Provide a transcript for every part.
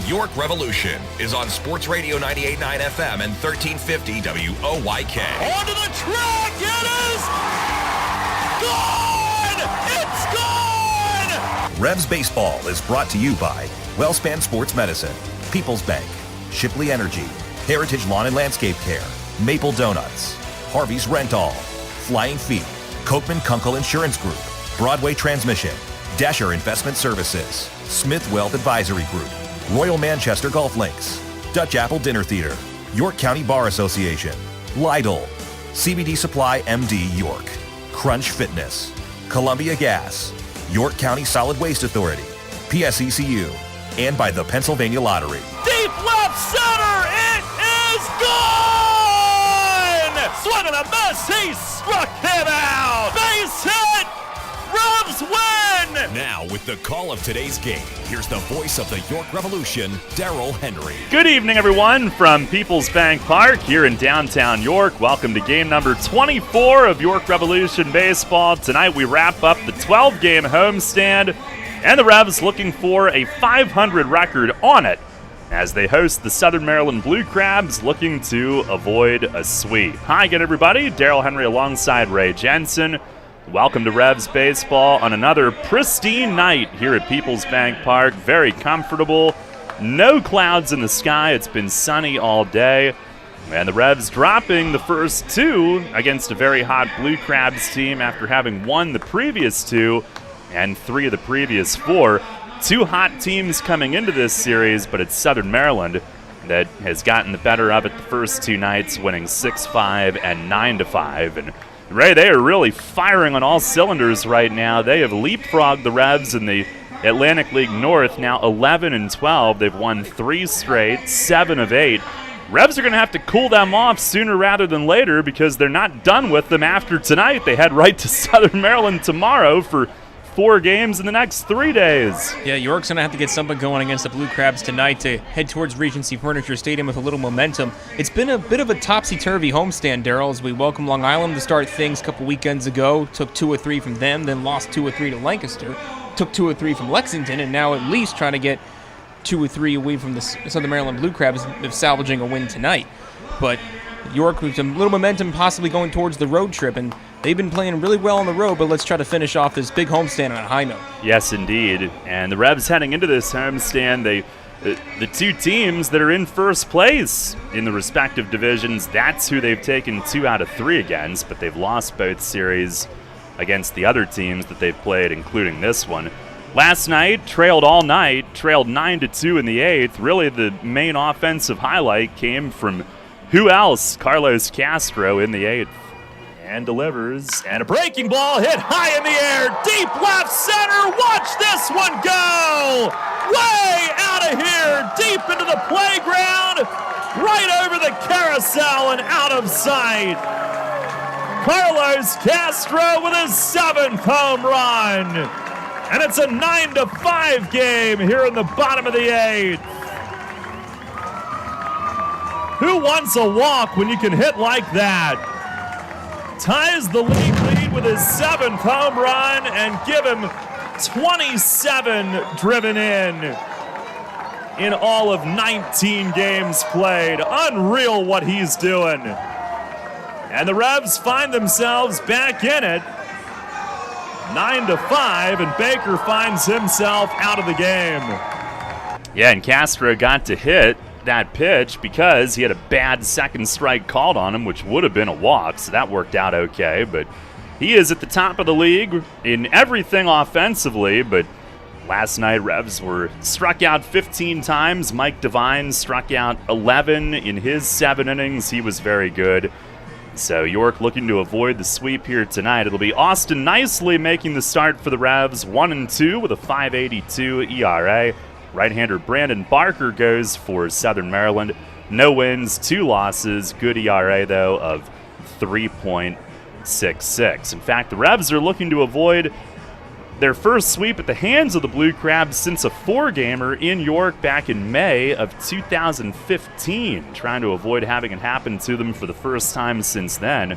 York Revolution is on Sports Radio 98.9 FM and 1350 WOYK. Onto the track, it is gone! It's gone! Revs Baseball is brought to you by Wellspan Sports Medicine, PeoplesBank, Shipley Energy, Heritage Lawn and Landscape Care, Maple Donuts, Harvey's Rent-All, Flying Feet, Kochman Kunkel Insurance Group, Broadway Transmission, Dasher Investment Services, Smith Wealth Advisory Group, Royal Manchester Golf Links, Dutch Apple Dinner Theater, York County Bar Association, Lidl, CBD Supply MD York, Crunch Fitness, Columbia Gas, York County Solid Waste Authority, PSECU, and by the Pennsylvania Lottery. Deep left center, it is gone! Swing and a miss, he struck him out! Base hit! Revs win! Now with the call of today's game, here's the voice of the York Revolution, Daryl Henry. Good evening, everyone, from PeoplesBank Park here in downtown York. Welcome to game number 24 of York Revolution Baseball. Tonight we wrap up the 12-game homestand, and the Revs looking for a 500 record on it as they host the Southern Maryland Blue Crabs, looking to avoid a sweep. Hi again, everybody. Daryl Henry alongside Ray Jensen. Welcome to Revs Baseball on another pristine night here at PeoplesBank Park. Very comfortable. No clouds in the sky. It's been sunny all day. And the Revs dropping the first two against a very hot Blue Crabs team after having won the previous two and 3 of the previous 4. Two hot teams coming into this series, but it's Southern Maryland that has gotten the better of it the first 2 nights, winning 6-5 and 9-5. And Ray, they are really firing on all cylinders right now. They have leapfrogged the Revs in the Atlantic League North, now 11-12. They've won 3 straight, 7 of 8. Revs are going to have to cool them off sooner rather than later because they're not done with them after tonight. They head right to Southern Maryland tomorrow for 4 games in the next 3 days. Yeah, York's going to have to get something going against the Blue Crabs tonight to head towards Regency Furniture Stadium with a little momentum. It's been a bit of a topsy-turvy homestand, Daryl, as we welcome Long Island to start things a couple weekends ago. Took 2 or 3 from them, then lost 2 or 3 to Lancaster. Took 2 or 3 from Lexington, and now at least trying to get 2 or 3 away from the Southern Maryland Blue Crabs of salvaging a win tonight. But York with some little momentum possibly going towards the road trip, and they've been playing really well on the road, but let's try to finish off this big homestand on a high note. Yes, indeed. And the Revs heading into this homestand, the 2 teams that are in first place in the respective divisions, that's who they've taken 2 out of 3 against, but they've lost both series against the other teams that they've played, including this one. Last night, trailed all night, trailed 9-2 in the 8th. Really, the main offensive highlight came from who else? Carlos Castro in the 8th. And delivers, and a breaking ball hit high in the air, deep left center. Watch this one go! Way out of here, deep into the playground, right over the carousel and out of sight. Carlos Castro with his 7th home run. And it's a 9-5 game here in the bottom of the 8th. Who wants a walk when you can hit like that? Ties the league lead with his 7th home run and give him 27 driven in all of 19 games played. Unreal what he's doing. And the Revs find themselves back in it, 9-5, and Baker finds himself out of the game. Yeah, and Castro got to hit that pitch because he had a bad second strike called on him, which would have been a walk, so that worked out okay. But he is at the top of the league in everything offensively, but last night Revs were struck out 15 times. Mike Devine struck out 11 in his 7 innings. He was very good. So York looking to avoid the sweep here tonight. It'll be Austin Nicely making the start for the Revs, 1-2 with a 5.82 ERA. Right-hander Brandon Barker goes for Southern Maryland. No wins, 2 losses. Good ERA, though, of 3.66. In fact, the Revs are looking to avoid their first sweep at the hands of the Blue Crabs since a 4-gamer in York back in May of 2015, trying to avoid having it happen to them for the first time since then.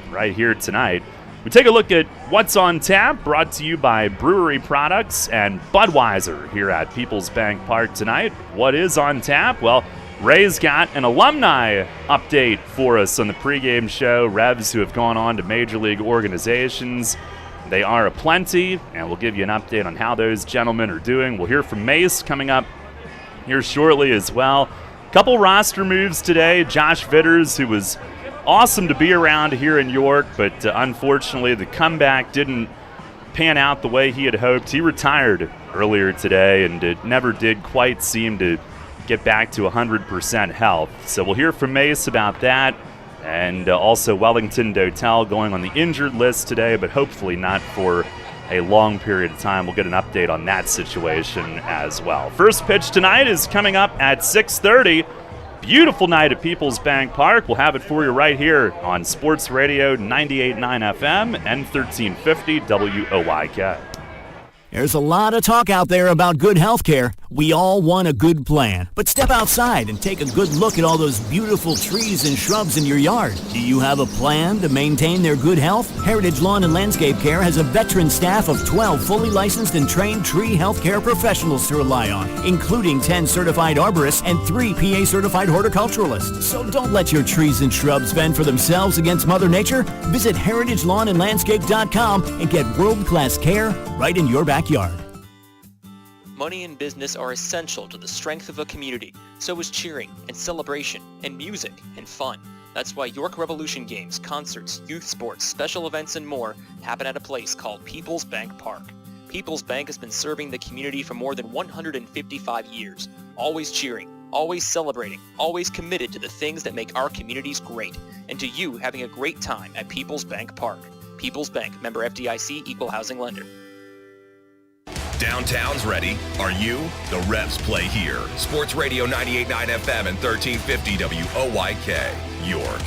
Right here tonight, We take a look at what's on tap, brought to you by Brewery Products and Budweiser here at PeoplesBank Park tonight. What is on tap? Well, Ray's got an alumni update for us on the pregame show. Revs who have gone on to major league organizations. They are aplenty, and we'll give you an update on how those gentlemen are doing. We'll hear from Mace coming up here shortly as well. Couple roster moves today. Josh Vitters, who was awesome to be around here in York, but unfortunately the comeback didn't pan out the way he had hoped. He retired earlier today, and it never did quite seem to get back to 100% health. So we'll hear from Mace about that, and also Wellington Dotel going on the injured list today, but hopefully not for a long period of time. We'll get an update on that situation as well. First pitch tonight is coming up at 6:30. Beautiful night at PeoplesBank Park. We'll have it for you right here on Sports Radio 98.9 FM and 1350 WOYK. There's a lot of talk out there about good health care. We all want a good plan. But step outside and take a good look at all those beautiful trees and shrubs in your yard. Do you have a plan to maintain their good health? Heritage Lawn and Landscape Care has a veteran staff of 12 fully licensed and trained tree health care professionals to rely on, including 10 certified arborists and 3 PA certified horticulturalists. So don't let your trees and shrubs fend for themselves against Mother Nature. Visit heritagelawnandlandscape.com and get world-class care right in your backyard. Money and business are essential to the strength of a community. So is cheering and celebration and music and fun. That's why York Revolution games, concerts, youth sports, special events, and more happen at a place called PeoplesBank Park. PeoplesBank has been serving the community for more than 155 years. Always cheering, always celebrating, always committed to the things that make our communities great, and to you having a great time at PeoplesBank Park. PeoplesBank, member FDIC, equal housing lender. Downtown's ready. Are you? The Revs play here. Sports Radio 98.9 FM and 1350 WOYK, York.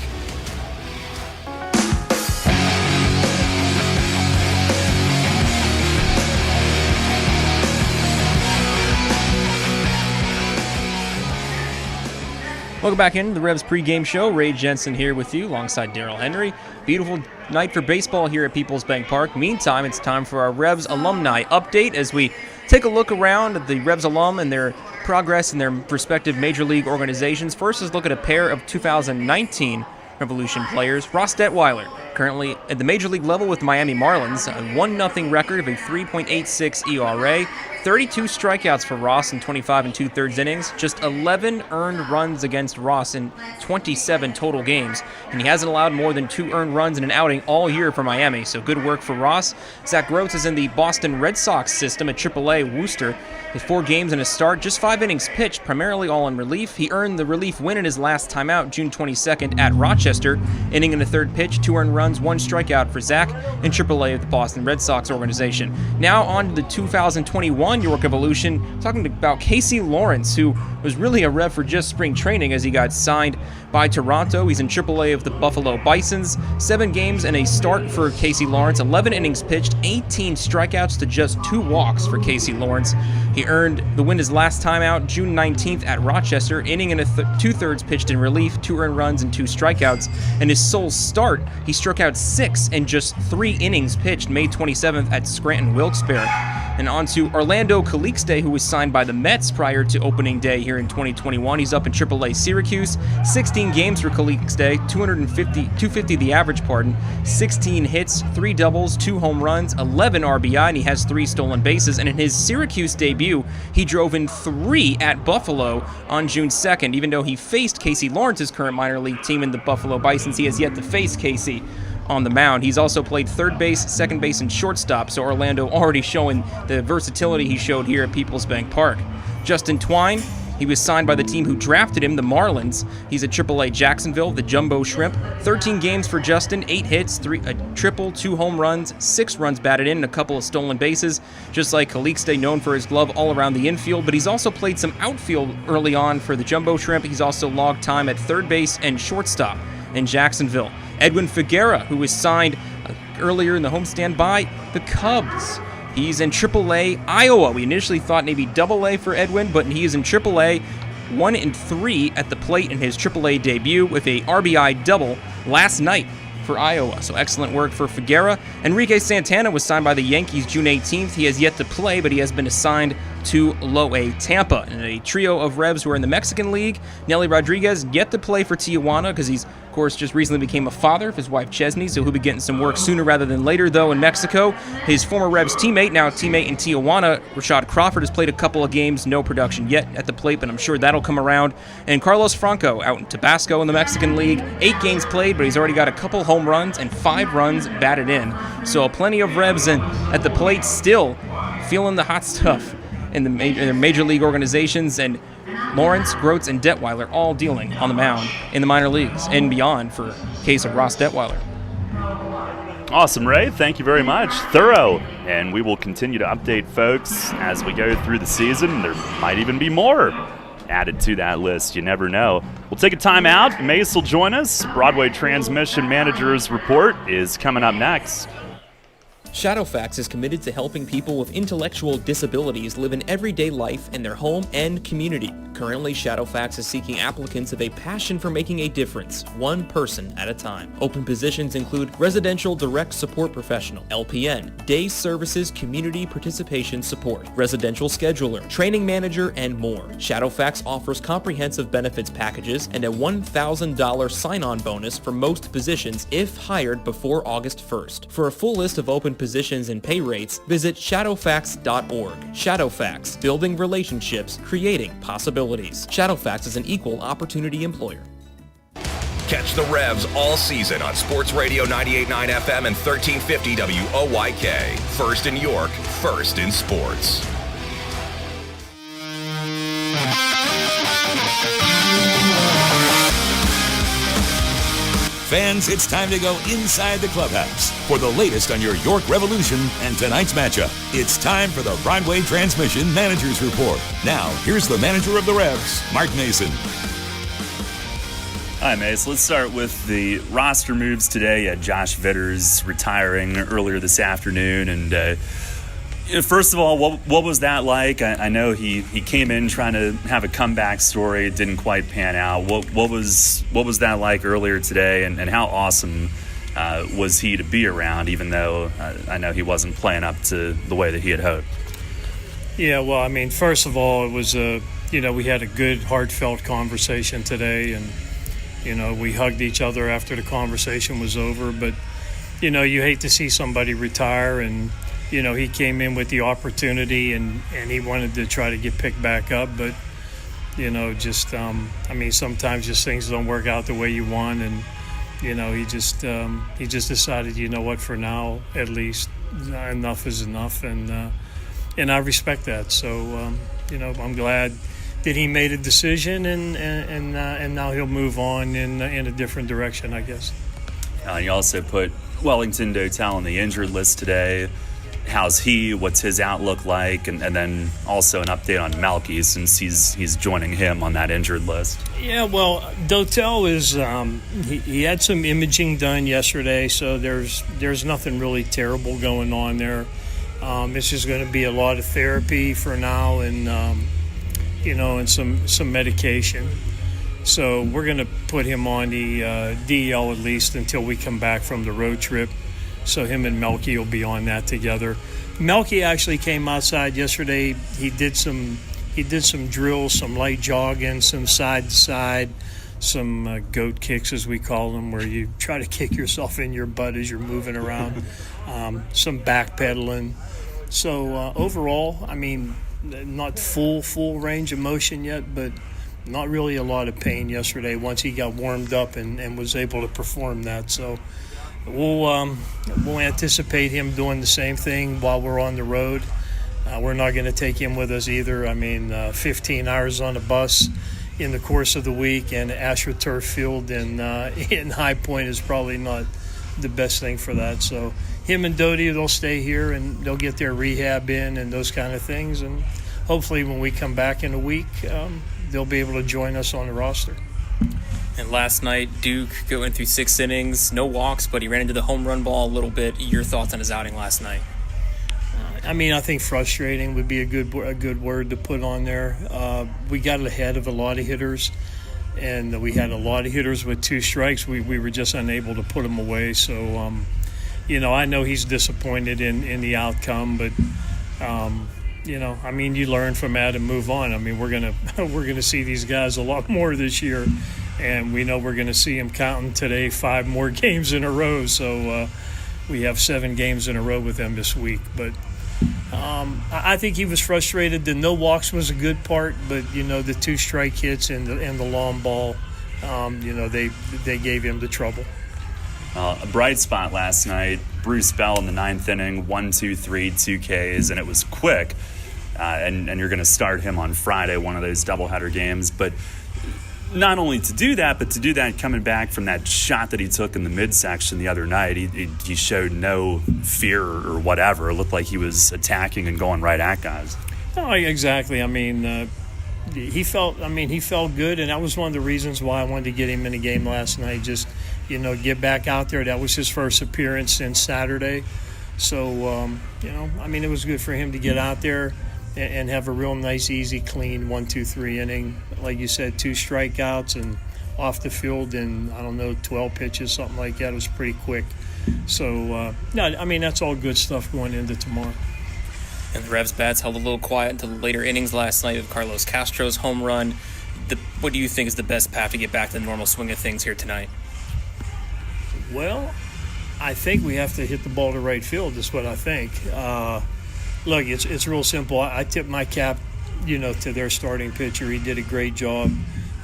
Welcome back into the Revs pregame show. Ray Jensen here with you alongside Daryl Henry. Beautiful night for baseball here at PeoplesBank Park. Meantime, it's time for our Revs alumni update as we take a look around at the Revs alum and their progress in their respective major league organizations. First, let's look at a pair of 2019 Revolution players. Ross Detweiler, currently at the major league level with Miami Marlins, a 1-0 record of a 3.86 ERA, 32 strikeouts for Ross in 25 2/3 innings, just 11 earned runs against Ross in 27 total games, and he hasn't allowed more than 2 earned runs in an outing all year for Miami, so good work for Ross. Zach Groats is in the Boston Red Sox system at AAA Worcester. His 4 games and a start, just 5 innings pitched, primarily all in relief. He earned the relief win in his last time out, June 22nd at Rochester, inning in the 3rd pitch, 2 earned runs, 1 strikeout for Zach in AAA of the Boston Red Sox organization. Now on to the 2021 York Evolution, talking about Casey Lawrence, who was really a Rev for just spring training as he got signed by Toronto. He's in AAA of the Buffalo Bisons. 7 games and a start for Casey Lawrence, 11 innings pitched, 18 strikeouts to just 2 walks for Casey Lawrence. He earned the win his last time out, June 19th at Rochester, inning and 2/3 pitched in relief, 2 earned runs and 2 strikeouts. And his sole start, he struck out 6 in just 3 innings pitched, May 27th at Scranton Wilkes-Barre. And on to Orlando Calixte, who was signed by the Mets prior to opening day here in 2021. He's up in AAA Syracuse. 16 games for Calixte, 250 the average, 16 hits, 3 doubles, 2 home runs, 11 RBI, and he has 3 stolen bases. And in his Syracuse debut, he drove in 3 at Buffalo on June 2nd. Even though he faced Casey Lawrence's current minor league team in the Buffalo Bisons, he has yet to face Casey on the mound. He's also played third base, second base, and shortstop, so Orlando already showing the versatility he showed here at PeoplesBank Park. Justin Twine, he was signed by the team who drafted him, the Marlins. He's at AAA Jacksonville, the Jumbo Shrimp. 13 games for Justin, 8 hits, a triple, 2 home runs, 6 runs batted in, and a couple of stolen bases. Just like Calixte, known for his glove all around the infield, but he's also played some outfield early on for the Jumbo Shrimp. He's also logged time at third base and shortstop in Jacksonville. Edwin Figuera, who was signed earlier in the homestand by the Cubs. He's in AAA Iowa. We initially thought maybe AA for Edwin, but he is in AAA, 1-3 at the plate in his AAA debut with a RBI double last night for Iowa. So excellent work for Figuera. Enrique Santana was signed by the Yankees June 18th. He has yet to play, but he has been assigned to Loe Tampa. And a trio of Revs who are in the Mexican League. Nelly Rodriguez yet to play for Tijuana because he's, of course, just recently became a father of his wife Chesney, so he'll be getting some work sooner rather than later, though, in Mexico. His former Revs teammate, now teammate in Tijuana, Rashad Crawford, has played a couple of games, no production yet at the plate, but I'm sure that'll come around. And Carlos Franco out in Tabasco in the Mexican League, 8 games played, but he's already got a couple home runs and 5 runs batted in. So plenty of Revs at the plate still feeling the hot stuff in their major league organizations, and Lawrence, Groats, and Detweiler all dealing on the mound in the minor leagues and beyond for case of Ross Detweiler. Awesome, Ray. Thank you very much. Thorough. And we will continue to update folks as we go through the season. There might even be more added to that list. You never know. We'll take a time out. Mace will join us. Broadway Transmission Manager's Report is coming up next. Shadowfax is committed to helping people with intellectual disabilities live an everyday life in their home and community. Currently, Shadowfax is seeking applicants of a passion for making a difference, one person at a time. Open positions include Residential Direct Support Professional, LPN, Day Services Community Participation Support, Residential Scheduler, Training Manager, and more. Shadowfax offers comprehensive benefits packages and a $1,000 sign-on bonus for most positions if hired before August 1st. For a full list of open positions and pay rates, visit shadowfax.org. Shadowfax, building relationships, creating possibilities. Shadowfax is an equal opportunity employer. Catch the Revs all season on Sports Radio 98.9 FM and 1350 WOYK. First in York, first in sports. Fans, it's time to go inside the clubhouse for the latest on your York Revolution and tonight's matchup. It's time for the Broadway Transmission Manager's Report. Now, here's the manager of the Revs, Mark Mason. Hi, Mace. Let's start with the roster moves today. Josh Vitters retiring earlier this afternoon. And first of all, what was that like? I know he came in trying to have a comeback story. It didn't quite pan out. What was that like earlier today, and how awesome was he to be around, even though I know he wasn't playing up to the way that he had hoped? Yeah, well, I mean, first of all, it was we had a good, heartfelt conversation today, and we hugged each other after the conversation was over. But you hate to see somebody retire, and he came in with the opportunity and he wanted to try to get picked back up, but sometimes just things don't work out the way you want, and he just decided, for now at least, enough is enough, and I respect that. So I'm glad that he made a decision, and now he'll move on in a different direction, I guess. You also put Wellington Dotel on the injured list today. How's he? What's his outlook like? And then also an update on Malky, since he's joining him on that injured list. Yeah, well, Dotel is he had some imaging done yesterday, so there's nothing really terrible going on there. It's just going to be a lot of therapy for now, and and some medication. So we're going to put him on the DL at least until we come back from the road trip. So him and Melky will be on that together. Melky actually came outside yesterday. He did some drills, some light jogging, some side to side, some goat kicks as we call them, where you try to kick yourself in your butt as you're moving around. Some backpedaling. So overall, I mean, not full range of motion yet, but not really a lot of pain yesterday once he got warmed up and was able to perform that. So we'll anticipate him doing the same thing while we're on the road. We're not going to take him with us either. I mean, 15 hours on a bus in the course of the week, and AstroTurf Field in High Point is probably not the best thing for that. So him and Doty, they'll stay here and they'll get their rehab in and those kind of things. And hopefully when we come back in a week, they'll be able to join us on the roster. And last night, Duke going through 6 innings, no walks, but he ran into the home run ball a little bit. Your thoughts on his outing last night? I think frustrating would be a good word to put on there. We got ahead of a lot of hitters, and we had a lot of hitters with 2 strikes. We were just unable to put them away. So, I know he's disappointed in the outcome, but you learn from that and move on. I mean, we're gonna see these guys a lot more this year, and we know we're gonna see them counting today 5 more games in a row. So we have 7 games in a row with them this week. But I think he was frustrated. The no walks was a good part, but the 2 strike hits and the long ball, they gave him the trouble. A bright spot last night, Bruce Bell in the 9th inning, 1-2-3, 2 Ks, and it was quick. And you're going to start him on Friday, one of those doubleheader games. But not only to do that, but to do that coming back from that shot that he took in the midsection the other night, he showed no fear or whatever. It looked like he was attacking and going right at guys. Oh, exactly. I mean, he felt good, and that was one of the reasons why I wanted to get him in the game last night. Just get back out there. That was his first appearance since Saturday, so it was good for him to get out there and have a real nice, easy, clean 1-2-3 inning. Like you said, 2 strikeouts and off the field in 12 pitches, something like that. It was pretty quick. So that's all good stuff going into tomorrow. And the Revs bats held a little quiet until the later innings last night of Carlos Castro's home run. What do you think is the best path to get back to the normal swing of things here tonight? Well, I think we have to hit the ball to right field. That's what I think. Look, it's real simple. I tip my cap, to their starting pitcher. He did a great job.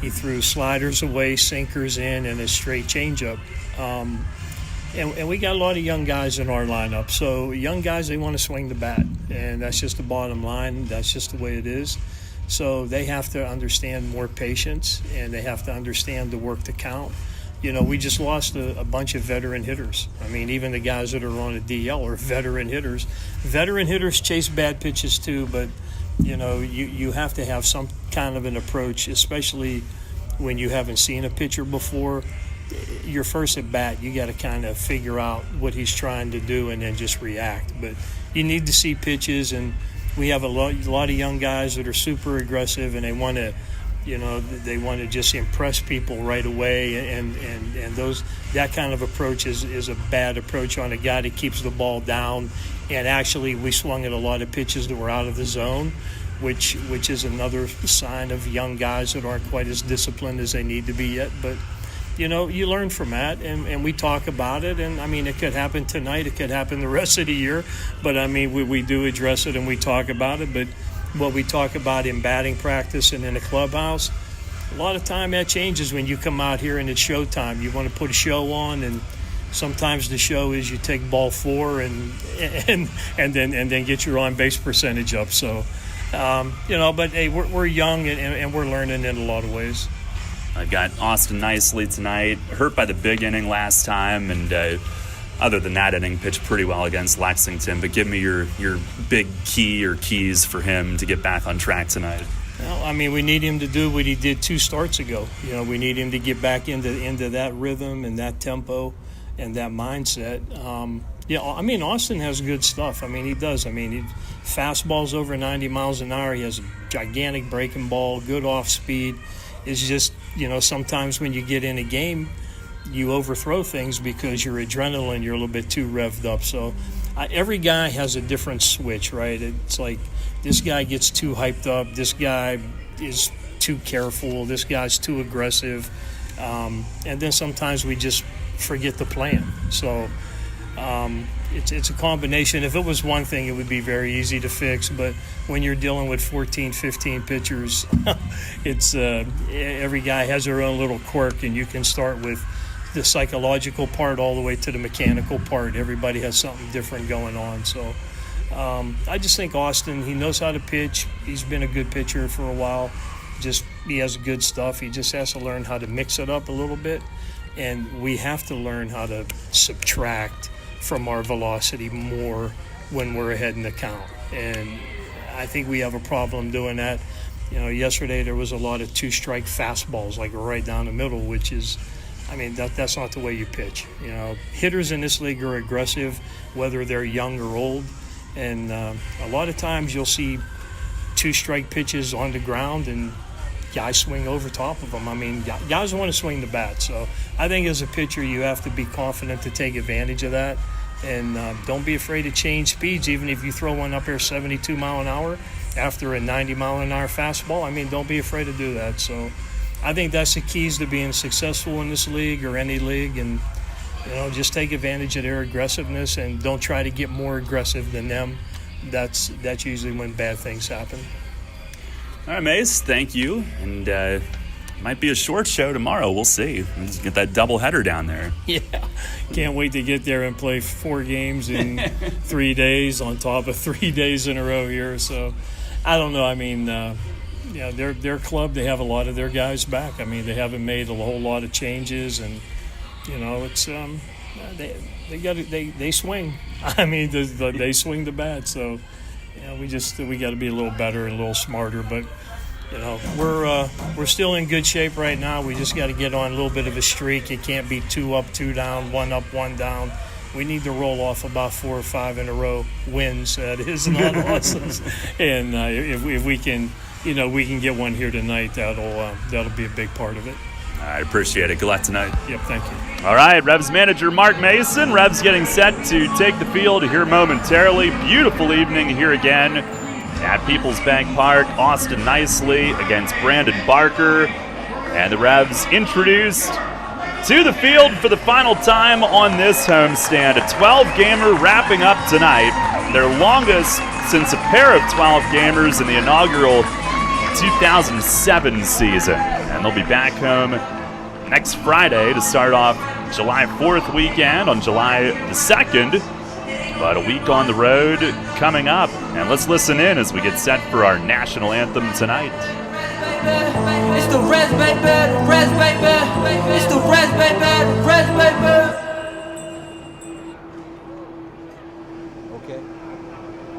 He threw sliders away, sinkers in, and a straight changeup. And we got a lot of young guys in our lineup. So young guys, they want to swing the bat, and that's just the bottom line. That's just the way it is. So they have to understand more patience, and they have to understand the work to count. We just lost a bunch of veteran hitters. I mean, even the guys that are on a DL are veteran hitters. Veteran hitters chase bad pitches too, but, you have to have some kind of an approach, especially when you haven't seen a pitcher before. Your first at bat, you got to kind of figure out what he's trying to do and then just react. But you need to see pitches, and we have a lot of young guys that are super aggressive, and they want to just impress people right away, and that kind of approach is a bad approach on a guy that keeps the ball down. And actually, we swung at a lot of pitches that were out of the zone, which is another sign of young guys that aren't quite as disciplined as they need to be yet. But you learn from that, and we talk about it. And it could happen tonight, it could happen the rest of the year. But we do address it and we talk about it. But what we talk about in batting practice and in the clubhouse, a lot of time that changes when you come out here and it's showtime. You want to put a show on, and sometimes the show is you take ball 4 and then get your on base percentage up. So, but hey, we're young and we're learning in a lot of ways. I got Austin Nicely tonight, hurt by the big inning last time, and other than that inning, pitched pretty well against Lexington. But give me your big key or keys for him to get back on track tonight. Well, we need him to do what he did 2 starts ago. We need him to get back into that rhythm and that tempo and that mindset. Austin has good stuff. He does. Fastball's over 90 miles an hour. He has a gigantic breaking ball, good off speed. It's just, sometimes when you get in a game, you overthrow things because your adrenaline, you're a little bit too revved up. So every guy has a different switch, right? It's like this guy gets too hyped up. This guy is too careful. This guy's too aggressive. And then sometimes we just forget the plan. So it's a combination. If it was one thing, it would be very easy to fix. But when you're dealing with 14, 15 pitchers, it's every guy has their own little quirk, and you can start with the psychological part all the way to the mechanical part. Everybody has something different going on. So I just think Austin, he knows how to pitch. He's been a good pitcher for a while. He has good stuff. He just has to learn how to mix it up a little bit. And we have to learn how to subtract from our velocity more when we're ahead in the count. And I think we have a problem doing that. Yesterday there was a lot of 2-strike fastballs, like right down the middle, which is, that's not the way you pitch. Hitters in this league are aggressive, whether they're young or old. And a lot of times you'll see 2-strike pitches on the ground, and guys swing over top of them. I mean, guys want to swing the bat. So I think as a pitcher, you have to be confident to take advantage of that. And don't be afraid to change speeds, even if you throw one up here 72 mile an hour after a 90 mile an hour fastball. I mean, don't be afraid to do that. So I think that's the keys to being successful in this league or any league. And, just take advantage of their aggressiveness and don't try to get more aggressive than them. That's usually when bad things happen. All right, Mace, thank you. And might be a short show tomorrow. We'll see. Let's get that doubleheader down there. Yeah. Can't wait to get there and play 4 games in 3 days on top of 3 days in a row here. So I don't know. I mean, their club, they have a lot of their guys back. I mean, they haven't made a whole lot of changes, and it's they swing. I mean, they swing the bat. So we got to be a little better and a little smarter. But we're still in good shape right now. We just got to get on a little bit of a streak. It can't be 2 up, 2 down, 1 up, 1 down. We need to roll off about 4 or 5 in a row wins. That is not losses. And if we can, we can get one here tonight, that'll be a big part of it. I appreciate it. Good luck tonight. Yep, thank you. All right, Revs manager Mark Mason. Revs getting set to take the field here momentarily. Beautiful evening here again at PeoplesBank Park. Austin Nicely against Brandon Barker. And the Revs introduced to the field for the final time on this homestand. A 12-gamer wrapping up tonight. Their longest since a pair of 12-gamers in the inaugural 2007 season. And they'll be back home next Friday to start off July 4th weekend on July the 2nd. But a week on the road coming up. And let's listen in as we get set for our national anthem tonight. It's the Reds, baby, the Reds, baby. It's the Reds, baby, the Reds, baby. Okay.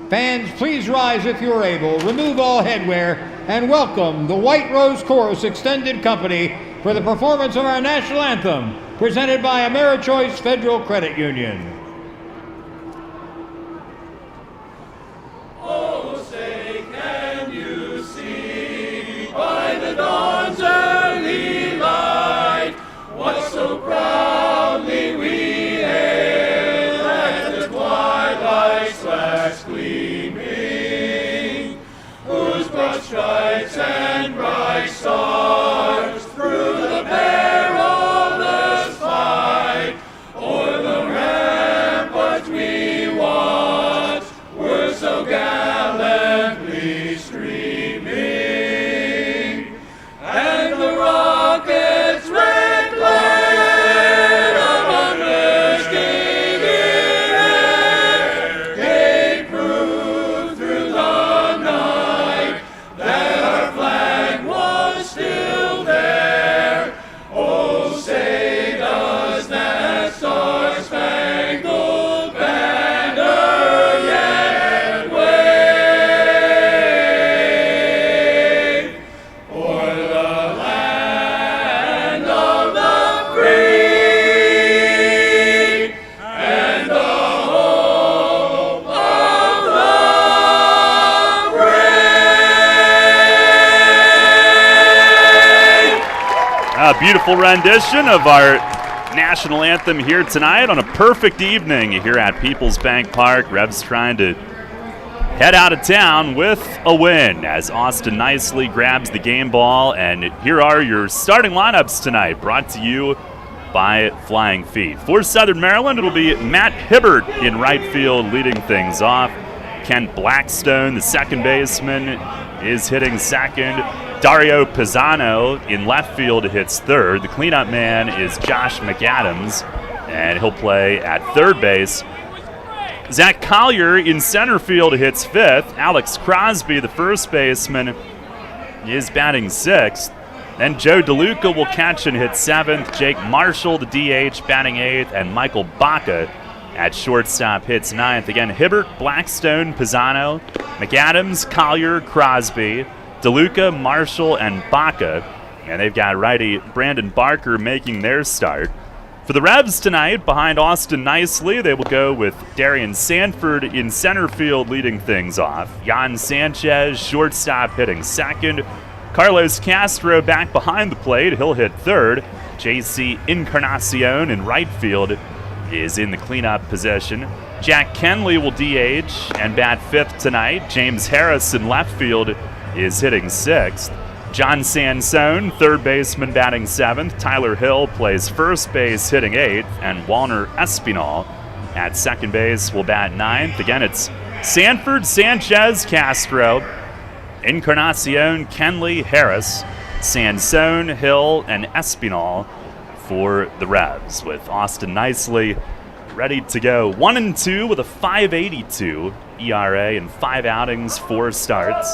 Fans, please rise if you're able. Remove all headwear and welcome the White Rose Chorus Extended Company for the performance of our national anthem, presented by Americhoice Federal Credit Union. Oh, say can you see by the dawn's early light what so proudly we hailed at the twilight's last gleaming, whose broad stripes and bright stars through the perilous fight o'er the ramparts we watched were so gallantly streaming, and the rocket's red glare of unresting air gave proof through the night that our flag was still there. Oh, say does that star-spangled banner yet wave o'er the land of the free and the hope of the brave. A beautiful rendition of our national anthem here tonight on a perfect evening here at PeoplesBank Park. Revs trying to head out of town with a win as Austin Nicely grabs the game ball. And here are your starting lineups tonight, brought to you by Flying Feet. For Southern Maryland, it'll be Matt Hibbert in right field leading things off. Kent Blackstone, the second baseman, is hitting second. Dario Pisano in left field hits third. The cleanup man is Josh McAdams, and he'll play at third base. Zach Collier in center field hits fifth. Alex Crosby, the first baseman, is batting sixth. Then Joe DeLuca will catch and hit seventh. Jake Marshall, the DH, batting eighth, and Michael Baca at shortstop hits ninth. Again, Hibbert, Blackstone, Pisano, McAdams, Collier, Crosby, DeLuca, Marshall, and Baca. And they've got righty Brandon Barker making their start. For the Revs tonight, behind Austin Nicely, they will go with Darian Sanford in center field leading things off. Jan Sanchez, shortstop, hitting second. Carlos Castro back behind the plate. He'll hit third. JC Encarnacion in right field is in the cleanup position. Jack Kenley will DH and bat fifth tonight. James Harris in left field is hitting sixth. John Sansone, third baseman, batting seventh. Tyler Hill plays first base, hitting eighth. And Walner Espinal at second base will bat ninth. Again, it's Sanford, Sanchez, Castro, Encarnacion, Kenley, Harris, Sansone, Hill, and Espinal for the Revs, with Austin Nicely ready to go. 1-2 with a .582 ERA in 5 outings, 4 starts.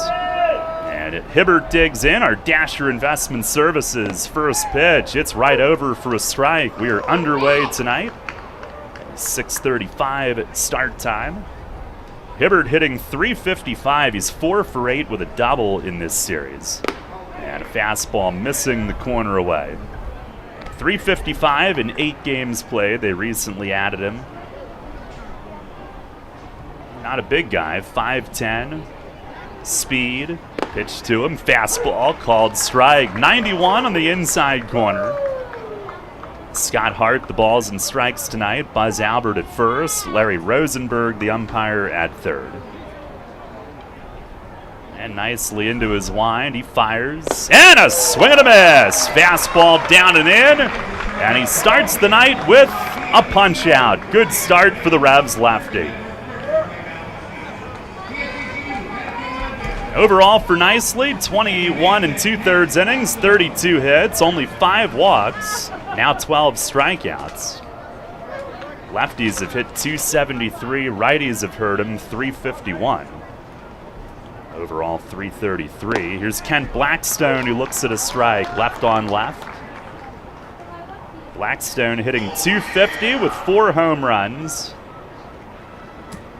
And Hibbert digs in, our Dasher Investment Services first pitch. It's right over for a strike. We are underway tonight. 6:35 start time. Hibbert hitting .355. He's 4 for 8 with a double in this series. And a fastball missing the corner away. .355 in 8 games played. They recently added him. Not a big guy, 5'10". Speed, pitch to him, fastball, called strike. 91 on the inside corner. Scott Hart, the balls and strikes tonight. Buzz Albert at first. Larry Rosenberg, the umpire, at third. And nicely into his wind, he fires. And a swing and a miss. Fastball down and in. And he starts the night with a punch out. Good start for the Revs lefty. Overall for Nicely, 21 2/3 innings, 32 hits, only 5 walks, now 12 strikeouts. Lefties have hit .273, righties have hurt him .351. Overall 333. Here's Kent Blackstone, who looks at a strike, left on left. Blackstone hitting .250 with 4 home runs.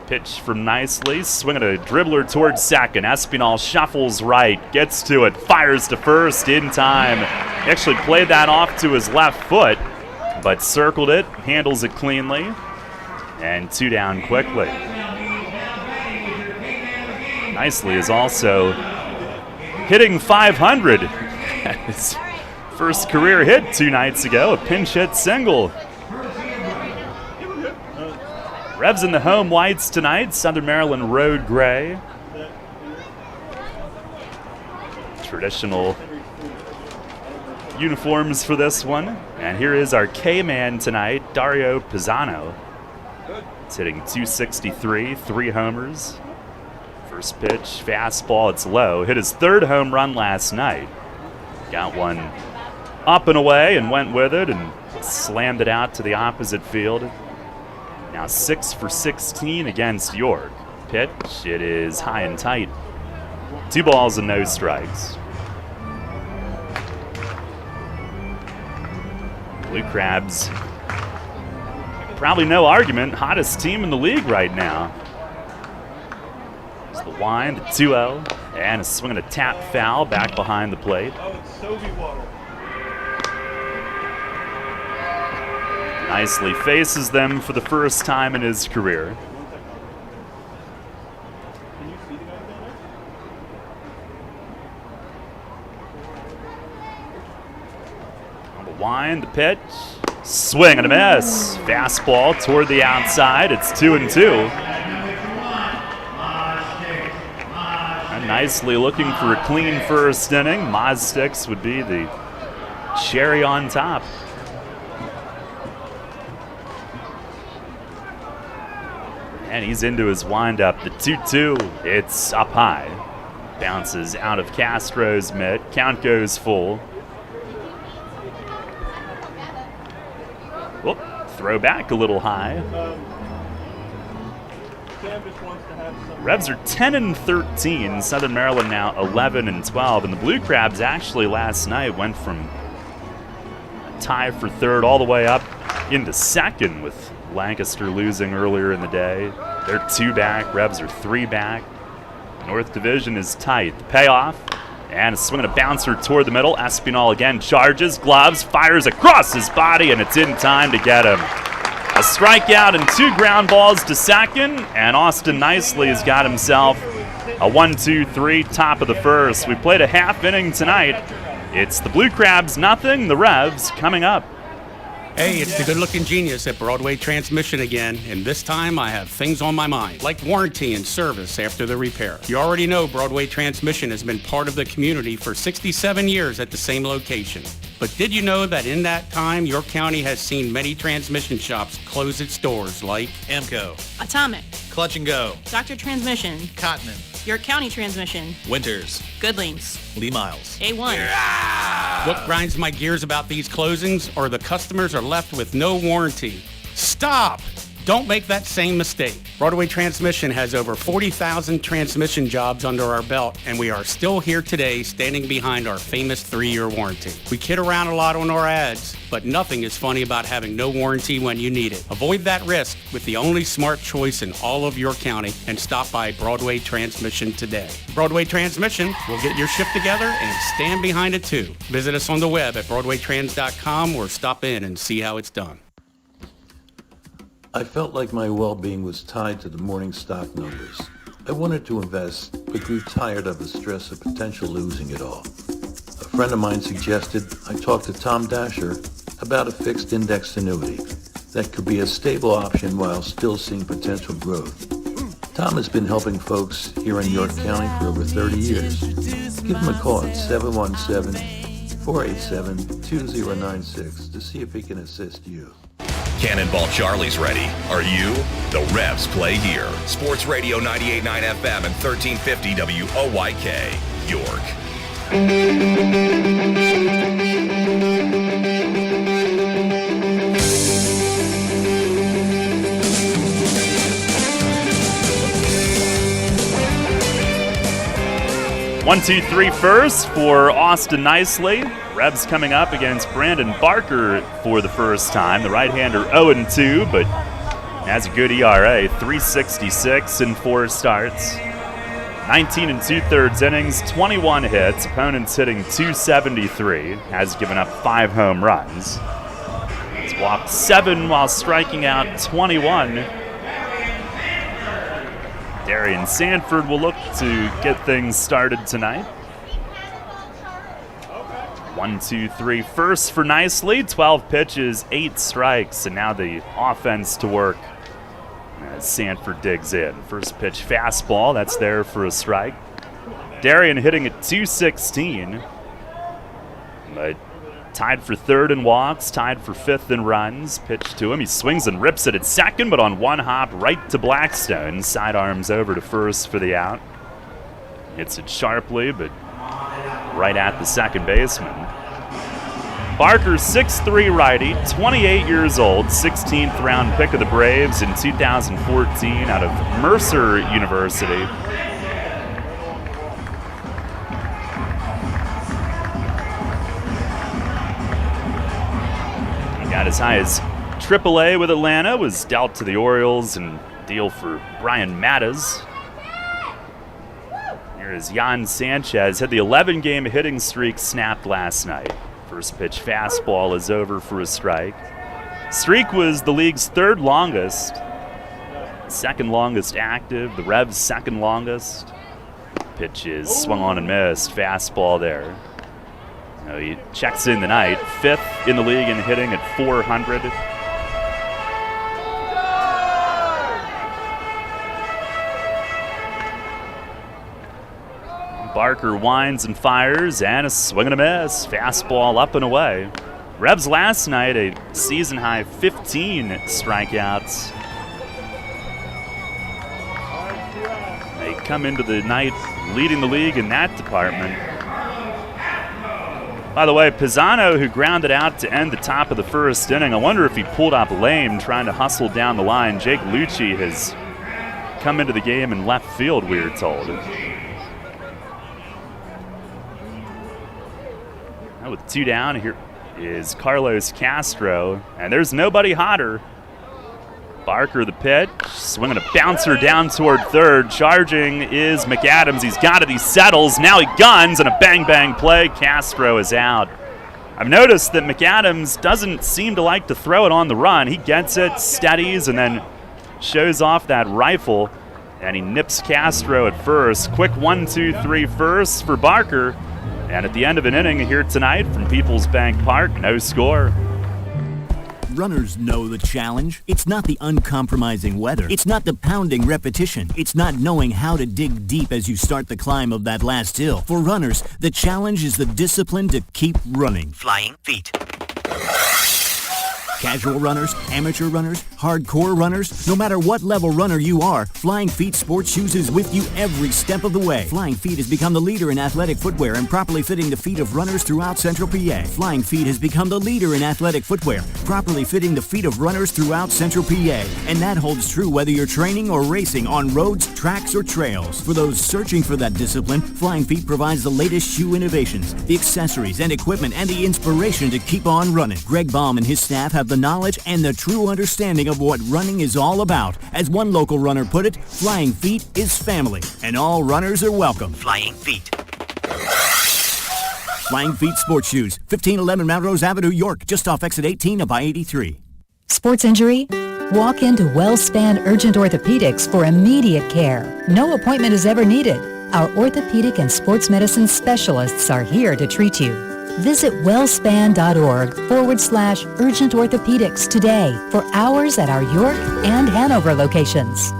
Pitch from Nicely, swinging a dribbler towards second. Espinal shuffles right, gets to it, fires to first in time. He actually played that off to his left foot, but circled it, handles it cleanly, and 2 down quickly. Nicely is also hitting .500. His first career hit 2 nights ago, a pinch hit single. Revs in the home whites tonight, Southern Maryland Road Gray. Traditional uniforms for this one. And here is our K-man tonight, Dario Pisano. It's hitting .263, 3 homers. First pitch, fastball, it's low. Hit his 3rd home run last night. Got one up and away and went with it and slammed it out to the opposite field. Now 6 for 16 against York. Pitch, it is high and tight. 2 balls and no strikes. Blue Crabs, probably no argument, hottest team in the league right now. It's the wind, the 2-0, and a swing and a tap foul back behind the plate. Oh, it's Sobe water. Nicely faces them for the first time in his career. On the wind, the pitch, swing and a miss. Fastball toward the outside. It's 2-2. And Nicely looking for a clean first inning. Mazsticks would be the cherry on top. And he's into his windup. The 2-2, it's up high. Bounces out of Castro's mitt. Count goes full. Whoop, throw back a little high. Revs are 10-13. Southern Maryland now 11-12. And the Blue Crabs actually last night went from a tie for 3rd all the way up into 2nd with Lancaster losing earlier in the day. They're 2 back. Revs are 3 back. North Division is tight. The payoff, and a swing and a bouncer toward the middle. Espinal again charges, gloves, fires across his body, and it's in time to get him. A strikeout and 2 ground balls to second, and Austin Nicely has got himself A 1-2-3, top of the first. We played a half inning tonight. It's the Blue Crabs nothing, the Revs coming up. Hey, it's the good-looking genius at Broadway Transmission again, and this time I have things on my mind, like warranty and service after the repair. You already know Broadway Transmission has been part of the community for 67 years at the same location. But did you know that in that time, your county has seen many transmission shops close its doors, like Amco, Atomic, Clutch and Go, Dr. Transmission, Cotman, York County Transmission, Winters, Goodlings, Lee Miles, A1. What grinds my gears about these closings are the customers are left with no warranty. Stop! Don't make that same mistake. Broadway Transmission has over 40,000 transmission jobs under our belt, and we are still here today standing behind our famous 3-year warranty. We kid around a lot on our ads, but nothing is funny about having no warranty when you need it. Avoid that risk with the only smart choice in all of your county and stop by Broadway Transmission today. Broadway Transmission will get your ship together and stand behind it too. Visit us on the web at broadwaytrans.com or stop in and see how it's done. I felt like my well-being was tied to the morning stock numbers. I wanted to invest, but grew tired of the stress of potential losing it all. A friend of mine suggested I talk to Tom Dasher about a fixed index annuity that could be a stable option while still seeing potential growth. Tom has been helping folks here in York County for over 30 years. Give him a call at 717-487-2096 to see if he can assist you. Cannonball Charlie's ready. Are you? The Revs play here. Sports Radio 98.9 FM and 1350 WOYK, York. 1-2-3 first for Austin Nicely. Revs coming up against Brandon Barker for the first time. The right-hander 0-2, but has a good ERA, 3.66 in 4 starts. 19 2/3 innings, 21 hits. Opponents hitting 273. Has given up 5 home runs. He's walked 7 while striking out 21. Darian Sanford will look to get things started tonight. 1-2-3 first for Nicely. 12 pitches, 8 strikes, and now the offense to work as Sanford digs in. First pitch fastball, that's there for a strike. Darian hitting at 216, but tied for 3rd in walks, tied for 5th in runs. Pitch to him, he swings and rips it at second, but on one hop right to Blackstone. Sidearms over to first for the out. Hits it sharply, but right at the second baseman. Barker, 6'3" righty, 28 years old, 16th round pick of the Braves in 2014 out of Mercer University. He got as high as AAA with Atlanta, was dealt to the Orioles and deal for Brian Mattas. Here is Jan Sanchez, had the 11-game hitting streak snapped last night. First pitch fastball is over for a strike. Streak was the league's 3rd longest. 2nd longest active, the Revs' 2nd longest. Pitch is swung on and missed, fastball there. Now he checks in the night, 5th in the league in hitting at 400. Barker winds and fires, and a swing and a miss. Fastball up and away. Revs last night, a season-high 15 strikeouts. They come into the night leading the league in that department. By the way, Pisano, who grounded out to end the top of the 1st inning, I wonder if he pulled up lame trying to hustle down the line. Jake Lucci has come into the game in left field, we are told. Now with 2 down, here is Carlos Castro, and there's nobody hotter. Barker the pitch, swinging a bouncer down toward 3rd. Charging is McAdams. He's got it, he settles. Now he guns, and a bang-bang play. Castro is out. I've noticed that McAdams doesn't seem to like to throw it on the run. He gets it, steadies, and then shows off that rifle. And he nips Castro at first. Quick 1-2-3 first for Barker. And at the end of an inning here tonight from PeoplesBank Park, no score. Runners know the challenge. It's not the uncompromising weather. It's not the pounding repetition. It's not knowing how to dig deep as you start the climb of that last hill. For runners, the challenge is the discipline to keep running. Flying feet. Casual runners, amateur runners, hardcore runners, no matter what level runner you are, Flying Feet Sports Shoes is with you every step of the way. Flying Feet has become the leader in athletic footwear and properly fitting the feet of runners throughout Central PA. Flying Feet has become the leader in athletic footwear, properly fitting the feet of runners throughout Central PA. And that holds true whether you're training or racing on roads, tracks, or trails. For those searching for that discipline, Flying Feet provides the latest shoe innovations, the accessories and equipment, and the inspiration to keep on running. Greg Baum and his staff have the knowledge and the true understanding of what running is all about. As one local runner put it, Flying Feet is family, and all runners are welcome. Flying Feet. Flying Feet Sports Shoes, 1511 Melrose Avenue, York, just off exit 18 of I-83. Sports injury? Walk into WellSpan Urgent Orthopedics for immediate care. No appointment is ever needed. Our orthopedic and sports medicine specialists are here to treat you. Visit wellspan.org/urgent orthopedics today for hours at our York and Hanover locations.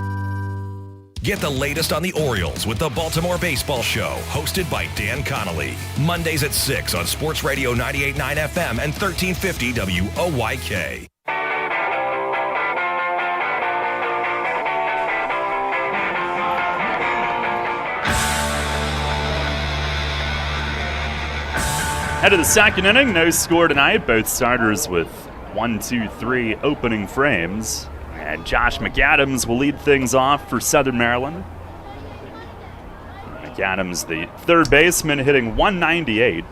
Get the latest on the Orioles with the Baltimore Baseball Show, hosted by Dan Connolly. Mondays at 6 on Sports Radio 98.9 FM and 1350 WOYK. Head of the second inning, no score tonight. Both starters with 1-2-3 opening frames. And Josh McAdams will lead things off for Southern Maryland. McAdams, the third baseman, hitting 198.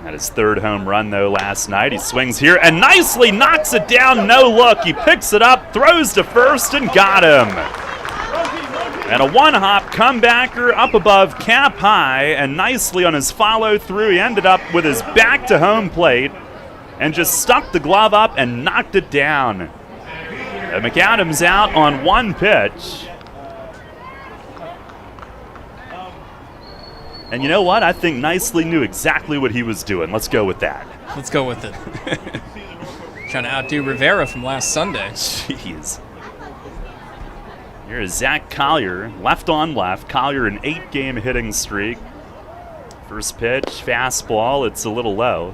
Had his third home run, though, last night. He swings here and nicely knocks it down. No look. He picks it up, throws to first, and got him. And a one-hop comebacker up above cap high, and nicely on his follow-through, he ended up with his back to home plate and just stuck the glove up and knocked it down. And McAdams out on one pitch. And you know what? I think Nicely knew exactly what he was doing. Let's go with that. Let's go with it. Trying to outdo Rivera from last Sunday. Jeez. Here's Zach Collier, left on left. Collier, an 8-game hitting streak. First pitch, fastball, it's a little low.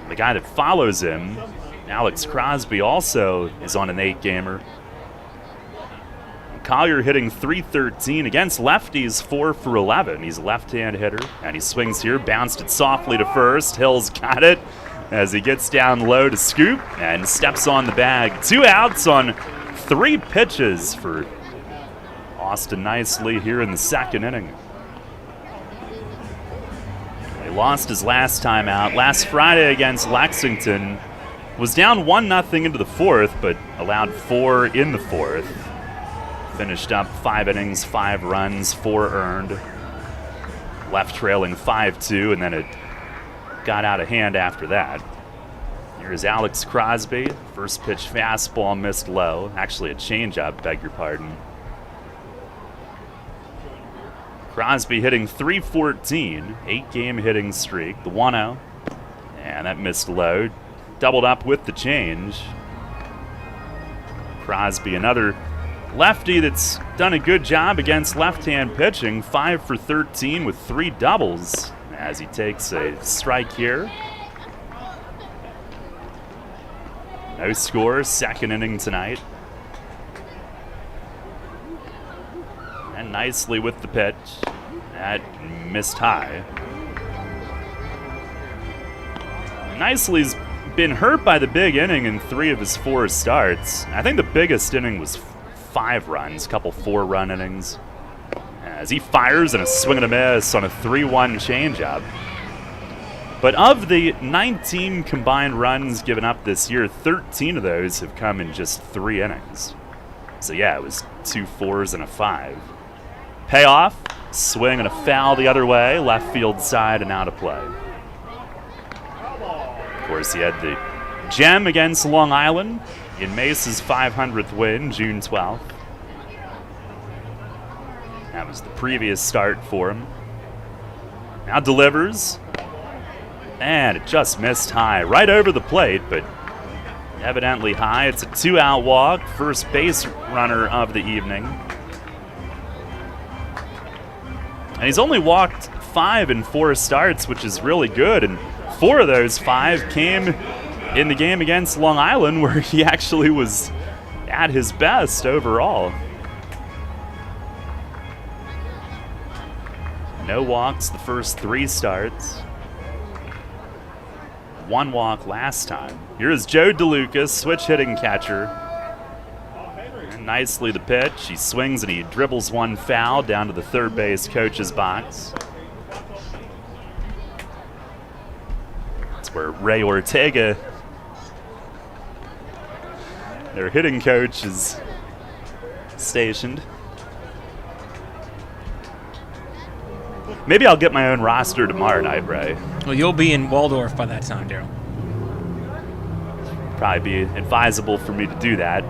The guy that follows him, Alex Crosby, also is on an 8-gamer. Collier hitting .313 against lefties, 4 for 11. He's a left-hand hitter, and he swings here, bounced it softly to first. Hill's got it as he gets down low to scoop and steps on the bag. 2 outs on 3 pitches for Austin Nicely here in the second inning. He lost his last time out. Last Friday against Lexington, was down 1-0 into the fourth, but allowed 4 in the fourth. Finished up 5 innings, 5 runs, 4 earned. Left trailing 5-2, and then it got out of hand after that. Here's Alex Crosby. First pitch fastball missed low. Actually a changeup, beg your pardon. Crosby hitting .314, 8-game hitting streak, the 1-0. And that missed low. Doubled up with the change. Crosby, another lefty that's done a good job against left-hand pitching. 5 for 13 with 3 doubles as he takes a strike here. No score, second inning tonight. And Nicely with the pitch. That missed high. Nicely's been hurt by the big inning in 3 of his 4 starts. I think the biggest inning was 5 runs, a couple 4-run innings. As he fires and a swing and a miss on a 3-1 changeup. But of the 19 combined runs given up this year, 13 of those have come in just 3 innings. So yeah, it was 2 4s and a 5. Payoff, swing and a foul the other way, left field side and out of play. Of course, he had the gem against Long Island in Mace's 500th win, June 12th. was the previous start for him. Now delivers. And it just missed high. Right over the plate, but evidently high. It's a 2-out walk. First base runner of the evening. And he's only walked 5 in 4 starts, which is really good. And 4 of those 5 came in the game against Long Island, where he actually was at his best overall. No walks the first 3 starts. 1 walk last time. Here's Joe DeLuca, switch hitting catcher. And nicely the pitch. He swings and he dribbles 1 foul down to the third base coach's box. That's where Ray Ortega, their hitting coach, is stationed. Maybe I'll get my own roster tomorrow night, Ray. Well, you'll be in Waldorf by that time, Daryl. Probably be advisable for me to do that.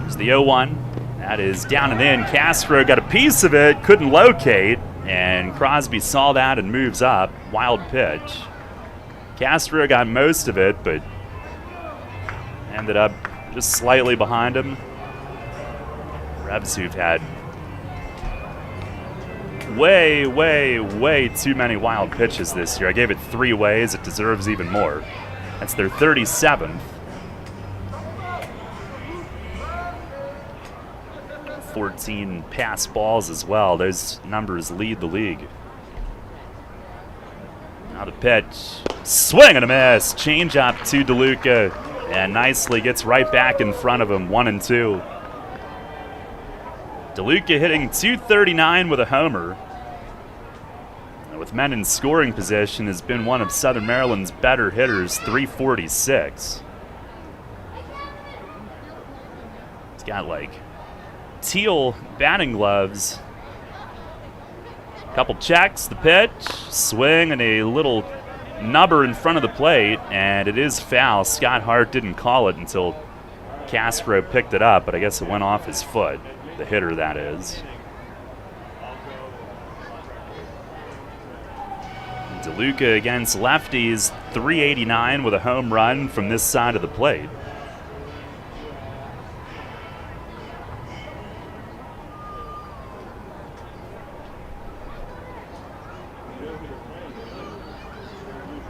There's the 0-1. That is down and in. Castro got a piece of it, couldn't locate, and Crosby saw that and moves up. Wild pitch. Castro got most of it, but ended up just slightly behind him. Revs who've had way too many wild pitches this year. I gave it 3 ways. It deserves even more. That's their 37th. 14 pass balls as well. Those numbers lead the league. Now the pitch. Swing and a miss. Change up to DeLuca. And nicely gets right back in front of him. 1-2. DeLuca hitting .239 with a homer. With men in scoring position, has been one of Southern Maryland's better hitters, .346. He's got like teal batting gloves. Couple checks, the pitch, swing, and a little nubber in front of the plate, and it is foul. Scott Hart didn't call it until Castro picked it up, but I guess it went off his foot. The hitter, that is. DeLuca against lefties, .389 with a home run from this side of the plate.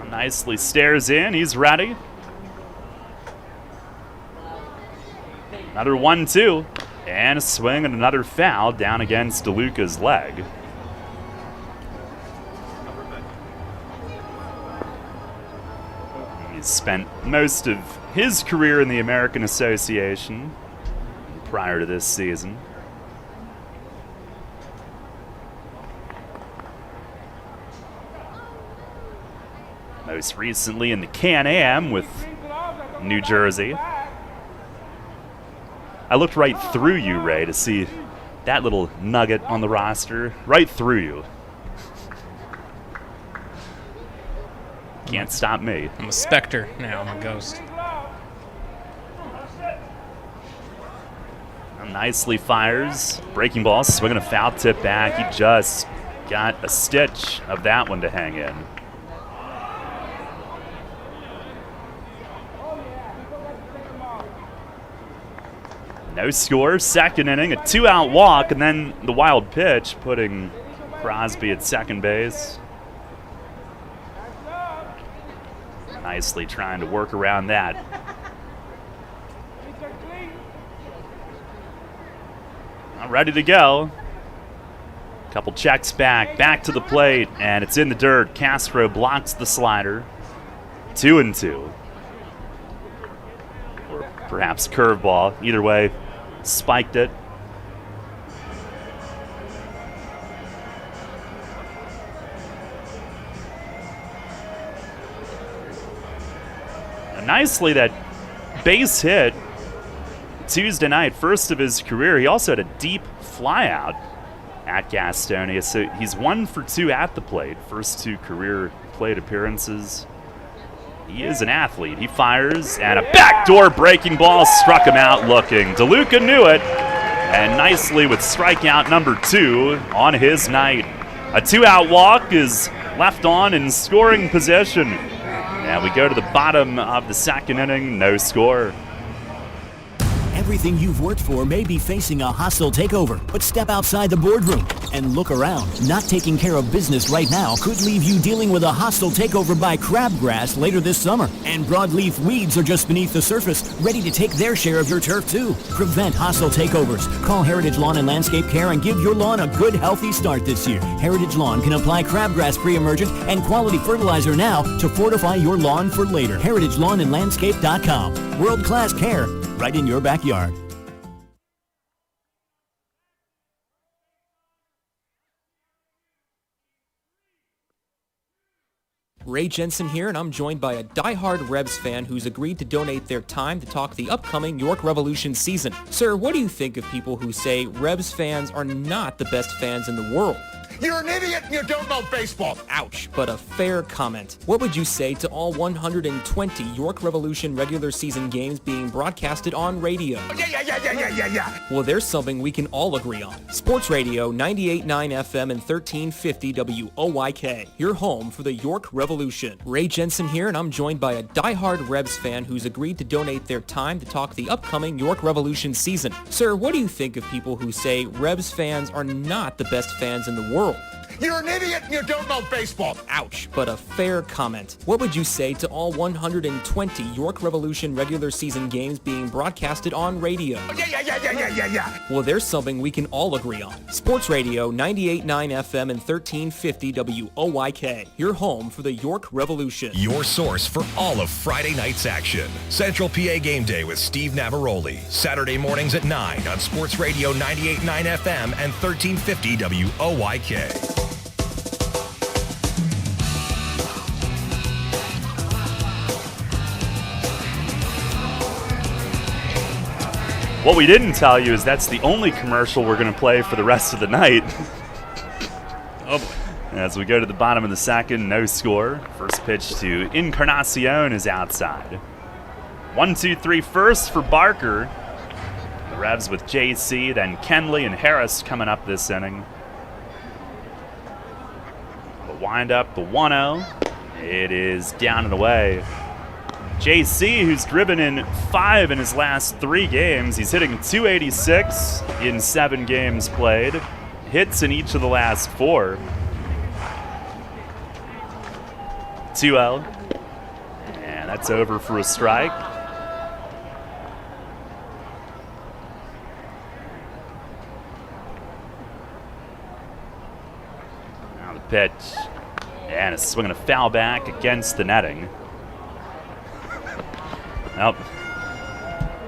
Nicely stares in, he's ready. Another 1-2. And a swing and another foul down against DeLuca's leg. He's spent most of his career in the American Association prior to this season. Most recently in the Can-Am with New Jersey. I looked right through you, Ray, to see that little nugget on the roster. Right through you. Can't stop me. I'm a specter now. I'm a ghost. Nicely fires. Breaking ball, swinging a foul tip back. He just got a stitch of that one to hang in. No score, second inning, a 2-out walk, and then the wild pitch, putting Crosby at second base. Nicely trying to work around that. Now ready to go. Couple checks back to the plate, and it's in the dirt. Castro blocks the slider. 2-2. Or perhaps curveball. Either way, spiked it. And nicely, that base hit Tuesday night, first of his career. He also had a deep flyout at Gastonia, so he's 1 for 2 at the plate. First 2 career plate appearances. He is an athlete. He fires, and a backdoor breaking ball struck him out looking. DeLuca knew it, and nicely with strikeout number 2 on his night. A 2-out walk is left on in scoring position. And we go to the bottom of the second inning, no score. Everything you've worked for may be facing a hostile takeover, but step outside the boardroom and look around. Not taking care of business right now could leave you dealing with a hostile takeover by crabgrass later this summer. And broadleaf weeds are just beneath the surface, ready to take their share of your turf too. Prevent hostile takeovers. Call Heritage Lawn and Landscape Care and give your lawn a good, healthy start this year. Heritage Lawn can apply crabgrass pre-emergent and quality fertilizer now to fortify your lawn for later. HeritageLawnandLandscape.com. World-class care right in your backyard. Ray Jensen here, and I'm joined by a diehard Rebs fan who's agreed to donate their time to talk the upcoming York Revolution season. Sir, what do you think of people who say Rebs fans are not the best fans in the world? You're an idiot and you don't know baseball. Ouch, but a fair comment. What would you say to all 120 York Revolution regular season games being broadcasted on radio? Yeah. Well, there's something we can all agree on. Sports Radio 98.9 FM and 1350 WOYK, your home for the York Revolution. Ray Jensen here, and I'm joined by a diehard Rebs fan who's agreed to donate their time to talk the upcoming York Revolution season. Sir, what do you think of people who say Rebs fans are not the best fans in the world? You're an idiot and you don't know baseball. Ouch, but a fair comment. What would you say to all 120 York Revolution regular season games being broadcasted on radio? Yeah. Well, there's something we can all agree on. Sports Radio 98.9 FM and 1350 WOYK, your home for the York Revolution. Your source for all of Friday night's action. Central PA Game Day with Steve Navaroli. Saturday mornings at 9 on Sports Radio 98.9 FM and 1350 WOYK. What we didn't tell you is that's the only commercial we're going to play for the rest of the night. Oh boy. As we go to the bottom of the second, no score. First pitch to Encarnacion is outside. 1-2-3 first for Barker. The Revs with JC, then Kenley and Harris coming up this inning. The wind up, the 1-0. It is down and away. JC, who's driven in 5 in his last 3 games. He's hitting .286 in 7 games played. Hits in each of the last 4. 2-0. And that's over for a strike. Now the pitch. And a swing and a foul back against the netting. Nope.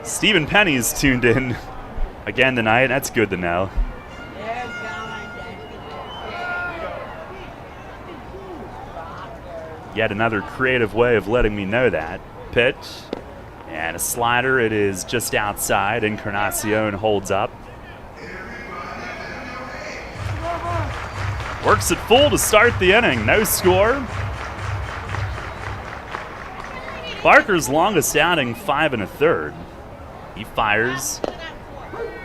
Stephen Penny's tuned in again tonight. That's good to know. Yet another creative way of letting me know that. Pitch. And a slider. It is just outside. Encarnacion holds up. Works it full to start the inning. No score. Barker's longest outing, 5 1/3. He fires.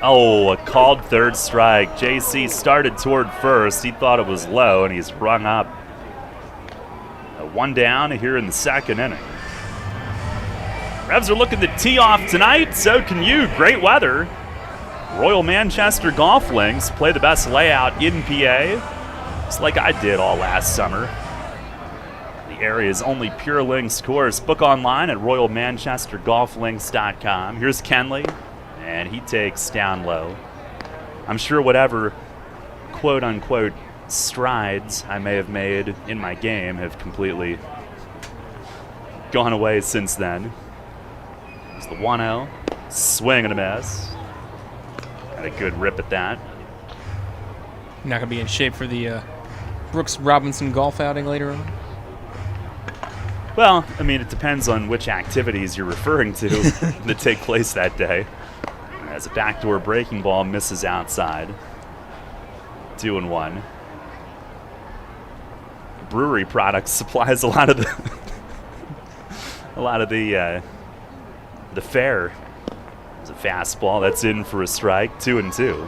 Oh, a called third strike. JC started toward first. He thought it was low, and he's rung up. A 1 down here in the second inning. Revs are looking to tee off tonight. So can you. Great weather. Royal Manchester Golf Links play the best layout in PA. Just like I did all last summer. Area's only Pure Links course. Book online at royalmanchestergolflinks.com. Here's Kenley, and he takes down low. I'm sure whatever quote-unquote strides I may have made in my game have completely gone away since then. There's the 1-0. Swing and a miss. Got a good rip at that. Not going to be in shape for the Brooks Robinson golf outing later on? Well, I mean, it depends on which activities you're referring to that take place that day. As a backdoor breaking ball misses outside. 2-1. Brewery Products supplies a lot of the fare. There's There's a fastball that's in for a strike, 2-2.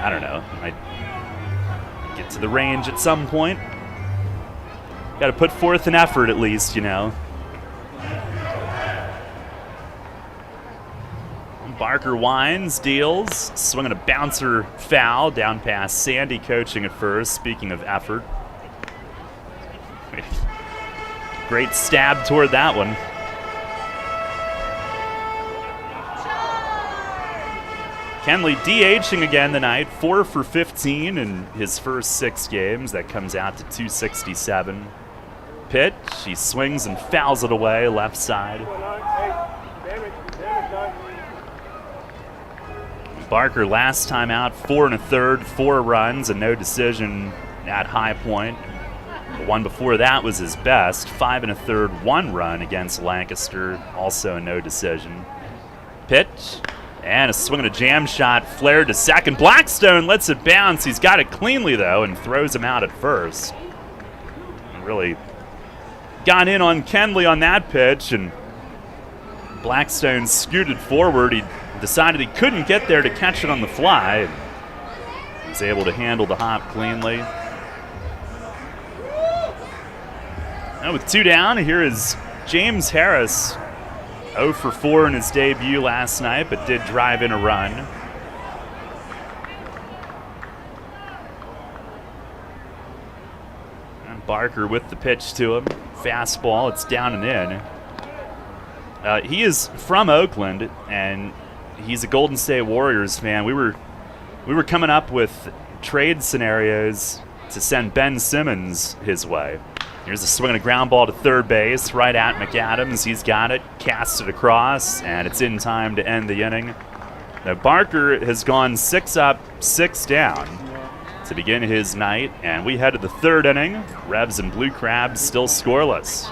I don't know. Might get to the range at some point. Got to put forth an effort at least, you know. Barker winds, deals, swinging a bouncer foul down past Sandy, coaching at first. Speaking of effort. Great stab toward that one. Kenley DHing again tonight, 4 for 15 in his first 6 games. That comes out to 267. Pitch, he swings and fouls it away, left side. Barker last time out, 4 1/3, 4 runs, and no decision at High Point. The one before that was his best, 5 1/3, 1 run against Lancaster, also no decision. Pitch, and a swing and a jam shot, flared to second. Blackstone lets it bounce. He's got it cleanly, though, and throws him out at first. Really got in on Kenley on that pitch, and Blackstone scooted forward. He decided he couldn't get there to catch it on the fly. And he was able to handle the hop cleanly. Now with 2 down, here is James Harris. 0 for 4 in his debut last night, but did drive in a run. And Barker with the pitch to him. Fastball, it's down and in. He is from Oakland, and he's a Golden State Warriors fan. We were coming up with trade scenarios to send Ben Simmons his way. Here's a swing and a ground ball to third base, right at McAdams. He's got it, casts it across, and it's in time to end the inning. Now Barker has gone 6 up, 6 down to begin his night, and we head to the 3rd inning. Revs and Blue Crabs still scoreless.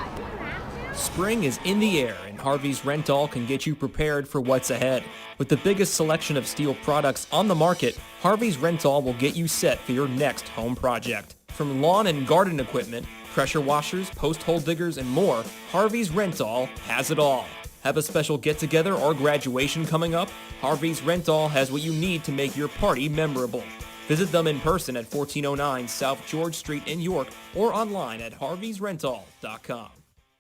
Spring is in the air, and Harvey's Rental can get you prepared for what's ahead. With the biggest selection of steel products on the market, Harvey's Rental will get you set for your next home project. From lawn and garden equipment, pressure washers, post hole diggers, and more, Harvey's Rental has it all. Have a special get-together or graduation coming up? Harvey's Rental has what you need to make your party memorable. Visit them in person at 1409 South George Street in York or online at harveysrental.com.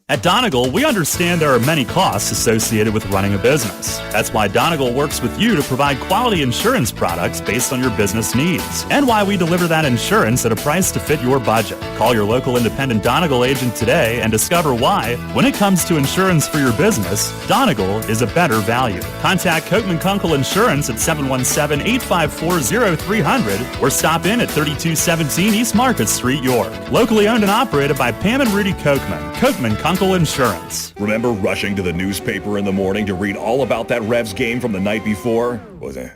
At Donegal, we understand there are many costs associated with running a business. That's why Donegal works with you to provide quality insurance products based on your business needs, and why we deliver that insurance at a price to fit your budget. Call your local independent Donegal agent today and discover why, when it comes to insurance for your business, Donegal is a better value. Contact Kochman Kunkel Insurance at 717-854-0300 or stop in at 3217 East Market Street, York. Locally owned and operated by Pam and Rudy Kochman. Kochman Kunkel Insurance. Remember rushing to the newspaper in the morning to read all about that Revs game from the night before? Was it?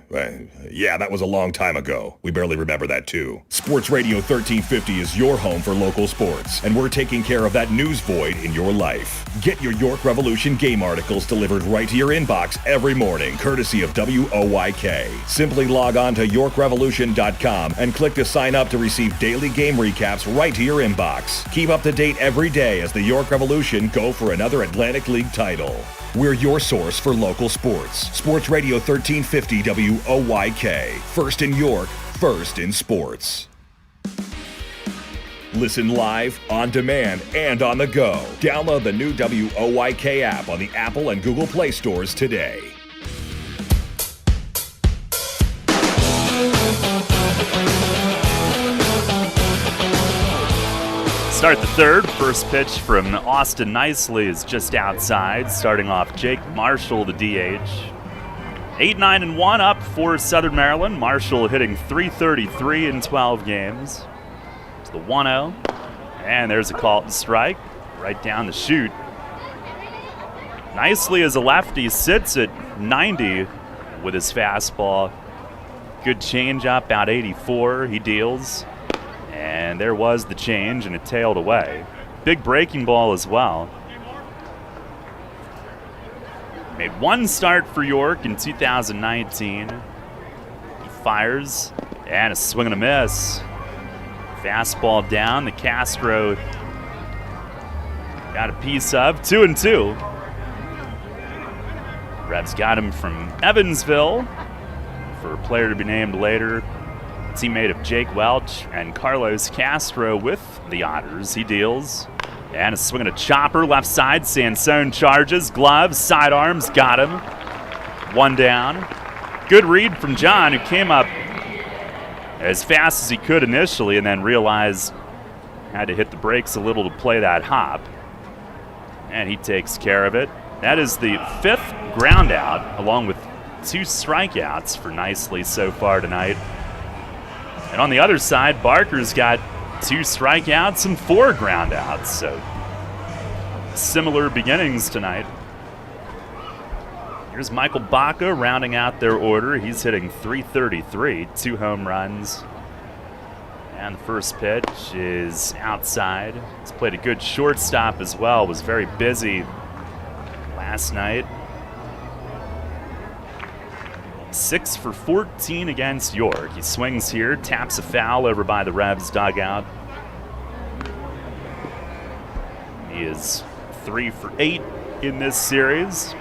Yeah, that was a long time ago. We barely remember that too. Sports Radio 1350 is your home for local sports, and we're taking care of that news void in your life. Get your York Revolution game articles delivered right to your inbox every morning, courtesy of WOYK. Simply log on to YorkRevolution.com and click to sign up to receive daily game recaps right to your inbox. Keep up to date every day as the York Revolution go for another Atlantic League title. We're your source for local sports. Sports Radio 1350 WOYK. First in York, first in sports. Listen live, on demand, and on the go. Download the new WOYK app on the Apple and Google Play stores today. Start the 3rd. First pitch from Austin Nicely is just outside. Starting off Jake Marshall, the DH. 8-9-1 up for Southern Maryland. Marshall hitting .333 in 12 games. It's the 1-0. And there's a called strike right down the chute. Nicely as a lefty, sits at 90 with his fastball. Good changeup, about 84. He deals. And there was the change, and it tailed away. Big breaking ball as well. Made one start for York in 2019. He fires, and a swing and a miss. Fastball down, the Castro got a piece of. 2-2. Revs got him from Evansville for a player to be named later. Teammate of Jake Welch and Carlos Castro with the Otters. He deals. And a swing and a chopper left side. Sansone charges. Gloves, sidearms, got him. One down. Good read from John, who came up as fast as he could initially and then realized had to hit the brakes a little to play that hop. And he takes care of it. That is the 5th ground out, along with 2 strikeouts for Nicely so far tonight. And on the other side, Barker's got 2 strikeouts and 4 ground outs, so similar beginnings tonight. Here's Michael Baca rounding out their order. He's hitting .333, 2 home runs. And the first pitch is outside. He's played a good shortstop as well, was very busy last night. 6 for 14 against York. He swings here, taps a foul over by the Revs dugout. He is 3 for 8 in this series.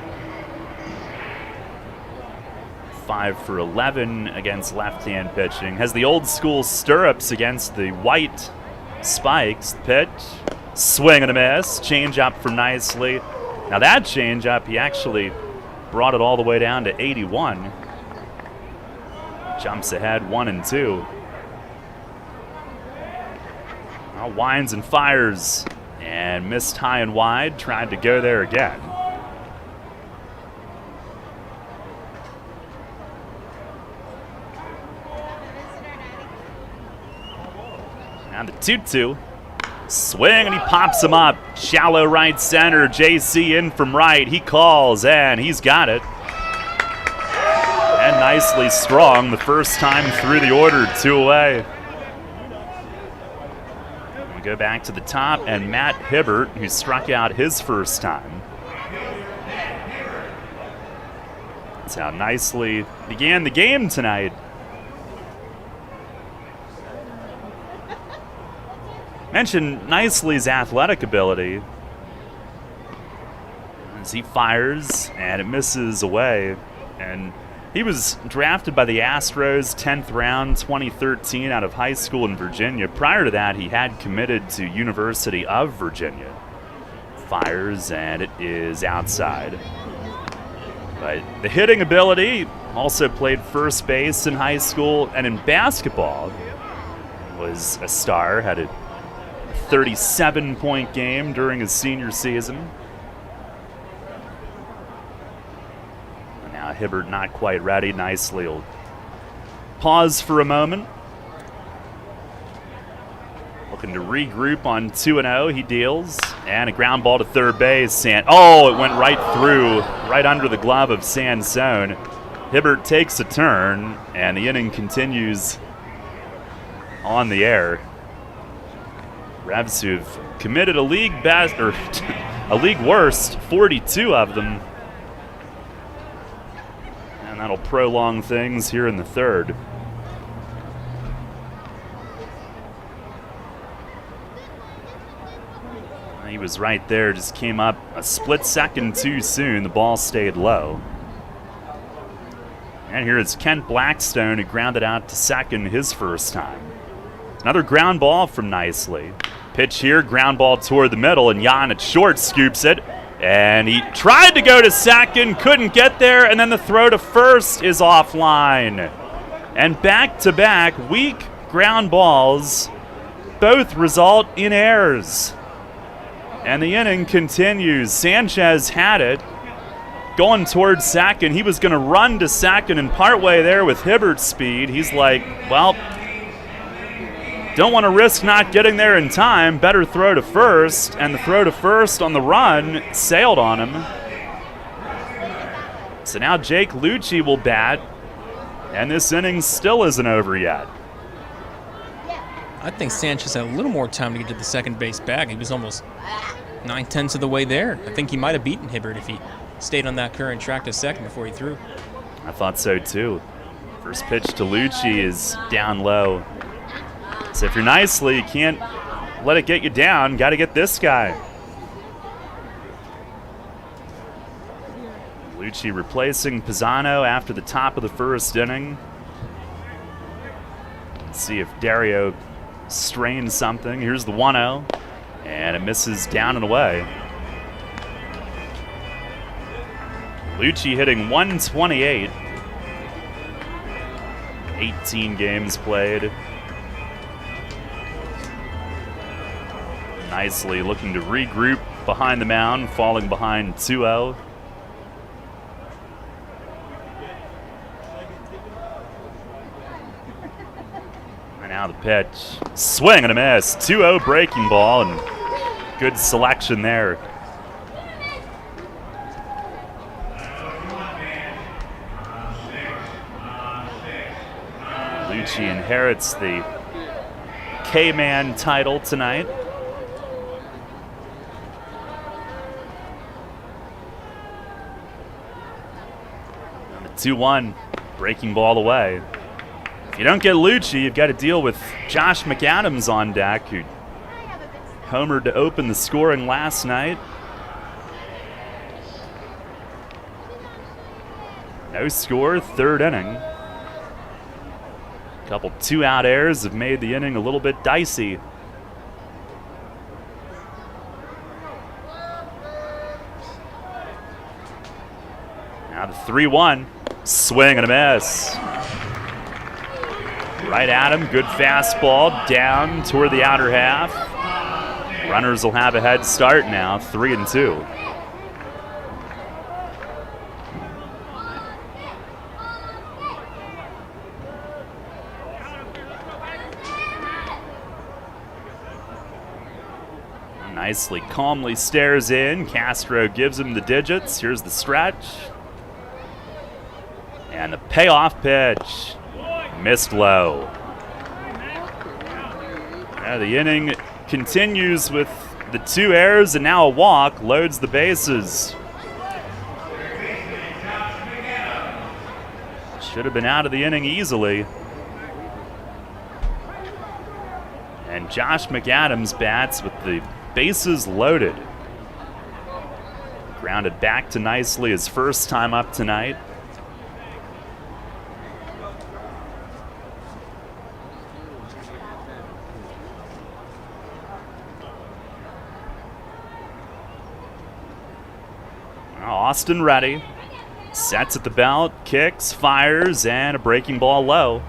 5 for 11 against left-hand pitching. Has the old school stirrups against the white spikes. Pitch, swing and a miss. Change up for Nicely. Now that change up, he actually brought it all the way down to 81. Jumps ahead 1-2. Now winds and fires and missed high and wide. Tried to go there again. And the 2-2. Swing and he pops him up. Shallow right center. JC in from right. He calls and he's got it. And Nicely strong the first time through the order, 2 away. We go back to the top and Matt Hibbert, who struck out his first time. That's how Nicely began the game tonight. Mentioned Nicely's athletic ability as he fires and it misses away. And he was drafted by the Astros 10th round 2013 out of high school in Virginia. Prior to that, he had committed to University of Virginia. Fires and it is outside. But the hitting ability, also played first base in high school and in basketball, was a star, had a 37-point game during his senior season. Now Hibbert not quite ready. Nicely will pause for a moment. Looking to regroup on 2-0. He deals. And a ground ball to third base. It went right through, right under the glove of Sansone. Hibbert takes a turn, and the inning continues on the air. Revs who've committed a league best, or a league worst, 42 of them. And that'll prolong things here in the third. He was right there, just came up a split second too soon. The ball stayed low. And here is Kent Blackstone, who grounded out to second his first time. Another ground ball from Nicely. Pitch here, ground ball toward the middle, and Jan at short scoops it. And he tried to go to second, couldn't get there, and then the throw to first is offline. And back-to-back weak ground balls both result in errors. And the inning continues. Sanchez had it, going towards second. He was going to run to second, and partway there with Hibbert's speed, he's like, well, don't want to risk not getting there in time. Better throw to first. And the throw to first on the run sailed on him. So now Jake Lucci will bat. And this inning still isn't over yet. I think Sanchez had a little more time to get to the second base bag. He was almost 9/10 of the way there. I think he might have beaten Hibbert if he stayed on that current track to second before he threw. I thought so too. First pitch to Lucci is down low. So if you're Nicely, you can't let it get you down. Got to get this guy. Lucci replacing Pisano after the top of the first inning. Let's see if Dario strains something. Here's the 1-0, and it misses down and away. Lucci hitting 128. 18 games played. Nicely looking to regroup behind the mound, falling behind 2-0. And now the pitch. Swing and a miss. 2-0 breaking ball, and good selection there. Lucci inherits the K-Man title tonight. And the 2-1, breaking ball away. If you don't get Lucci, you've got to deal with Josh McAdams on deck, who homered to open the scoring last night. No score, third inning. A couple 2-out errors have made the inning a little bit dicey. Now the 3-1, swing and a miss. Right at him, good fastball, down toward the outer half. Runners will have a head start now, 3-2. Nicely, calmly stares in. Castro gives him the digits. Here's the stretch. And the payoff pitch. Missed low. Now the inning continues with the 2 errors and now a walk. Loads the bases. Should have been out of the inning easily. And Josh McAdams bats with the bases loaded. Grounded back to nicely his first time up tonight. Now Austin ready. Sets at the belt, kicks, fires, and a breaking ball low.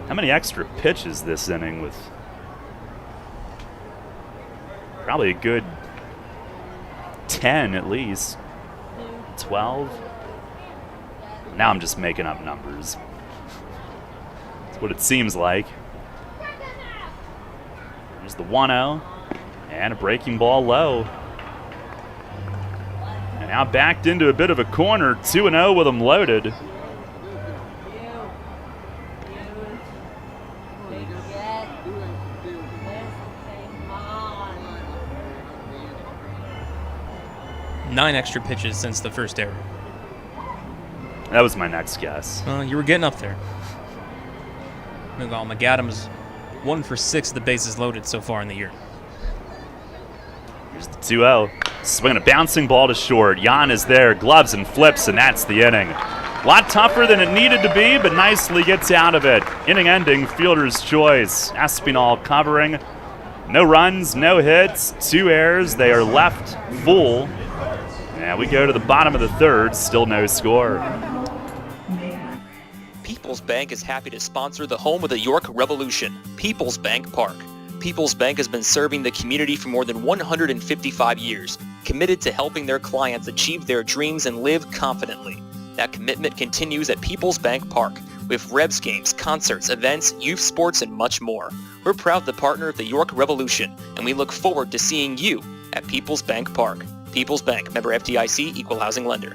How many extra pitches this inning with probably a good 10 at least, 12. Now I'm just making up numbers. That's what it seems like. There's the 1-0 and a breaking ball low. And now backed into a bit of a corner, 2-0 with them loaded. Nine extra pitches since the first error. That was my next guess. You were getting up there. Meanwhile, McAdams 1 for 6 of the bases loaded so far in the year. Here's the 2-0. Swinging a bouncing ball to short. Jan is there, gloves and flips, and that's the inning. A lot tougher than it needed to be, but nicely gets out of it. Inning ending, fielder's choice. Espinal covering. No runs, no hits, 2 errors. They are left full. And we go to the bottom of the third, still no score. PeoplesBank is happy to sponsor the home of the York Revolution, PeoplesBank Park. PeoplesBank has been serving the community for more than 155 years, committed to helping their clients achieve their dreams and live confidently. That commitment continues at PeoplesBank Park, with Rebs games, concerts, events, youth sports, and much more. We're proud to partner with the York Revolution, and we look forward to seeing you at PeoplesBank Park. PeoplesBank, member FDIC, equal housing lender.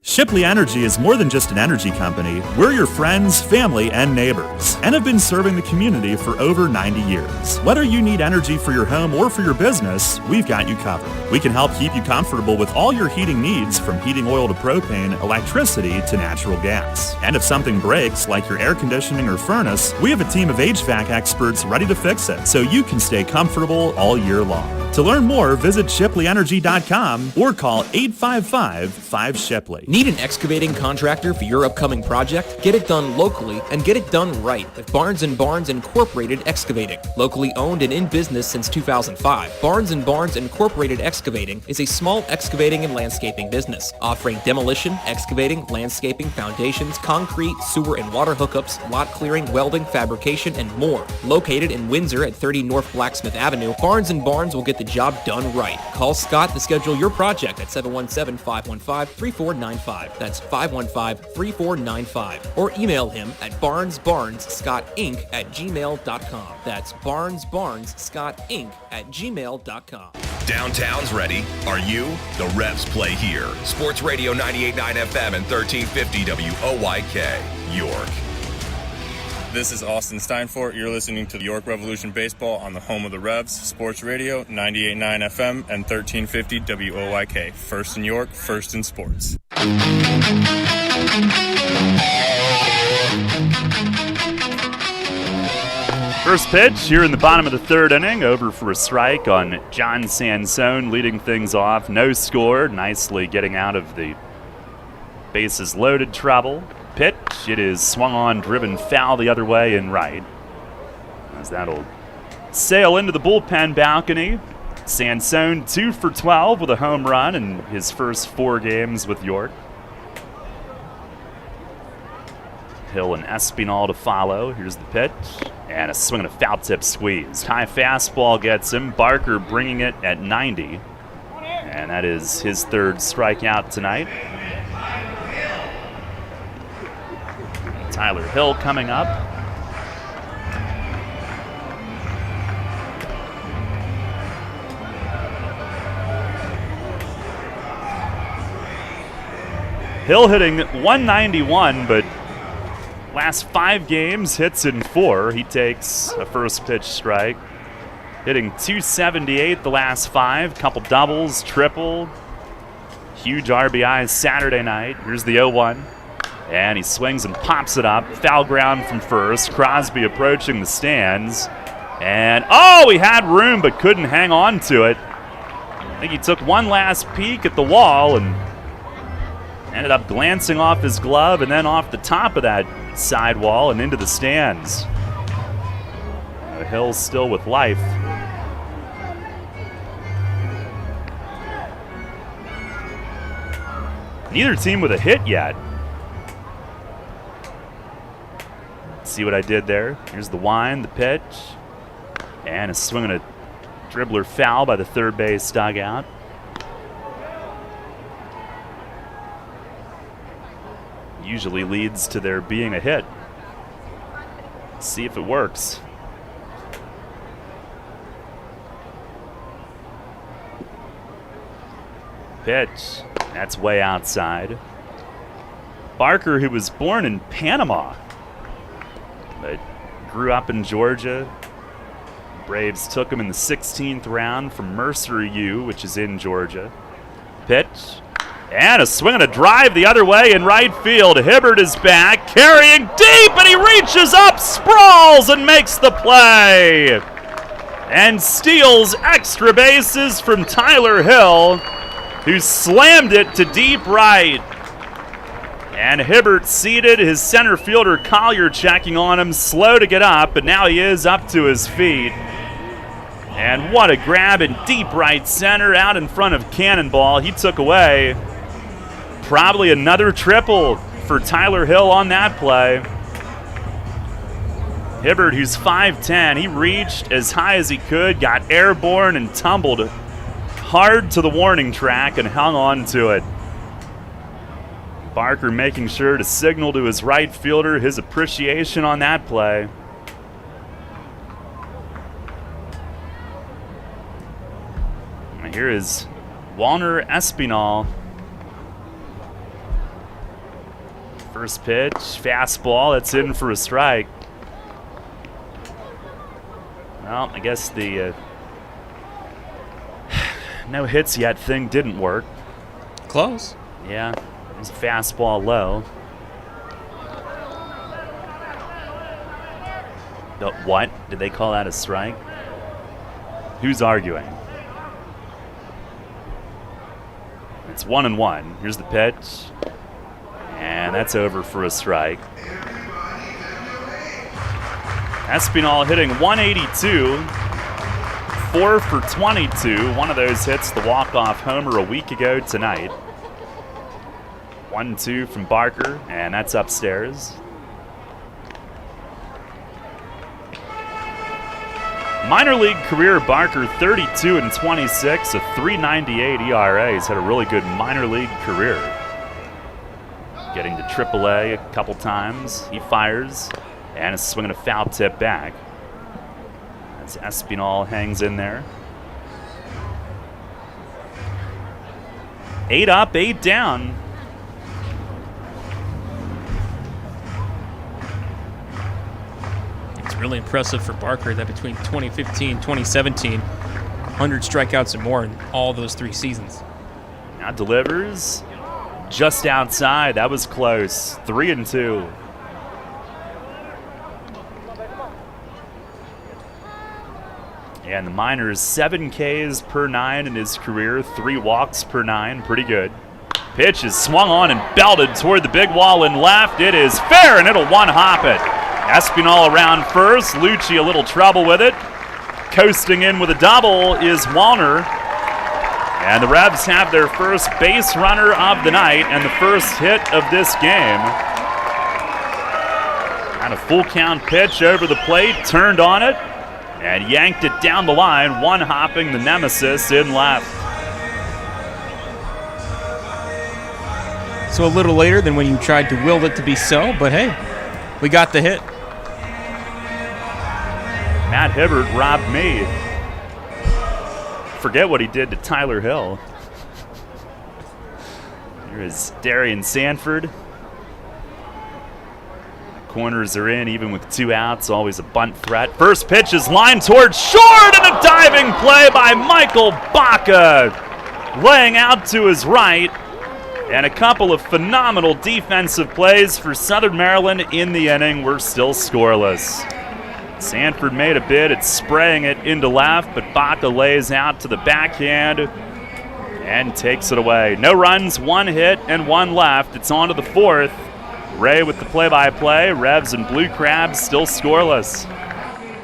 Shipley Energy is more than just an energy company. We're your friends, family, and neighbors, and have been serving the community for over 90 years. Whether you need energy for your home or for your business, we've got you covered. We can help keep you comfortable with all your heating needs, from heating oil to propane, electricity to natural gas. And if something breaks, like your air conditioning or furnace, we have a team of HVAC experts ready to fix it, so you can stay comfortable all year long. To learn more, visit ShipleyEnergy.com or call 855-5-SHIPLEY. Need an excavating contractor for your upcoming project? Get it done locally and get it done right with Barnes & Barnes Incorporated Excavating. Locally owned and in business since 2005, Barnes & Barnes Incorporated Excavating is a small excavating and landscaping business offering demolition, excavating, landscaping, foundations, concrete, sewer and water hookups, lot clearing, welding, fabrication, and more. Located in Windsor at 30 North Blacksmith Avenue, Barnes & Barnes will get the job done right. Call Scott to schedule your project at 717-515-3495. That's 515-3495. Or email him at barnesbarnesscottinc@gmail.com. That's barnesbarnesscottinc@gmail.com. Downtown's ready. Are you? The Revs play here. Sports Radio 98.9 FM and 1350 WOYK, York. This is Austin Steinfort. You're listening to York Revolution Baseball on the home of the Revs, Sports Radio 98.9 FM and 1350 WOYK. First in York, first in sports. First pitch here in the bottom of the third inning, over for a strike on John Sansone, leading things off. No score, nicely getting out of the bases loaded trouble. Pitch, it is swung on, driven foul the other way and right, as that'll sail into the bullpen balcony. Sansone 2 for 12 with a home run in his first 4 games with York. Hill and Espinal to follow. Here's the pitch, and a swing and a foul tip squeeze. High fastball gets him. Barker bringing it at 90, and that is his third strikeout tonight. Tyler Hill coming up. Hill hitting .191, but last 5 games, hits in 4. He takes a first pitch strike. Hitting .278 the last 5. Couple doubles, triple. Huge RBIs Saturday night. Here's the 0-1. And he swings and pops it up. Foul ground from first. Crosby approaching the stands. And, he had room but couldn't hang on to it. I think he took one last peek at the wall and ended up glancing off his glove and then off the top of that sidewall and into the stands. Hill's still with life. Neither team with a hit yet. See what I did there? Here's the wind, the pitch, and a swing and a dribbler foul by the third base dugout. Usually leads to there being a hit. Let's see if it works. Pitch, that's way outside. Barker, who was born in Panama, but grew up in Georgia. Braves took him in the 16th round from Mercer U, which is in Georgia. Pitch, and a swing and a drive the other way in right field. Hibbert is back, carrying deep, and he reaches up, sprawls, and makes the play. And steals extra bases from Tyler Hill, who slammed it to deep right. And Hibbert seated, his center fielder Collier checking on him, slow to get up, but now he is up to his feet. And what a grab in deep right center, out in front of Cannonball. He took away probably another triple for Tyler Hill on that play. Hibbert, who's 5'10", he reached as high as he could, got airborne and tumbled hard to the warning track and hung on to it. Barker making sure to signal to his right fielder his appreciation on that play. And here is Walner Espinal. First pitch, fastball, that's in for a strike. Well, I guess the no hits yet thing didn't work. Close. Yeah, there's a fastball low. What? Did they call that a strike? Who's arguing? It's 1-1. Here's the pitch. And that's over for a strike. Espinal hitting 182. 4 for 22. One of those hits the walk-off homer a week ago tonight. 1-2 from Barker, and that's upstairs. Minor league career, Barker 32 and 26, a 3.98 ERA. He's had a really good minor league career. Getting to AAA a couple times. He fires and is swinging a foul tip back. As Espinal hangs in there. 8 up, 8 down. Really impressive for Barker that between 2015 and 2017, 100 strikeouts and more in all those 3 seasons. Now delivers just outside. That was close. 3-2. And the minors, 7 Ks per 9 in his career, 3 walks per 9. Pretty good. Pitch is swung on and belted toward the big wall in left. It is fair, and it'll one-hop it. Espinal around first. Lucci a little trouble with it. Coasting in with a double is Wallner. And the Revs have their first base runner of the night and the first hit of this game. And a full count pitch over the plate, turned on it, and yanked it down the line, one-hopping the nemesis in left. So a little later than when you tried to will it to be so, but hey, we got the hit. Matt Hibbert robbed me. Forget what he did to Tyler Hill. Here is Darian Sanford. Corners are in even with 2 outs. Always a bunt threat. First pitch is lined towards short, and a diving play by Michael Baca. Laying out to his right. And a couple of phenomenal defensive plays for Southern Maryland in the inning. We're still scoreless. Sanford made a bid at spraying it into left, but Baca lays out to the backhand and takes it away. No runs, 1 hit, and 1 left. It's on to the 4th. Ray with the play-by-play. Revs and Blue Crabs still scoreless.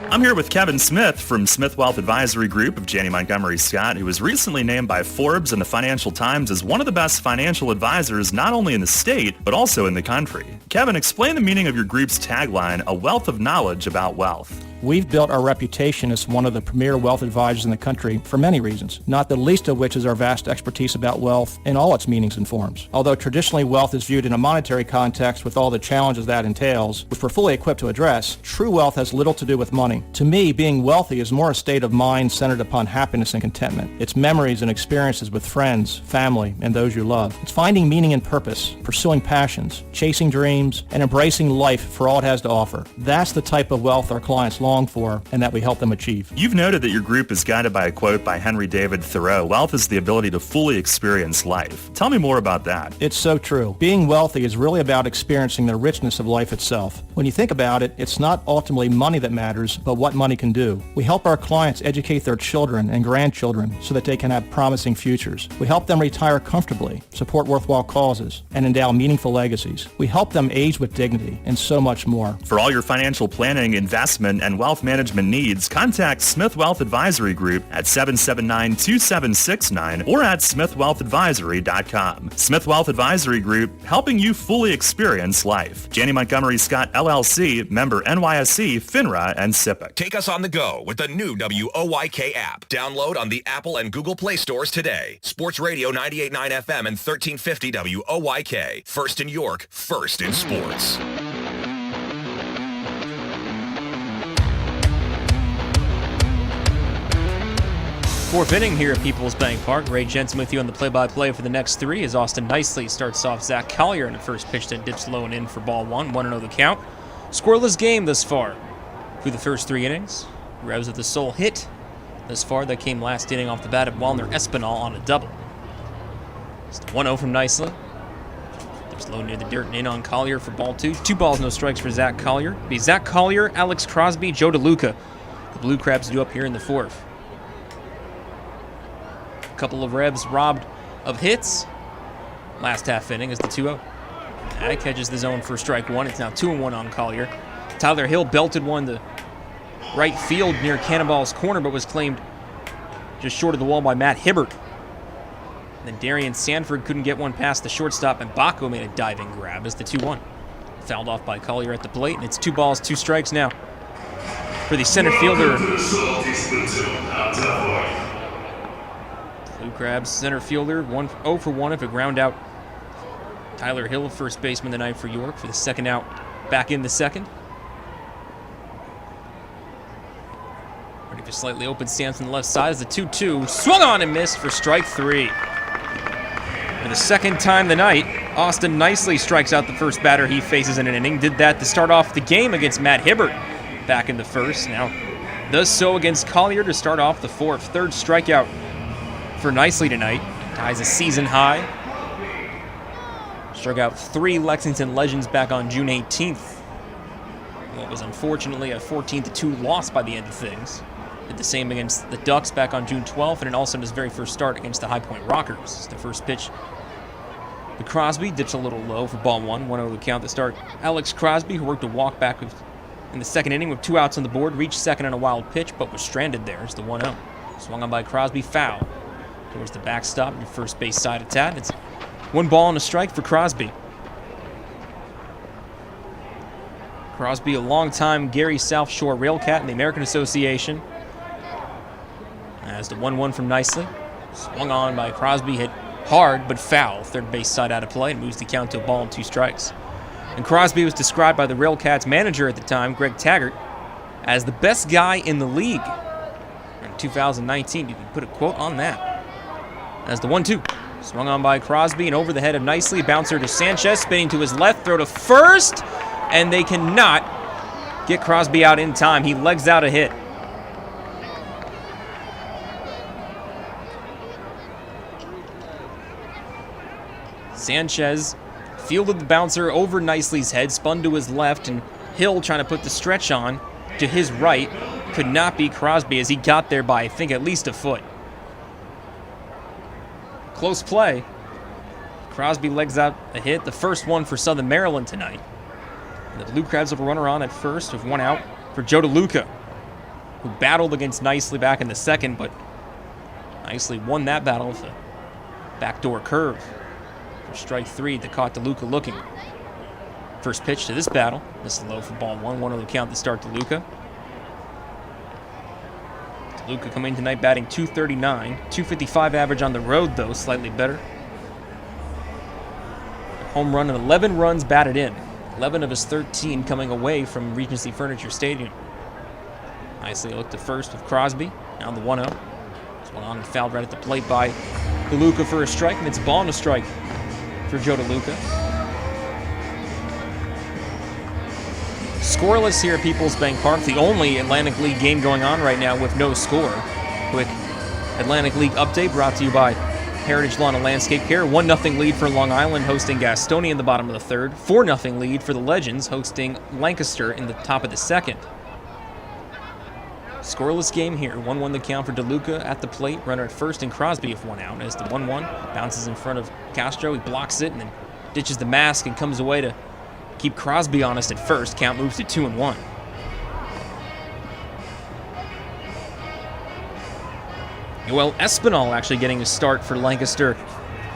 I'm here with Kevin Smith from Smith Wealth Advisory Group of Janney Montgomery Scott, who was recently named by Forbes and the Financial Times as one of the best financial advisors not only in the state, but also in the country. Kevin, explain the meaning of your group's tagline, a wealth of knowledge about wealth. We've built our reputation as one of the premier wealth advisors in the country for many reasons, not the least of which is our vast expertise about wealth in all its meanings and forms. Although traditionally wealth is viewed in a monetary context with all the challenges that entails, which we're fully equipped to address, true wealth has little to do with money. To me, being wealthy is more a state of mind centered upon happiness and contentment. It's memories and experiences with friends, family, and those you love. It's finding meaning and purpose, pursuing passions, chasing dreams, and embracing life for all it has to offer. That's the type of wealth our clients long for and that we help them achieve. You've noted that your group is guided by a quote by Henry David Thoreau, wealth is the ability to fully experience life. Tell me more about that. It's so true. Being wealthy is really about experiencing the richness of life itself. When you think about it, it's not ultimately money that matters, but what money can do. We help our clients educate their children and grandchildren so that they can have promising futures. We help them retire comfortably, support worthwhile causes, and endow meaningful legacies. We help them age with dignity and so much more. For all your financial planning, investment, and wealth management needs, contact Smith Wealth Advisory Group at 779-2769 or at smithwealthadvisory.com. Smith Wealth Advisory Group, helping you fully experience life. Janney Montgomery Scott LLC, member NYSE, FINRA, and SIPC. Take us on the go with the new WOYK app. Download on the Apple and Google Play stores today. Sports Radio 98.9 FM and 1350 WOYK. First in York, first in sports. Fourth inning here at PeoplesBank Park. Ray Jensen with you on the play-by-play for the next three as Austin Nicely starts off Zach Collier in the first pitch that dips low and in for ball one. 1-0 the count. Scoreless game thus far through the first three innings. Revs with the sole hit thus far that came last inning off the bat of Walner Espinal on a double. It's the 1-0 from Nicely. Dips low near the dirt and in on Collier for ball two. 2 balls, no strikes for Zach Collier. It'll be Zach Collier, Alex Crosby, Joe DeLuca. The Blue Crabs due up here in the fourth. A couple of Revs robbed of hits. Last half inning is the 2-0. That catches the zone for strike one. It's now 2-1 on Collier. Tyler Hill belted one to right field near Cannonball's corner, but was claimed just short of the wall by Matt Hibbert. And then Darian Sanford couldn't get one past the shortstop, and Baco made a diving grab as the 2-1. Fouled off by Collier at the plate, and it's 2 balls, 2 strikes now for the center fielder. Blue Crabs center fielder, 0 for 1 if a ground out. Tyler Hill, first baseman tonight for York, for the second out, back in the second. Ready for slightly open stance on the left side as the 2-2 swung on and missed for strike 3. For the second time tonight, Austin Nicely strikes out the first batter he faces in an inning. Did that to start off the game against Matt Hibbert back in the first. Now does so against Collier to start off the fourth. Third strikeout for Nicely tonight. Ties a season high. Struck out 3 Lexington Legends back on June 18th. What was unfortunately a 14-2 loss by the end of things. Did the same against the Ducks back on June 12th, and then also in his very first start against the High Point Rockers. The first pitch, the Crosby dips a little low for ball 1. 1-0 the count to start. Alex Crosby, who worked a walk back in the second inning with 2 outs on the board, reached second on a wild pitch, but was stranded there. It's the 1-0. Swung on by Crosby, foul towards the backstop and first base side of Tad. It's 1 ball and a strike for Crosby. Crosby, a long-time Gary South Shore Railcat in the American Association. As the 1-1 from Nicely. Swung on by Crosby, hit hard but foul. Third base side out of play and moves the count to a ball and 2 strikes. And Crosby was described by the Railcats manager at the time, Greg Taggart, as the best guy in the league. In 2019, you can put a quote on that. As the 1-2. Swung on by Crosby and over the head of Nicely. Bouncer to Sanchez, spinning to his left, throw to first, and they cannot get Crosby out in time. He legs out a hit. Sanchez fielded the bouncer over Nicely's head, spun to his left, and Hill, trying to put the stretch on to his right, could not beat Crosby as he got there by, I think, at least a foot. Close play. Crosby legs out a hit, the first one for Southern Maryland tonight. And the Blue Crabs have a runner on at first with 1 out for Joe DeLuca, who battled against Nicely back in the second, but Nicely won that battle with a backdoor curve. For strike 3 that caught DeLuca looking. First pitch to this battle. This is low for ball 1. 1-0 the count to start DeLuca. DeLuca coming in tonight batting .239. .255 average on the road, though, slightly better. Home run and 11 runs batted in. 11 of his 13 coming away from Regency Furniture Stadium. Nicely looked to first with Crosby. Now the 1-0. Swung on and fouled right at the plate by DeLuca for a strike, and it's a ball and a strike for Joe DeLuca. Scoreless here at PeoplesBank Park, the only Atlantic League game going on right now with no score. Quick Atlantic League update brought to you by Heritage Lawn and Landscape Care. 1-0 lead for Long Island hosting Gastonia in the bottom of the third. 4-0 lead for the Legends hosting Lancaster in the top of the second. Scoreless game here. 1-1 the count for DeLuca at the plate. Runner at first and Crosby with 1 out. As the 1-1 bounces in front of Castro. He blocks it and then ditches the mask and comes away to keep Crosby honest at first. Count moves to 2-1. Well, Espinal actually getting a start for Lancaster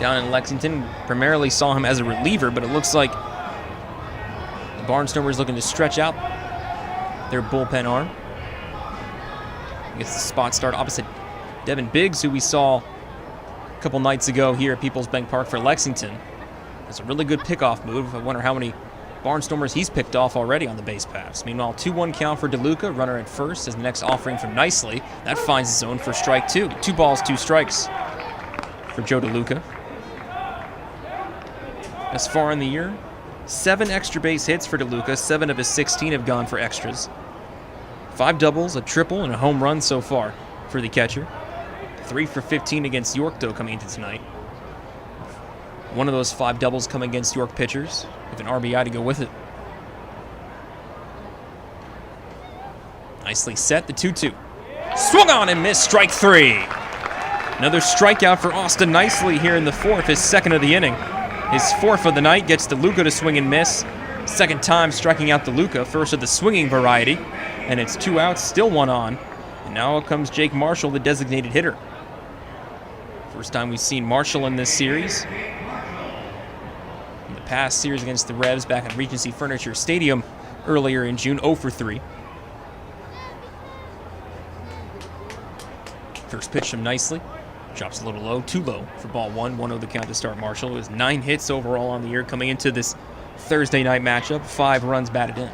down in Lexington. Primarily saw him as a reliever, but it looks like the Barnstormers looking to stretch out their bullpen arm. Gets the spot start opposite Devin Biggs, who we saw a couple nights ago here at PeoplesBank Park for Lexington. It's a really good pickoff move. I wonder how many Barnstormers he's picked off already on the base paths. Meanwhile, 2-1 count for DeLuca, runner at first as the next offering from Nicely. That finds his zone for strike 2. 2 balls, 2 strikes for Joe DeLuca. As far in the year, 7 extra base hits for DeLuca. 7 of his 16 have gone for extras. 5 doubles, a triple, and a home run so far for the catcher. 3 for 15 against York, though, coming into tonight. One of those 5 doubles come against York pitchers, with an RBI to go with it. Nicely set, the 2-2. Swung on and missed, strike 3. Another strikeout for Austin Nicely here in the 4th, his 2nd of the inning. His 4th of the night gets DeLuca to swing and miss. 2nd time striking out DeLuca, first of the swinging variety. And it's 2 outs, still 1 on. And now comes Jake Marshall, the designated hitter. First time we've seen Marshall in this series. In the past series against the Revs back at Regency Furniture Stadium earlier in June, 0 for 3. First pitch from Nicely. Drops a little low, too low for ball 1. 1-0 the count to start Marshall. It was 9 hits overall on the year coming into this Thursday night matchup. 5 runs batted in.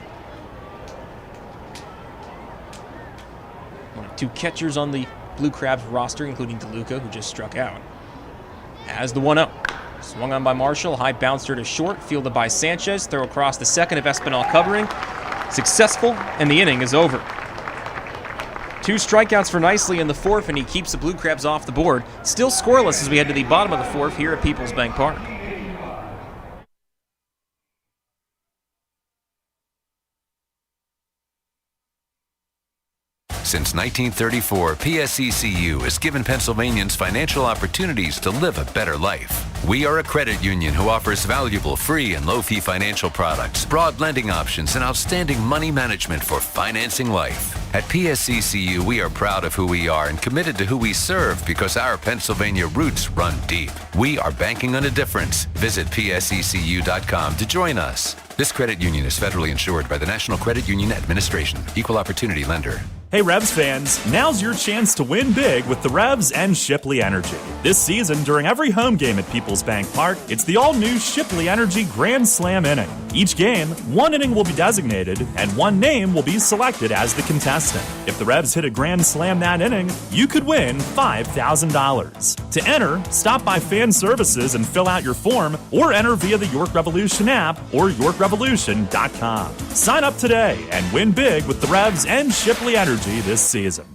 One of 2 catchers on the Blue Crabs roster, including DeLuca, who just struck out. As the 1-0. Swung on by Marshall. High bouncer to short. Fielded by Sanchez. Throw across the second of Espinal covering. Successful, and the inning is over. 2 strikeouts for Nicely in the 4th, and he keeps the Blue Crabs off the board. Still scoreless as we head to the bottom of the 4th here at PeoplesBank Park. Since 1934, PSECU has given Pennsylvanians financial opportunities to live a better life. We are a credit union who offers valuable free and low-fee financial products, broad lending options, and outstanding money management for financing life. At PSECU, we are proud of who we are and committed to who we serve because our Pennsylvania roots run deep. We are banking on a difference. Visit PSECU.com to join us. This credit union is federally insured by the National Credit Union Administration. Equal Opportunity Lender. Hey Revs fans, now's your chance to win big with the Revs and Shipley Energy. This season, during every home game at PeoplesBank Park, it's the all-new Shipley Energy Grand Slam inning. Each game, 1 inning will be designated, and 1 name will be selected as the contestant. If the Revs hit a Grand Slam that inning, you could win $5,000. To enter, stop by Fan Services and fill out your form, or enter via the York Revolution app or YorkRevolution.com. Sign up today and win big with the Revs and Shipley Energy this season.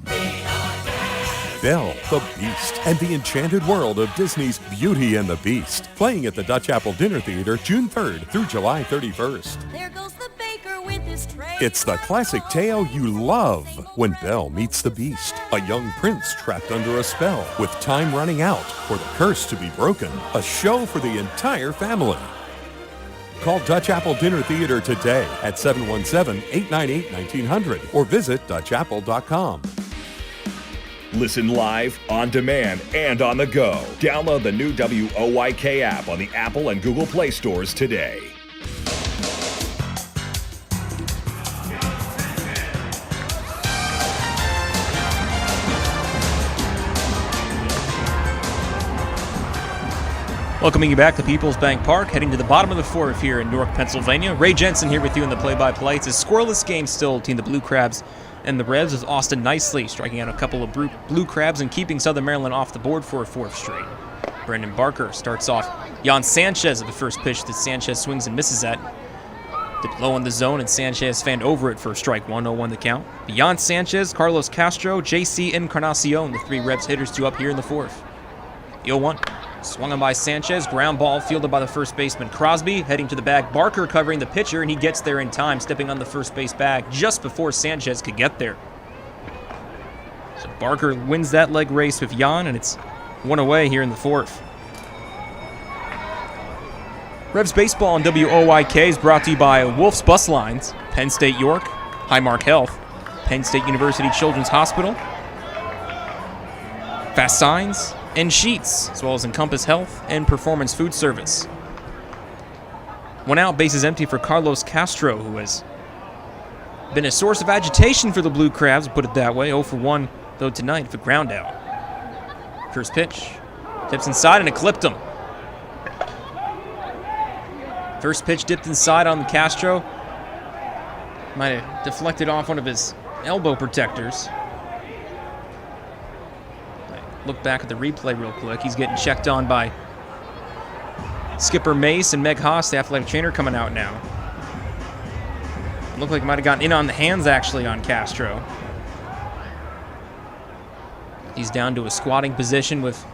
Belle, the Beast, and the enchanted world of Disney's Beauty and the Beast. Playing at the Dutch Apple Dinner Theater June 3rd through July 31st. There goes the baker with his tray. It's the classic tale you love when Belle meets the Beast. A young prince trapped under a spell with time running out for the curse to be broken. A show for the entire family. Call Dutch Apple Dinner Theater today at 717-898-1900 or visit DutchApple.com. Listen live, on demand, and on the go. Download the new WOYK app on the Apple and Google Play stores today. Welcoming you back to PeoplesBank Park, heading to the bottom of the 4th here in Newark, Pennsylvania. Ray Jensen here with you in the play-by-play. It's a scoreless game still between the Blue Crabs and the Revs, with Austin Nicely striking out a couple of Blue Crabs and keeping Southern Maryland off the board for a 4th straight. Brendan Barker starts off Jan Sanchez at the first pitch that Sanchez swings and misses at. Dipped low in the zone, and Sanchez fanned over it for strike 1, 0-1 the count. Beyond Sanchez, Carlos Castro, J.C. Encarnacion, the 3 Revs hitters due up here in the 4th. The 0-1. Swung on by Sanchez, ground ball fielded by the first baseman Crosby, heading to the bag. Barker covering the pitcher, and he gets there in time, stepping on the first base bag just before Sanchez could get there. So Barker wins that leg race with Jan, and it's 1 away here in the 4th. Revs Baseball on WOYK is brought to you by Wolf's Bus Lines, Penn State York, Highmark Health, Penn State University Children's Hospital, Fast Signs, and Sheets, as well as Encompass Health and Performance Food Service. 1 out, bases empty for Carlos Castro, who has been a source of agitation for the Blue Crabs, put it that way. 0 for 1, though, tonight with a ground out. First pitch, tips inside, and it clipped him. First pitch dipped inside on Castro. Might have deflected off one of his elbow protectors. Look back at the replay real quick. He's getting checked on by Skipper Mace and Meg Haas, the athletic trainer, coming out now. Looked like he might have gotten in on the hands, actually, on Castro. He's down to a squatting position with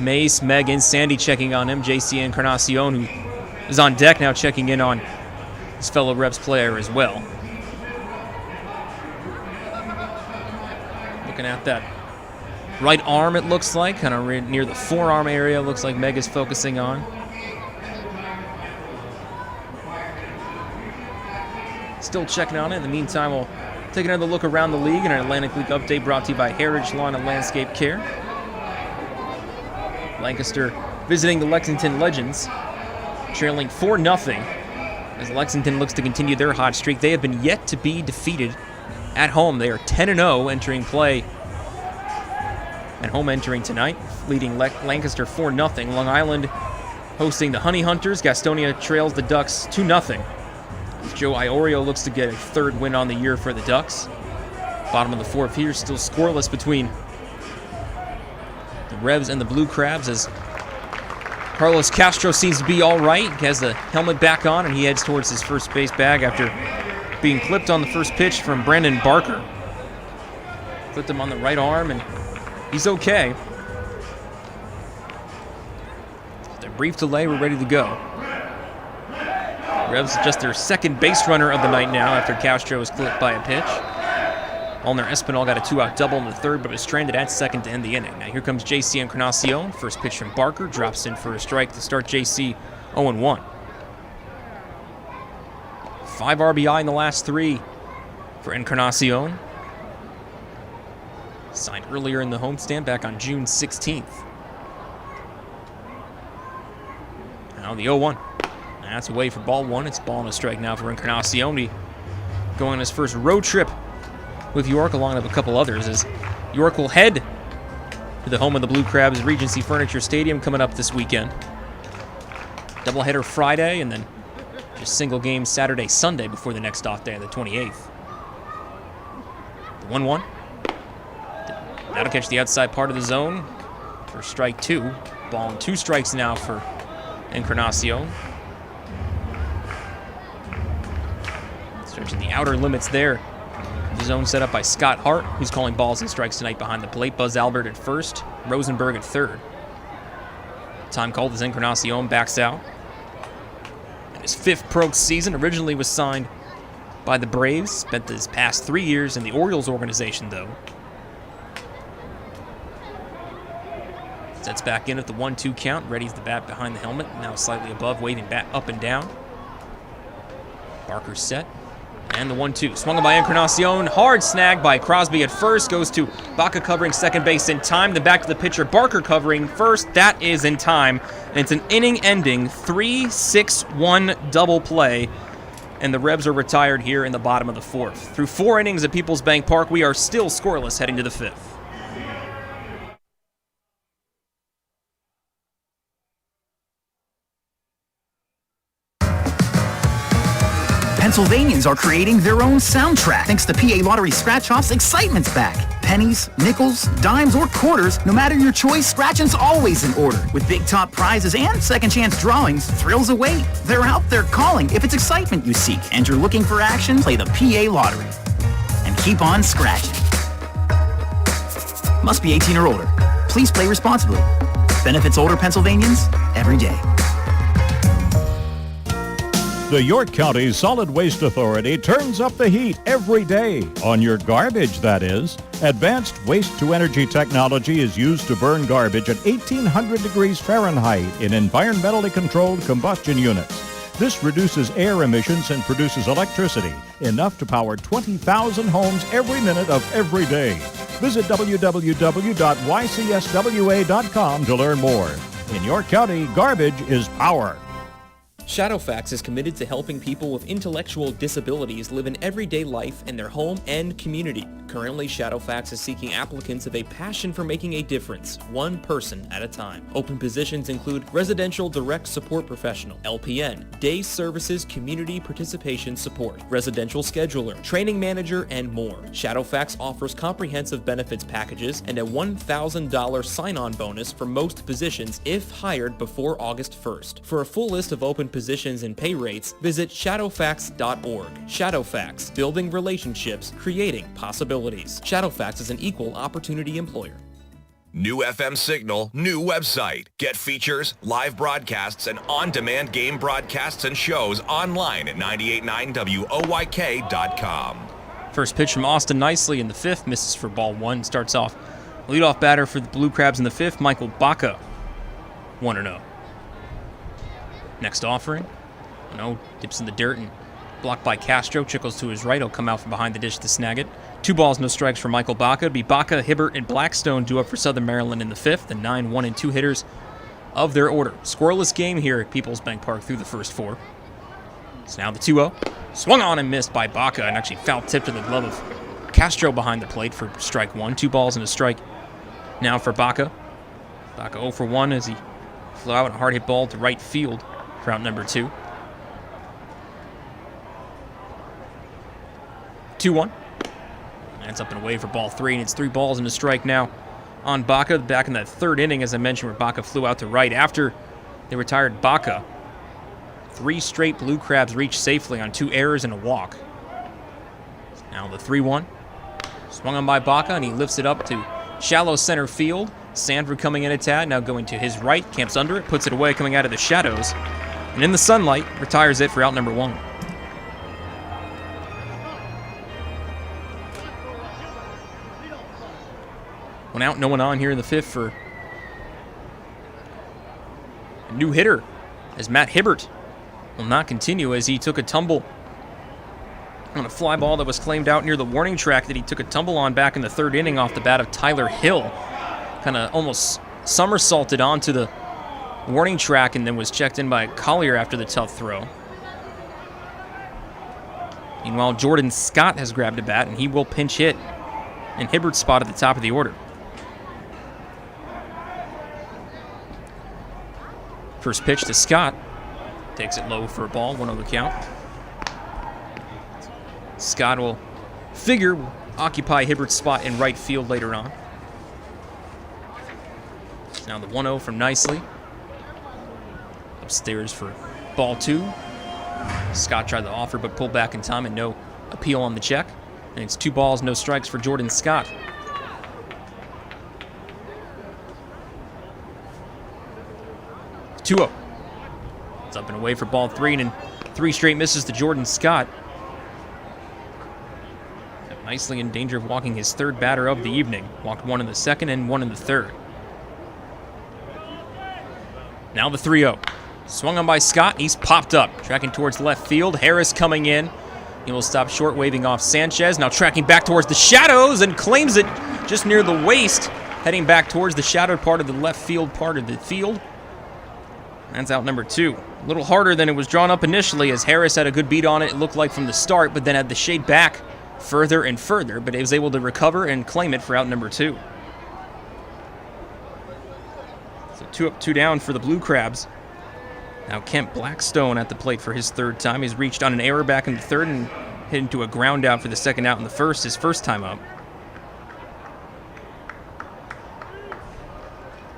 Mace, Meg, and Sandy checking on him. JC Encarnacion, who is on deck now, checking in on his fellow Revs player as well. Looking at that right arm, it looks like, kind of near the forearm area, looks like Meg is focusing on. Still checking on it. In the meantime, we'll take another look around the league and an Atlantic League update brought to you by Heritage Lawn and Landscape Care. Lancaster visiting the Lexington Legends, trailing 4-0 as Lexington looks to continue their hot streak. They have been yet to be defeated at home. They are 10-0 entering play at home entering tonight, leading Lancaster 4-0. Long Island hosting the Honey Hunters. Gastonia trails the Ducks 2-0. Joe Iorio looks to get a third win on the year for the Ducks. Bottom of the fourth here, still scoreless between the Revs and the Blue Crabs as Carlos Castro seems to be all right. He has the helmet back on and he heads towards his first base bag after being clipped on the first pitch from Brandon Barker. Clipped him on the right arm and he's okay. After a brief delay, we're ready to go. Revs just their second base runner of the night now after Castro was clipped by a pitch. Ulner Espinal got a 2-out double in the third, but was stranded at second to end the inning. Now here comes JC Encarnacion. First pitch from Barker, drops in for a strike to start JC 0-1. 5 RBI in the last 3 for Encarnacion. Signed earlier in the homestand back on June 16th. Now the 0-1. That's away for ball 1. It's ball and a strike now for Encarnacion. He going on his first road trip with York, along with a couple others, as York will head to the home of the Blue Crabs, Regency Furniture Stadium, coming up this weekend. Doubleheader Friday, and then just single game Saturday, Sunday before the next off day, the 28th. The 1-1. That'll catch the outside part of the zone for strike 2. Ball and 2 strikes now for Encarnacion. Stretching the outer limits there. The zone set up by Scott Hart, who's calling balls and strikes tonight behind the plate. Buzz Albert at first, Rosenberg at third. Time called as Encarnacion backs out. And his 5th pro season, originally was signed by the Braves. Spent his past 3 years in the Orioles organization, though. Sets back in at the 1-2 count. Readies the bat behind the helmet. Now slightly above, waving bat up and down. Barker set. And the 1-2. Swung by Encarnacion. Hard snag by Crosby at first. Goes to Baca covering second base in time. Then back to the pitcher. Barker covering first. That is in time. And it's an inning-ending 3-6-1 double play. And the Revs are retired here in the bottom of the 4th. Through 4 innings at PeoplesBank Park, we are still scoreless heading to the 5th. Pennsylvanians are creating their own soundtrack thanks to PA Lottery Scratch-Off's Excitement's back. Pennies, nickels, dimes, or quarters, no matter your choice, scratching's always in order. With big top prizes and second chance drawings, thrills await. They're out there calling. If it's excitement you seek and you're looking for action, play the PA Lottery. And keep on scratching. Must be 18 or older. Please play responsibly. Benefits older Pennsylvanians every day. The York County Solid Waste Authority turns up the heat every day, on your garbage, that is. Advanced waste-to-energy technology is used to burn garbage at 1,800 degrees Fahrenheit in environmentally controlled combustion units. This reduces air emissions and produces electricity, enough to power 20,000 homes every minute of every day. Visit www.ycswa.com to learn more. In York County, garbage is power. Shadowfax is committed to helping people with intellectual disabilities live an everyday life in their home and community. Currently, Shadowfax is seeking applicants with a passion for making a difference, one person at a time. Open positions include Residential Direct Support Professional, LPN, Day Services Community Participation Support, Residential Scheduler, Training Manager, and more. Shadowfax offers comprehensive benefits packages and a $1,000 sign-on bonus for most positions if hired before August 1st. For a full list of open positions and pay rates, visit shadowfax.org. Shadowfax, building relationships, creating possibilities. Shadowfax is an equal opportunity employer. New FM signal, new website. Get features, live broadcasts, and on-demand game broadcasts and shows online at 989WOYK.com. First pitch from Austin Nicely in the fifth, misses for ball one. Starts off leadoff batter for the Blue Crabs in the fifth, Michael Baca, 1-0. Next offering, dips in the dirt and blocked by Castro. Trickles to his right. He'll come out from behind the dish to snag it. 2 balls, no strikes for Michael Baca. It'd be Baca, Hibbert, and Blackstone due up for Southern Maryland in the fifth, the 9, 1, and 2 hitters of their order. Scoreless game here at PeoplesBank Park through the first 4. So now the 2-0. Swung on and missed by Baca, and actually foul tip to the glove of Castro behind the plate for strike 1. 2 balls and a strike now for Baca. Baca 0 for 1 as he flew out a hard hit ball to right field for out number 2. 2-1. That's up and away for ball 3, and it's 3 balls and a strike now on Baca. Back in that third inning, as I mentioned, where Baca flew out to right after they retired Baca. 3 straight Blue Crabs reached safely on 2 errors and a walk. Now the 3-1. Swung on by Baca, and he lifts it up to shallow center field. Sanford coming in a tad, now going to his right, camps under it, puts it away coming out of the shadows. And in the sunlight, retires it for out number 1. One out, no one on here in the fifth for a new hitter, as Matt Hibbert will not continue as he took a tumble on a fly ball that was claimed out near the warning track that he took a tumble on back in the third inning off the bat of Tyler Hill. Kind of almost somersaulted onto the warning track and then was checked in by Collier after the tough throw. Meanwhile, Jordan Scott has grabbed a bat and he will pinch hit in Hibbert's spot at the top of the order. First pitch to Scott. Takes it low for a ball, 1-0 count. Scott will occupy Hibbert's spot in right field later on. Now the 1-0 from Nicely. Upstairs for ball 2. Scott tried to offer but pulled back in time and no appeal on the check. And it's 2 balls, no strikes for Jordan Scott. It's 2-0. It's up and away for ball 3, and in 3 straight misses to Jordan Scott. Nicely in danger of walking his 3rd batter of the evening. Walked 1 in the 2nd and 1 in the 3rd. Now the 3-0. Swung on by Scott, he's popped up. Tracking towards left field, Harris coming in. He will stop short, waving off Sanchez. Now tracking back towards the shadows and claims it just near the waist. Heading back towards the shadowed part of the left field part of the field. That's out number 2. A little harder than it was drawn up initially as Harris had a good beat on it, it looked like from the start, but then had the shade back further and further, but he was able to recover and claim it for out number 2. So 2 up, 2 down for the Blue Crabs. Now Kent Blackstone at the plate for his 3rd time. He's reached on an error back in the 3rd and hit into a ground out for the 2nd out in the 1st, his 1st time up.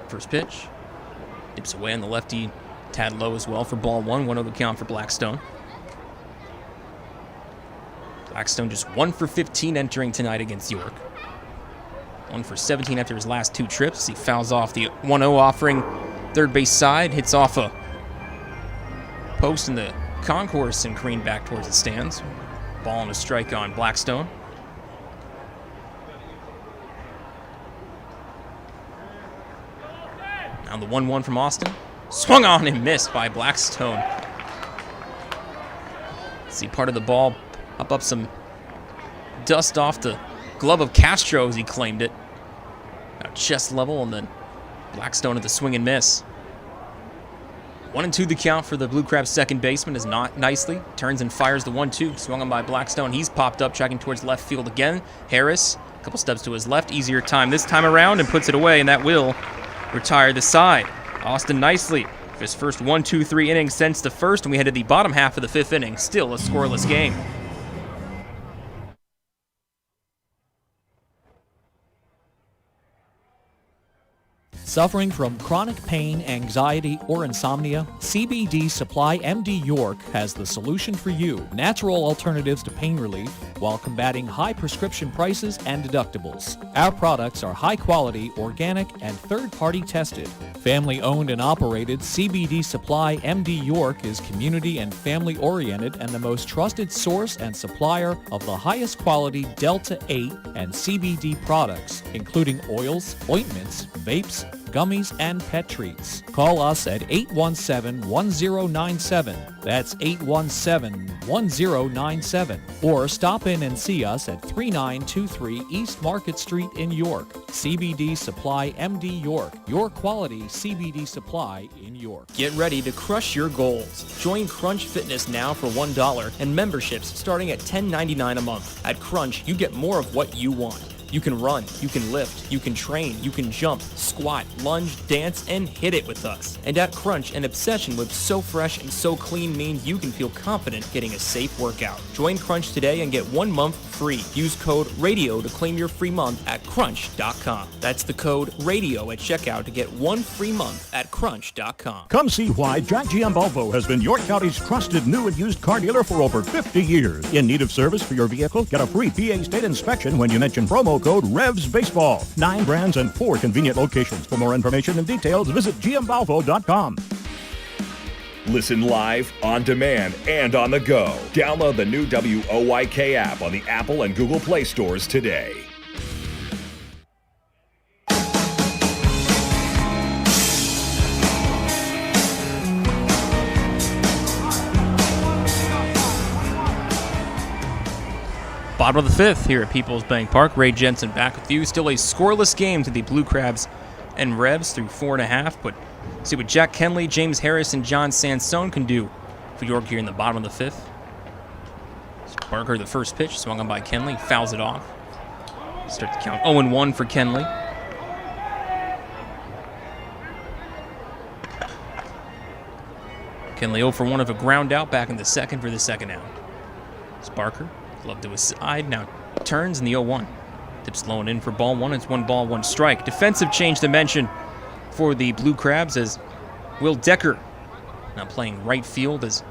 First pitch. Dips away on the lefty, tad low as well for ball 1. 1-0 count for Blackstone. Blackstone just 1 for 15 entering tonight against York. 1 for 17 after his last 2 trips. He fouls off the 1-0 offering third base side, hits off a post in the concourse and careened back towards the stands. Ball and a strike on Blackstone. Now the 1-1 from Austin. Swung on and missed by Blackstone. See part of the ball up some dust off the glove of Castro as he claimed it. About chest level, and then Blackstone at the swing and miss. 1-2 the count for the Blue Crabs second baseman, is not nicely. Turns and fires the 1-2. Swung on by Blackstone. He's popped up, tracking towards left field again. Harris, a couple steps to his left. Easier time this time around, and puts it away, and that will retire the side. Austin nicely for his first 1-2-3 innings since the first, and we head to the bottom half of the fifth inning. Still a scoreless game. Suffering from chronic pain, anxiety, or insomnia? CBD Supply MD York has the solution for you. Natural alternatives to pain relief while combating high prescription prices and deductibles. Our products are high quality, organic, and third-party tested. Family owned and operated, CBD Supply MD York is community and family oriented and the most trusted source and supplier of the highest quality Delta 8 and CBD products, including oils, ointments, vapes, gummies, and pet treats. Call us at 817-1097. That's 817-1097. Or stop in and see us at 3923 East Market Street in York. CBD Supply MD York. Your quality CBD supply in York. Get ready to crush your goals. Join Crunch Fitness now for $1 and memberships starting at $10.99 a month. At Crunch, you get more of what you want. You can run, you can lift, you can train, you can jump, squat, lunge, dance, and hit it with us. And at Crunch, an obsession with so fresh and so clean means you can feel confident getting a safe workout. Join Crunch today and get 1 month free. Use code RADIO to claim your free month at crunch.com. That's the code RADIO at checkout to get 1 free month at crunch.com. Come see why Jack GM Volvo has been York County's trusted new and used car dealer for over 50 years. In need of service for your vehicle? Get a free PA state inspection when you mention promo code REVS Baseball. 9 brands and 4 convenient locations. For more information and details, visit gmvolvo.com. Listen live, on demand, and on the go. Download the new WOYK app on the Apple and Google Play stores today. Bottom of the fifth here at PeoplesBank Park. Ray Jensen back with you. Still a scoreless game to the Blue Crabs and Revs through 4.5. But see what Jack Kenley, James Harris, and John Sansone can do for York here in the bottom of the fifth. Barker, the first pitch, swung on by Kenley, fouls it off. Start the count 0-1 for Kenley. Kenley 0 for 1 of a ground out back in the second for the second out. It's Barker. Glove to his side, now turns in the 0-1. Tips low and in for ball 1. It's 1 ball, 1 strike. Defensive change to mention for the Blue Crabs as Will Decker now playing right field as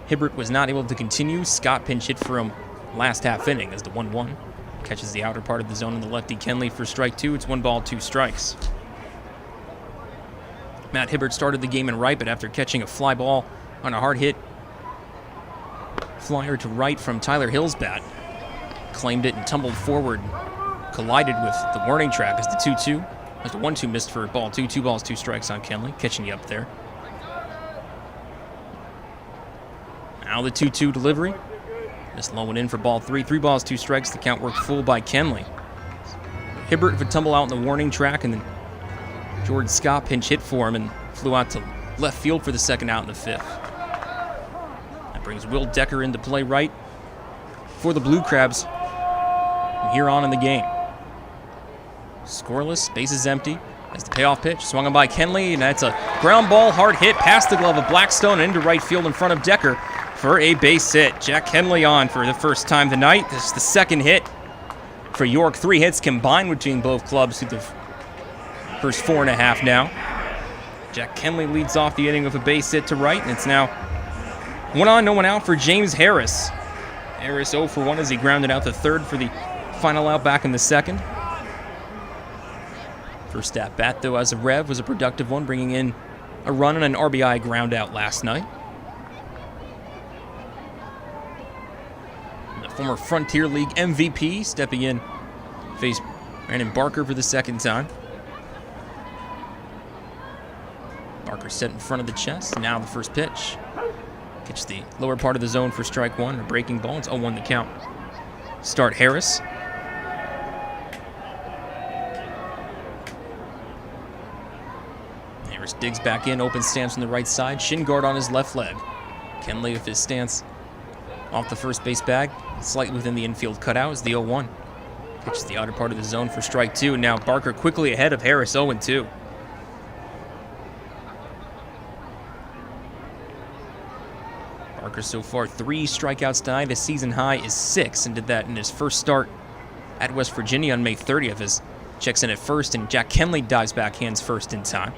Hibbert was not able to continue. Scott pinch hit for him last half inning as the 1-1 catches the outer part of the zone in the lefty Kenley for strike 2. It's 1 ball, 2 strikes. Matt Hibbert started the game in right, but after catching a fly ball on a hard hit flyer to right from Tyler Hill's bat, claimed it and tumbled forward, collided with the warning track as the 2-2. As the 1-2 missed for ball 2. 2 balls, 2 strikes on Kenley, catching you up there. Now the 2-2 delivery. Just low and in for ball 3. 3 balls, 2 strikes. The count worked full by Kenley. Hibbert would tumble out in the warning track, and then Jordan Scott pinch hit for him and flew out to left field for the second out in the fifth. Brings Will Decker into play right for the Blue Crabs from here on in the game. Scoreless, bases empty as the payoff pitch swung on by Kenley, and that's a ground ball, hard hit past the glove of Blackstone into right field in front of Decker for a base hit. Jack Kenley on for the first time tonight. This is the second hit for York. 3 hits combined between both clubs through the first 4.5 now. Jack Kenley leads off the inning with a base hit to right, and it's now 1 on, no one out for James Harris. Harris 0 for 1 as he grounded out the third for the final out back in the second. First at bat, though, as a Rev, was a productive one, bringing in a run and an RBI ground out last night. And the former Frontier League MVP stepping in, faced Brandon Barker for the second time. Barker set in front of the chest. Now the first pitch. Catch the lower part of the zone for strike 1. A breaking ball. It's 0-1 the count. Start Harris. Harris digs back in, open stance on the right side, shin guard on his left leg. Kenley with his stance off the first base bag, slightly within the infield cutout is the 0-1. Pitches the outer part of the zone for strike 2, and now Barker quickly ahead of Harris, 0-2. Barker so far 3 strikeouts denied. The season high is 6, and did that in his first start at West Virginia on May 30th as checks in at first, and Jack Kenley dives back hands first in time.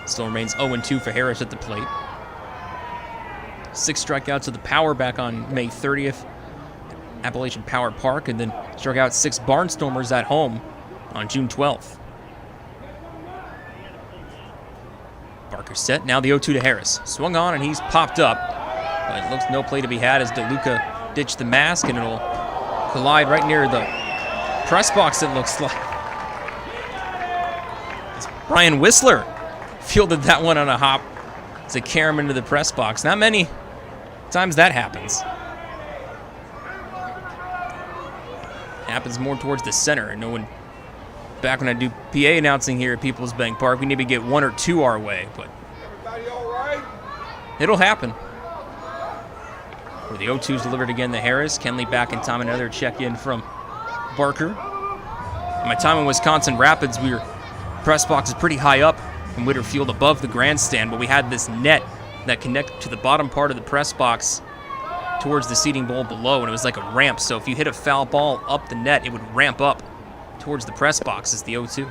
Still remains 0-2 for Harris at the plate. 6 strikeouts of the power back on May 30th, Appalachian Power Park, and then struck out 6 Barnstormers at home on June 12th. Barker set, now the 0-2 to Harris. Swung on and he's popped up, but it looks no play to be had as DeLuca ditched the mask, and it'll collide right near the press box, it looks like. As Brian Whistler fielded that one on a hop to carry him into the press box. Not many times that happens. It happens more towards the center, and no one. Back when I do PA announcing here at PeoplesBank Park, we need to get 1 or 2 our way, but it'll happen. Where the 0-2's delivered again to Harris. Kenley back in time, another check-in from Barker. In my time in Wisconsin Rapids, press box is pretty high up from Witter Field above the grandstand, but we had this net that connected to the bottom part of the press box towards the seating bowl below, and it was like a ramp, so if you hit a foul ball up the net, it would ramp up towards the press box. Is the 0-2.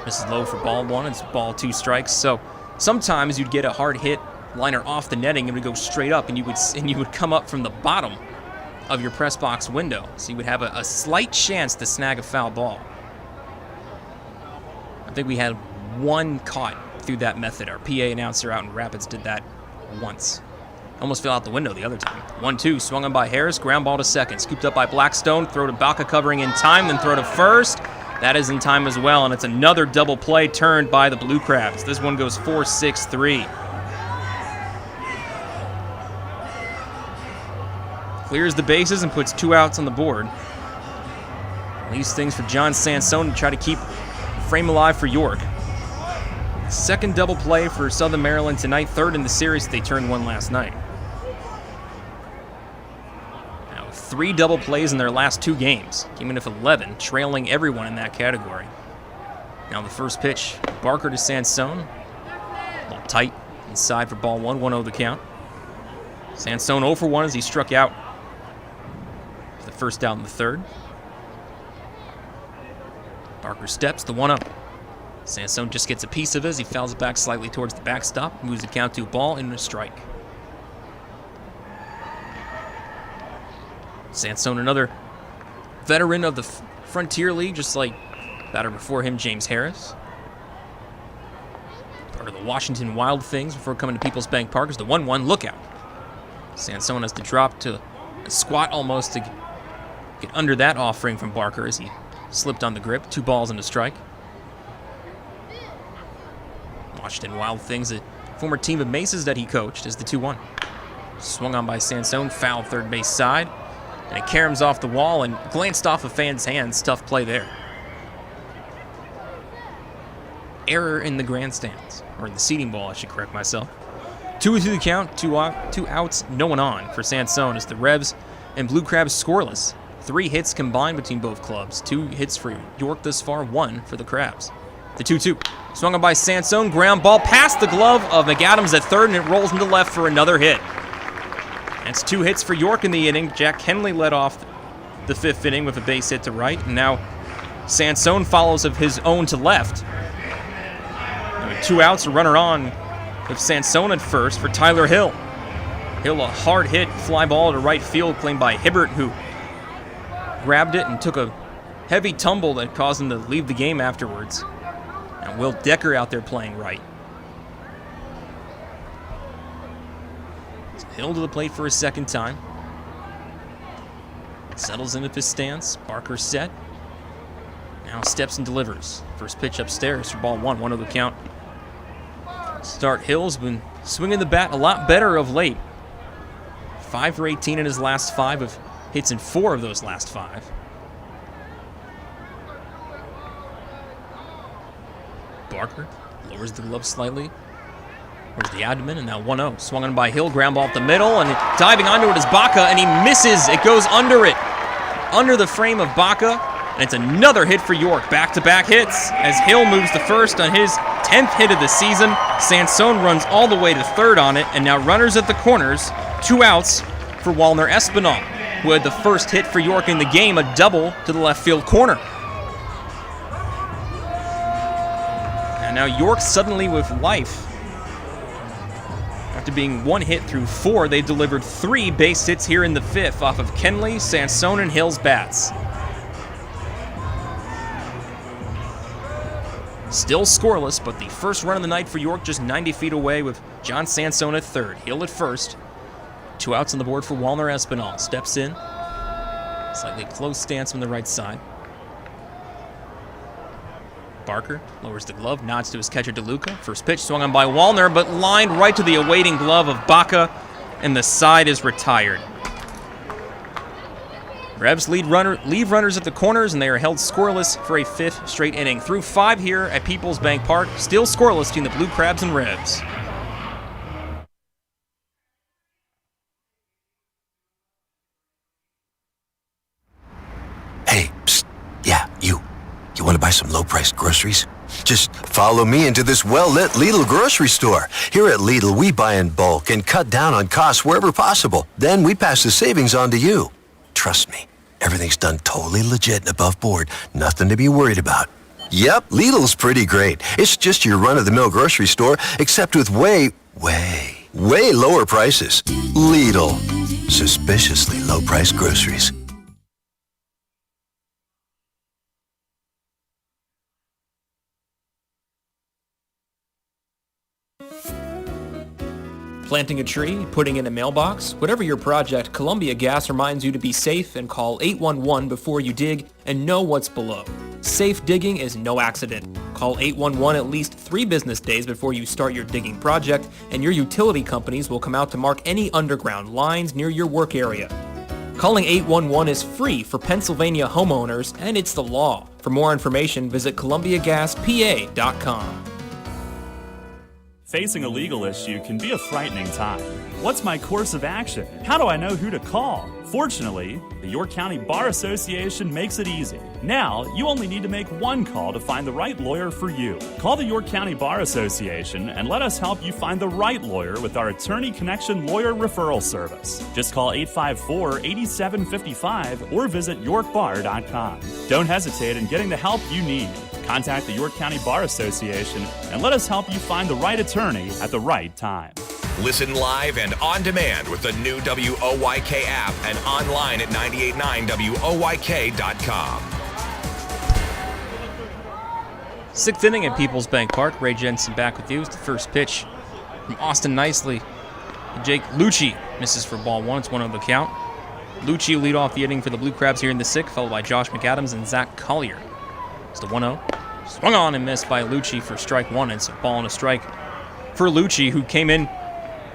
This is low for ball 1. It's ball 2 strikes. So sometimes you'd get a hard hit liner off the netting and it would go straight up, and you would come up from the bottom of your press box window. So you would have a slight chance to snag a foul ball. I think we had 1 caught through that method. Our PA announcer out in Rapids did that once. Almost fell out the window the other time. 1-2, swung on by Harris, ground ball to second. Scooped up by Blackstone, throw to Baca covering in time, then throw to first. That is in time as well, and it's another double play turned by the Blue Crabs. This one goes 4-6-3. Clears the bases and puts 2 outs on the board. Leaves things for John Sansone to try to keep frame alive for York. Second double play for Southern Maryland tonight, 3rd in the series. They turned 1 last night. 3 double plays in their last 2 games. Came in with 11, trailing everyone in that category. Now the first pitch, Barker to Sansone. A little tight inside for ball 1, 1-0 the count. Sansone 0 for 1 as he struck out for the first out in the 3rd. Barker steps, the 1-0. Sansone just gets a piece of it as he fouls it back slightly towards the backstop, moves the count to a ball and a strike. Sansone, another veteran of the Frontier League, just like batter before him, James Harris. Part of the Washington Wild Things before coming to PeoplesBank Park is the 1-1 lookout. Sansone has to drop to a squat almost to get under that offering from Barker as he slipped on the grip. 2 balls and a strike. Washington Wild Things, a former team of Maces that he coached, is the 2-1. Swung on by Sansone, foul third base side. And it caroms off the wall and glanced off a fan's hands. Tough play there. Error in the grandstands, or in the seating ball, I should correct myself. 2-2 the count, 2 outs, no one on for Sansone as the Revs and Blue Crabs scoreless. 3 hits combined between both clubs. 2 hits for York thus far, 1 for the Crabs. The 2-2. Swung on by Sansone, ground ball past the glove of McAdams at 3rd, and it rolls into left for another hit. That's 2 hits for York in the inning. Jack Henley led off the 5th inning with a base hit to right, and now Sansone follows of his own to left. And with 2 outs, a runner on with Sansone at first for Tyler Hill. Hill, a hard hit fly ball to right field claimed by Hibbert, who grabbed it and took a heavy tumble that caused him to leave the game afterwards. And Will Decker out there playing right. Hill to the plate for a second time. Settles into his stance. Barker set. Now steps and delivers. First pitch upstairs for ball 1, 1-0 the count. Start Hill's been swinging the bat a lot better of late. 5 for 18 in his last 5 of hits in 4 of those last 5. Barker, Lowers the glove slightly. Where's the abdomen? And now 1-0. Swung on by Hill. Ground ball up the middle. And diving onto it is Baca, and he misses. It goes under it. Under the frame of Baca. And it's another hit for York. Back-to-back hits as Hill moves to first on his 10th hit of the season. Sansone runs all the way to third on it. And now runners at the corners. 2 outs for Walner Espinal, who had the first hit for York in the game, a double to the left field corner. And now York suddenly with life. After being 1 hit through 4, they delivered 3 base hits here in the 5th off of Kenley, Sansone, and Hill's bats. Still scoreless, but the first run of the night for York just 90 feet away with John Sansone at third. Hill at first. 2 outs on the board for Walner Espinal. Steps in. Slightly close stance from the right side. Barker lowers the glove, nods to his catcher DeLuca. First pitch swung on by Walner, but lined right to the awaiting glove of Baca, and the side is retired. Revs leave runners at the corners, and they are held scoreless for a 5th straight inning. Through 5 here at PeoplesBank Park, still scoreless between the Blue Crabs and Revs. Hey, psst. Yeah, you. You want to buy some low-priced groceries? Just follow me into this well-lit Lidl grocery store. Here at Lidl, we buy in bulk and cut down on costs wherever possible. Then we pass the savings on to you. Trust me, everything's done totally legit and above board. Nothing to be worried about. Yep, Lidl's pretty great. It's just your run-of-the-mill grocery store, except with way lower prices. Lidl. Suspiciously low-priced groceries. Planting a tree, putting in a mailbox, whatever your project, Columbia Gas reminds you to be safe and call 811 before you dig and know what's below. Safe digging is no accident. Call 811 at least 3 business days before you start your digging project, and your utility companies will come out to mark any underground lines near your work area. Calling 811 is free for Pennsylvania homeowners, and it's the law. For more information, visit columbiagaspa.com. Facing a legal issue can be a frightening time. What's my course of action? How do I know who to call? Fortunately, the York County Bar Association makes it easy. Now, you only need to make one call to find the right lawyer for you. Call the York County Bar Association and let us help you find the right lawyer with our Attorney Connection Lawyer Referral Service. Just call 854-8755 or visit yorkbar.com. Don't hesitate in getting the help you need. Contact the York County Bar Association and let us help you find the right attorney at the right time. Listen live and on demand with the new WOYK app and online at 989WOYK.com. 6th inning at PeoplesBank Park. Ray Jensen back with you. It's the first pitch from Austin Nicely. Jake Lucci misses for ball 1. It's 1-0 the count. Lucci will lead off the inning for the Blue Crabs here in the 6th, followed by Josh McAdams and Zach Collier. It's the 1-0. Swung on and missed by Lucci for strike 1. It's a ball and a strike for Lucci, who came in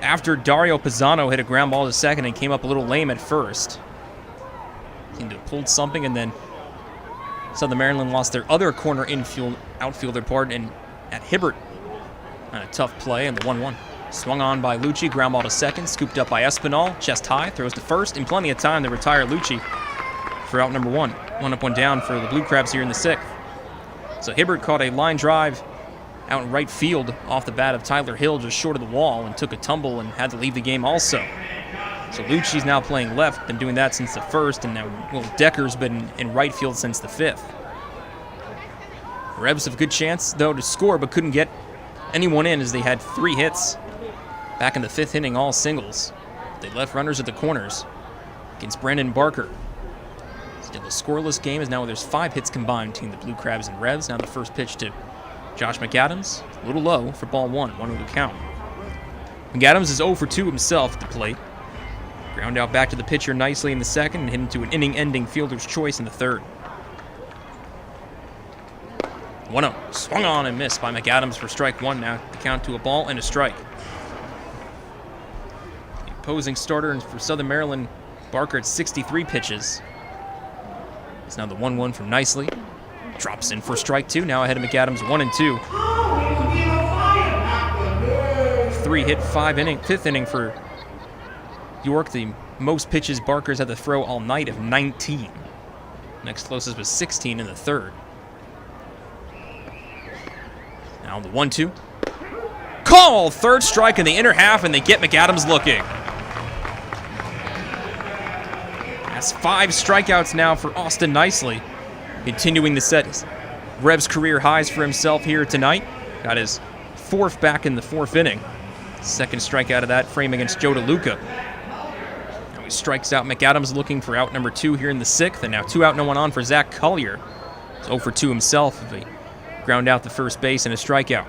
after Dario Pisano hit a ground ball to second and came up a little lame at first. Seemed to have pulled something, and then Southern Maryland lost their other corner outfielder partner at Hibbert on a tough play, and the 1-1. Swung on by Lucci, ground ball to second, scooped up by Espinal, chest high, throws to first, in plenty of time to retire Lucci for out number 1. 1 up, 1 down for the Blue Crabs here in the 6th. So Hibbert caught a line drive out in right field off the bat of Tyler Hill, just short of the wall, and took a tumble and had to leave the game also. So Lucci's now playing left, been doing that since the 1st, and now Will Decker's been in right field since the 5th. Rebs have a good chance, though, to score, but couldn't get anyone in as they had 3 hits back in the 5th inning, all singles. They left runners at the corners against Brandon Barker. Still a scoreless game, as now there's 5 hits combined between the Blue Crabs and Revs. Now the first pitch to Josh McAdams, a little low for ball 1, 1-0 count. McAdams is 0 for 2 himself at the plate. Ground out back to the pitcher nicely in the 2nd and hit into an inning-ending fielder's choice in the 3rd. 1-0, swung on and missed by McAdams for strike 1. Now the count to a ball and a strike. The opposing starter for Southern Maryland, Barker, at 63 pitches. It's now the 1-1 from Nicely. Drops in for strike 2. Now ahead of McAdams, 1-2. 3-hit fifth inning for York. The most pitches Barker's had to throw all night of 19. Next closest was 16 in the third. Now the 1-2. Call! Third strike in the inner half, and they get McAdams looking. That's 5 strikeouts now for Austin Nicely. Continuing to set his Revs career highs for himself here tonight. Got his 4th back in the 4th inning. Second strikeout of that frame against Joe DeLuca. Now he strikes out McAdams looking for out number 2 here in the 6th, and now 2 out, no one on for Zach Collier. He's 0 for 2 himself if he ground out the first base and a strikeout.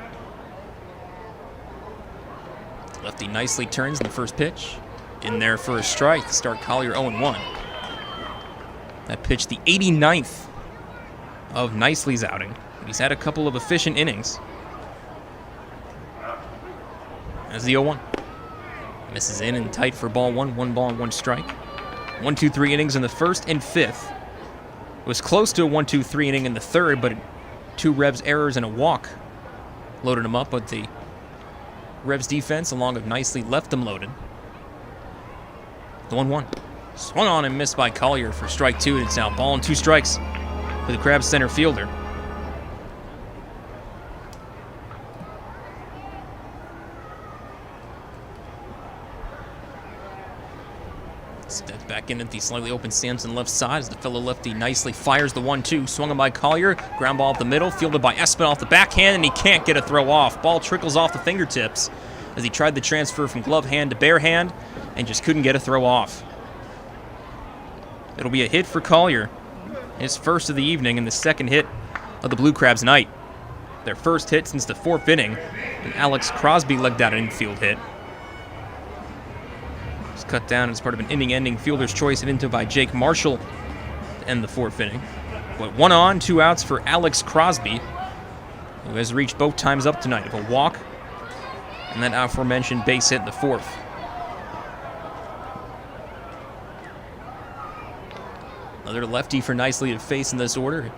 Lefty Nicely turns in the first pitch. In there for a strike to start Collier 0-1. That pitch, the 89th of Nicely's outing. He's had a couple of efficient innings. As the 0-1. Misses in and tight for ball 1, 1 ball and 1 strike. 1-2-3 innings in the 1st and 5th. It was close to a 1-2-3 inning in the 3rd, but 2 Revs errors and a walk loaded him up, but the Revs defense, along with Nicely, left them loaded. The 1-1. Swung on and missed by Collier for strike 2, and it's now ball and 2 strikes for the Crabs center fielder. Steps back in at the slightly open stands on the left side as the fellow lefty Nicely fires the 1-2. Swung on by Collier, ground ball up the middle, fielded by Espinal off the backhand, and he can't get a throw off. Ball trickles off the fingertips as he tried the transfer from glove hand to bare hand and just couldn't get a throw off. It'll be a hit for Collier, his first of the evening and the second hit of the Blue Crabs night. Their first hit since the 4th inning, and Alex Crosby legged out an infield hit. It's cut down as part of an inning-ending fielder's choice and into by Jake Marshall to end the 4th inning. But 1 on, 2 outs for Alex Crosby, who has reached both times up tonight of a walk and that aforementioned base hit in the 4th. Another lefty for Nicely to face in this order.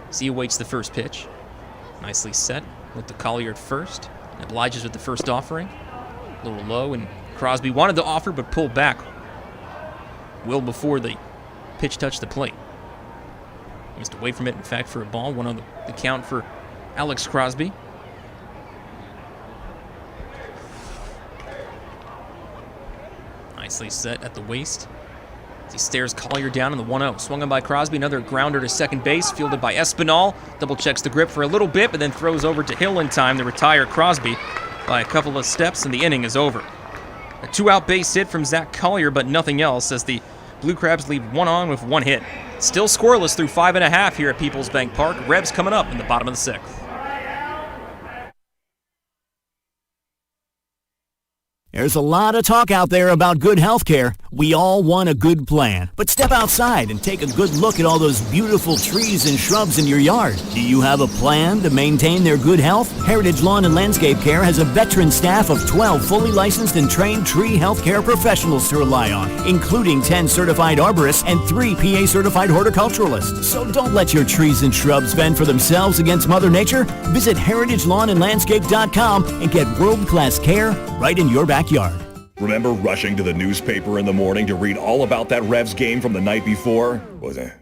As he awaits the first pitch. Nicely set with the Collier at first. Obliges with the first offering. A little low, and Crosby wanted to offer but pulled back well before the pitch touched the plate. Missed away from it, in fact, for a ball. 1 on the count for Alex Crosby. Nicely set at the waist. He stares Collier down in the 1-0. Swung on by Crosby, another grounder to second base, fielded by Espinal. Double checks the grip for a little bit, but then throws over to Hill in time to retire Crosby by a couple of steps, and the inning is over. A 2-out base hit from Zach Collier, but nothing else, as the Blue Crabs leave 1 on with 1 hit. Still scoreless through 5.5 here at PeoplesBank Park. Revs coming up in the bottom of the 6th. There's a lot of talk out there about good health care. We all want a good plan. But step outside and take a good look at all those beautiful trees and shrubs in your yard. Do you have a plan to maintain their good health? Heritage Lawn and Landscape Care has a veteran staff of 12 fully licensed and trained tree health care professionals to rely on, including 10 certified arborists and 3 PA certified horticulturalists. So don't let your trees and shrubs fend for themselves against Mother Nature. Visit heritagelawnandlandscape.com and get world-class care right in your backyard. Remember rushing to the newspaper in the morning to read all about that Revs game from the night before? Was it?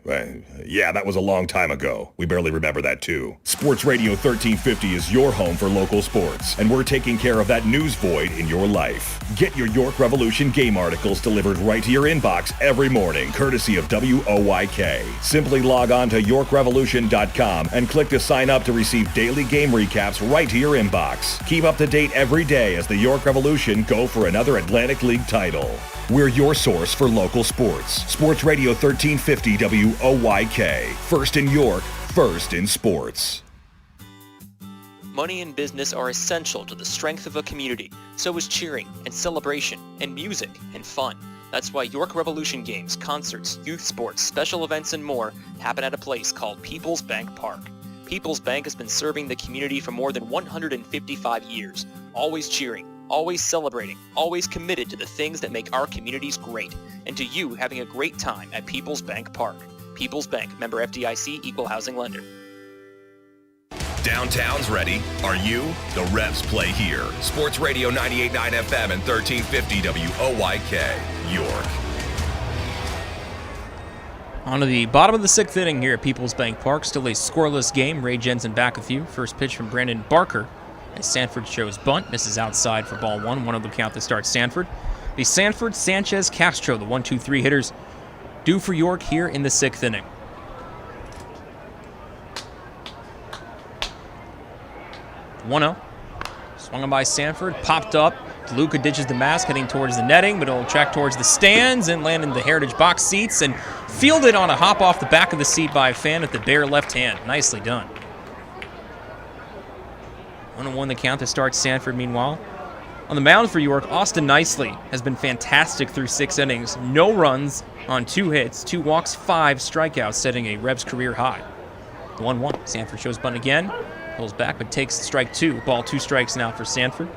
Yeah, that was a long time ago. We barely remember that too. Sports Radio 1350 is your home for local sports, and we're taking care of that news void in your life. Get your York Revolution game articles delivered right to your inbox every morning, courtesy of WOYK. Simply log on to YorkRevolution.com and click to sign up to receive daily game recaps right to your inbox. Keep up to date every day as the York Revolution go for another Atlantic League title. We're your source for local sports. Sports Radio 1350 WOYK. First in York, first in sports. Money and business are essential to the strength of a community. So is cheering and celebration and music and fun. That's why York Revolution games, concerts, youth sports, special events, and more happen at a place called PeoplesBank Park. PeoplesBank has been serving the community for more than 155 years, always cheering, always celebrating, always committed to the things that make our communities great, and to you having a great time at PeoplesBank Park. PeoplesBank, member FDIC, equal housing lender. Downtown's ready. Are you? The Revs play here. Sports Radio 98.9 FM and 1350 WOYK, York. On to the bottom of the 6th inning here at PeoplesBank Park. Still a scoreless game. Ray Jensen back with you. First pitch from Brandon Barker as Sanford shows bunt. Misses outside for ball 1. 1 of the count to start Sanford. The Sanford, Sanchez, Castro, the 1-2-3 hitters, due for York here in the 6th inning. 1-0. Swung on by Sanford. Popped up. DeLuca ditches the mask, heading towards the netting, but it'll track towards the stands and land in the Heritage box seats and fielded on a hop off the back of the seat by a fan with the bare left hand. Nicely done. 1-1 the count to start Sanford, meanwhile. On the mound for York, Austin Nicely has been fantastic through 6 innings. No runs on 2 hits, 2 walks, 5 strikeouts, setting a Revs career high. 1-1. Sanford shows bunt again. Pulls back, but takes strike 2. Ball 2 strikes now for Sanford.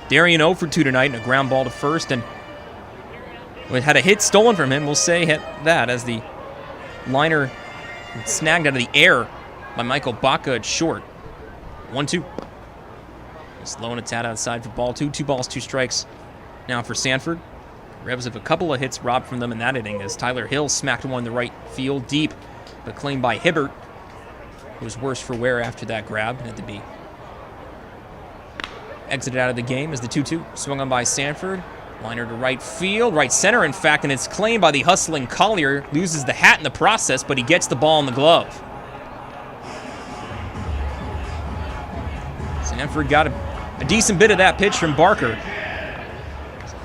Darian 0 for 2 tonight and a ground ball to first, and had a hit stolen from him. We'll say that as the liner snagged out of the air by Michael Baca at short. 1-2. Slow and a tad outside for ball 2. 2 balls, 2 strikes now for Sanford. Revs have a couple of hits robbed from them in that inning as Tyler Hill smacked one in the right field deep, but claimed by Hibbert, who was worse for wear after that grab and had to be exited out of the game as the 2-2. Swung on by Sanford. Liner to right field, right center, in fact, and it's claimed by the hustling Collier. Loses the hat in the process, but he gets the ball in the glove. Sanford got a decent bit of that pitch from Barker.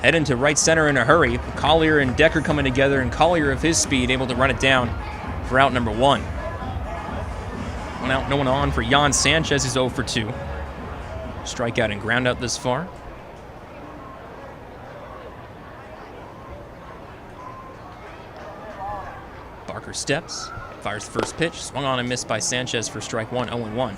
Heading to right center in a hurry. Collier and Decker coming together, and Collier of his speed able to run it down for out number 1. 1 out, no one on for Jan Sanchez, who's 0 for 2. Strikeout and ground out this far. Barker steps, fires the first pitch, swung on and missed by Sanchez for strike 1, 0-1.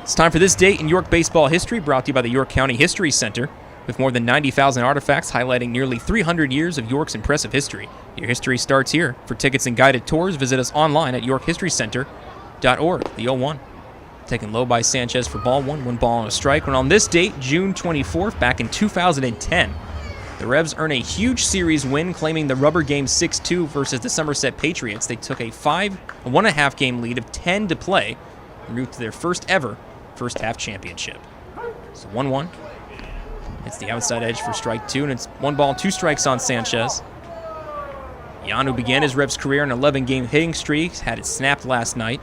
It's time for this date in York baseball history, brought to you by the York County History Center. With more than 90,000 artifacts highlighting nearly 300 years of York's impressive history. Your history starts here. For tickets and guided tours, visit us online at yorkhistorycenter.org. The 0-1. Taken low by Sanchez for ball 1, 1 ball and a strike. And on this date, June 24th, back in 2010, the Revs earn a huge series win, claiming the rubber game 6-2 versus the Somerset Patriots. They took a 1.5 game lead of 10 to play en route to their first ever first half championship. So 1-1. It's the outside edge for strike 2, and it's 1 ball, 2 strikes on Sanchez. Jan, who began his Revs career in an 11-game hitting streak, had it snapped last night.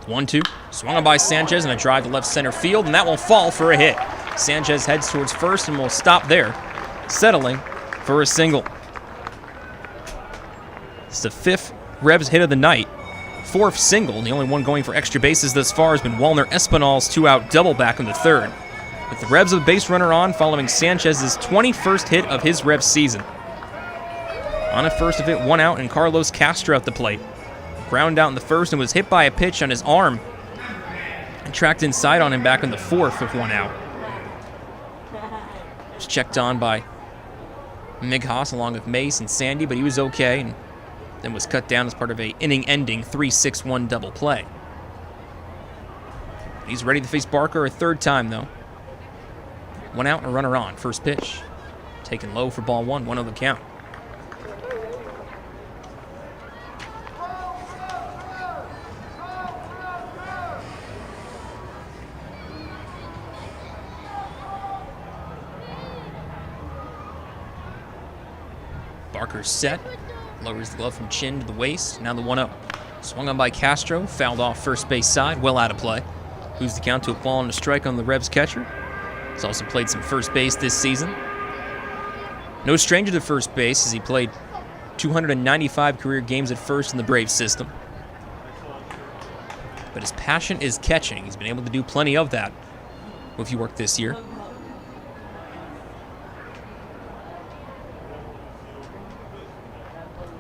1-2. Swung on by Sanchez and a drive to left center field, and that will fall for a hit. Sanchez heads towards first and will stop there, settling for a single. It's the 5th Revs hit of the night. 4th single, and the only one going for extra bases thus far has been Walner Espinal's 2-out double back in the 3rd. With the Revs a base runner on following Sanchez's 21st hit of his Revs season. On at first of it, 1 out, and Carlos Castro at the plate. Ground out in the 1st and was hit by a pitch on his arm and tracked inside on him back in the 4th with 1 out. Was checked on by Mig Haas along with Mace and Sandy, but he was okay, and then was cut down as part of a inning-ending 3-6-1 double play. He's ready to face Barker a 3rd time, though. 1 out and a runner on. First pitch. Taken low for ball 1, 1 on the count. Barker's set. Lowers the glove from chin to the waist. Now the 1-0. Swung on by Castro. Fouled off first base side. Well out of play. Moves the count to a ball and a strike on the Revs catcher. He's also played some first base this season. No stranger to first base as he played 295 career games at first in the Braves system. But his passion is catching. He's been able to do plenty of that with York this year.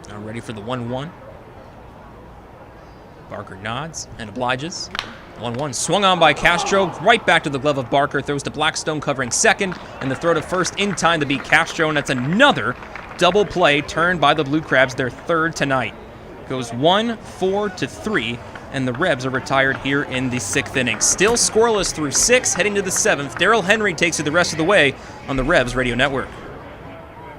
Now ready for the 1-1. Barker nods and obliges. 1-1 swung on by Castro, right back to the glove of Barker, throws to Blackstone covering second, and the throw to first in time to beat Castro, and that's another double play turned by the Blue Crabs, their 3rd tonight. Goes 1-4-3 and the Rebs are retired here in the 6th inning. Still scoreless through 6, heading to the 7th. Darrell Henry takes you the rest of the way on the Rebs Radio Network.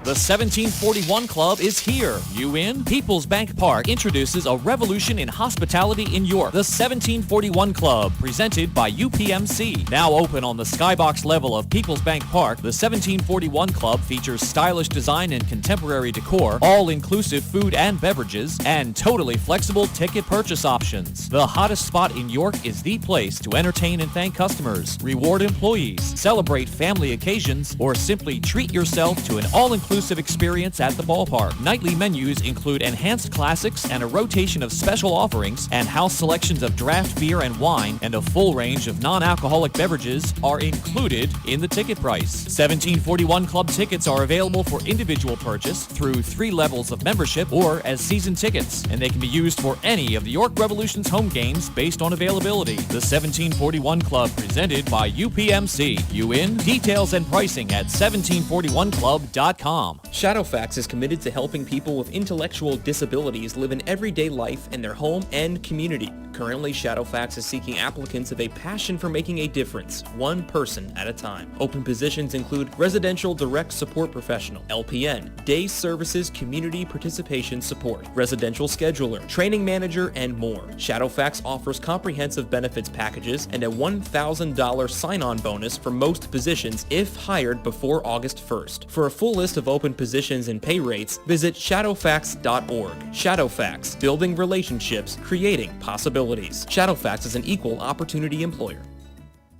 The 1741 Club is here. You in? PeoplesBank Park introduces a revolution in hospitality in York. The 1741 Club, presented by UPMC. Now open on the skybox level of PeoplesBank Park, the 1741 Club features stylish design and contemporary decor, all-inclusive food and beverages, and totally flexible ticket purchase options. The hottest spot in York is the place to entertain and thank customers, reward employees, celebrate family occasions, or simply treat yourself to an all-inclusive experience at the ballpark. Nightly menus include enhanced classics and a rotation of special offerings, and house selections of draft beer and wine and a full range of non-alcoholic beverages are included in the ticket price. 1741 Club tickets are available for individual purchase through 3 levels of membership or as season tickets, and they can be used for any of the York Revolution's home games based on availability. The 1741 Club, presented by UPMC. You in? Details and pricing at 1741club.com. Shadowfax is committed to helping people with intellectual disabilities live an everyday life in their home and community. Currently, Shadowfax is seeking applicants of a passion for making a difference, one person at a time. Open positions include Residential Direct Support Professional, LPN, Day Services Community Participation Support, Residential Scheduler, Training Manager, and more. Shadowfax offers comprehensive benefits packages and a $1,000 sign-on bonus for most positions if hired before August 1st. For a full list of open positions and pay rates, visit shadowfax.org. Shadowfax, building relationships, creating possibilities. Shadowfax is an equal opportunity employer.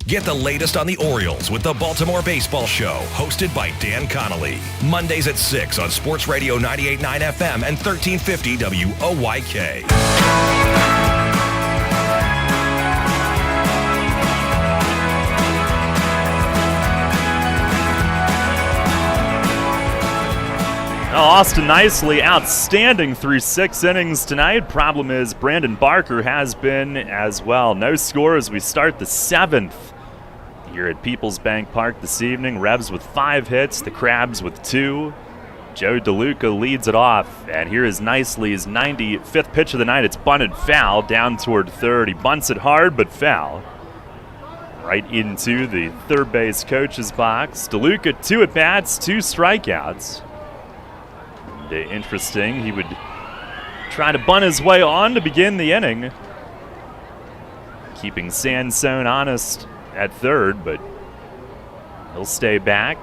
Get the latest on the Orioles with the Baltimore Baseball Show, hosted by Dan Connolly. Mondays at 6 on Sports Radio 98.9 FM and 1350 WOYK. Austin Nicely outstanding through 6 innings tonight. Problem is Brandon Barker has been as well. No score as we start the 7th here at PeoplesBank Park this evening. Rebs with 5 hits, the Crabs with 2. Joe DeLuca leads it off, and here is Nicely's 95th pitch of the night. It's bunted foul down toward third. He bunts it hard, but foul. Right into the third base coach's box. DeLuca 2 at-bats, 2 strikeouts. Interesting, he would try to bunt his way on to begin the inning, keeping Sansone honest at third, but he'll stay back.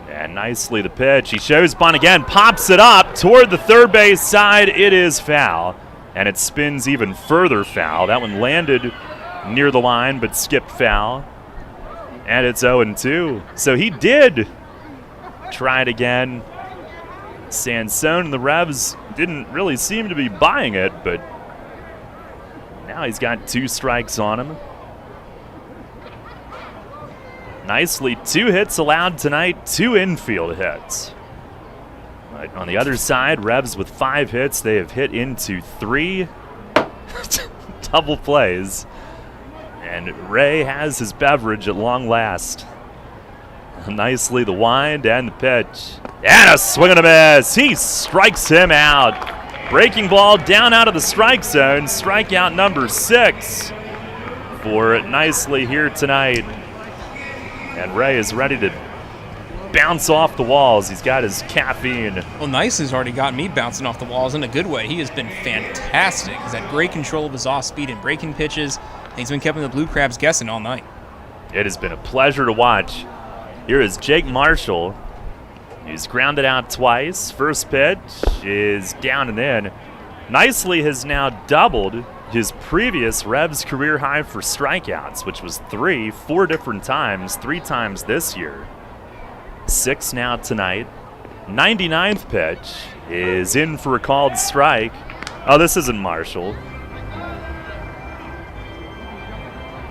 And Nicely the pitch. He shows bunt again, pops it up toward the third base side. It is foul, and it spins even further foul. That one landed near the line, but skipped foul. And it's 0-2. So he did try it again. Sansone and the Rebs didn't really seem to be buying it, but now he's got 2 strikes on him. Nicely, 2 hits allowed tonight, 2 infield hits. But on the other side, Rebs with 5 hits. They have hit into 3 double plays. And Ray has his beverage at long last. Nicely the wind and the pitch. And a swing and a miss. He strikes him out. Breaking ball down out of the strike zone. Strikeout number 6 for Nicely here tonight. And Ray is ready to bounce off the walls. He's got his caffeine. Well, Nicely's already got me bouncing off the walls in a good way. He has been fantastic. He's had great control of his off-speed and breaking pitches. And he's been keeping the Blue Crabs guessing all night. It has been a pleasure to watch. Here is Jake Marshall. He's grounded out twice. First pitch is down and in. Nicely has now doubled his previous Rebs career high for strikeouts, which was 4 different times, 3 times this year. 6 now tonight. 99th pitch is in for a called strike. Oh, this isn't Marshall.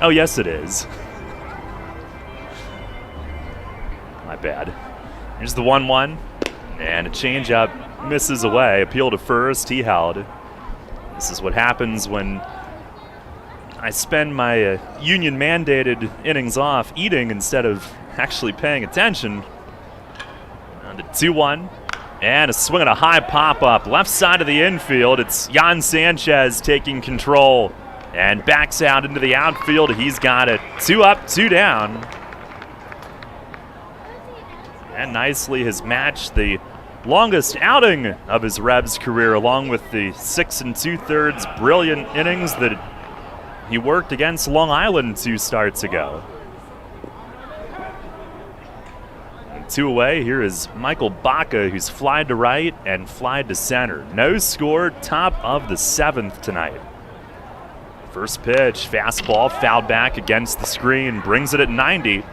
Oh, yes, it is. My bad. Here's the 1-1, and a changeup misses away. Appeal to first, he held. This is what happens when I spend my union-mandated innings off eating instead of actually paying attention. On to 2-1, and a swing and a high pop-up. Left side of the infield, it's Jan Sanchez taking control. and backs out into the outfield. He's got it. 2 up, 2 down. And nicely has matched the longest outing of his Revs career, along with the 6 2/3 brilliant innings that he worked against Long Island 2 starts ago. And 2 away, here is Michael Baca, who's flied to right and flied to center. No score, top of the 7th tonight. First pitch, fastball, fouled back against the screen, brings it at 90.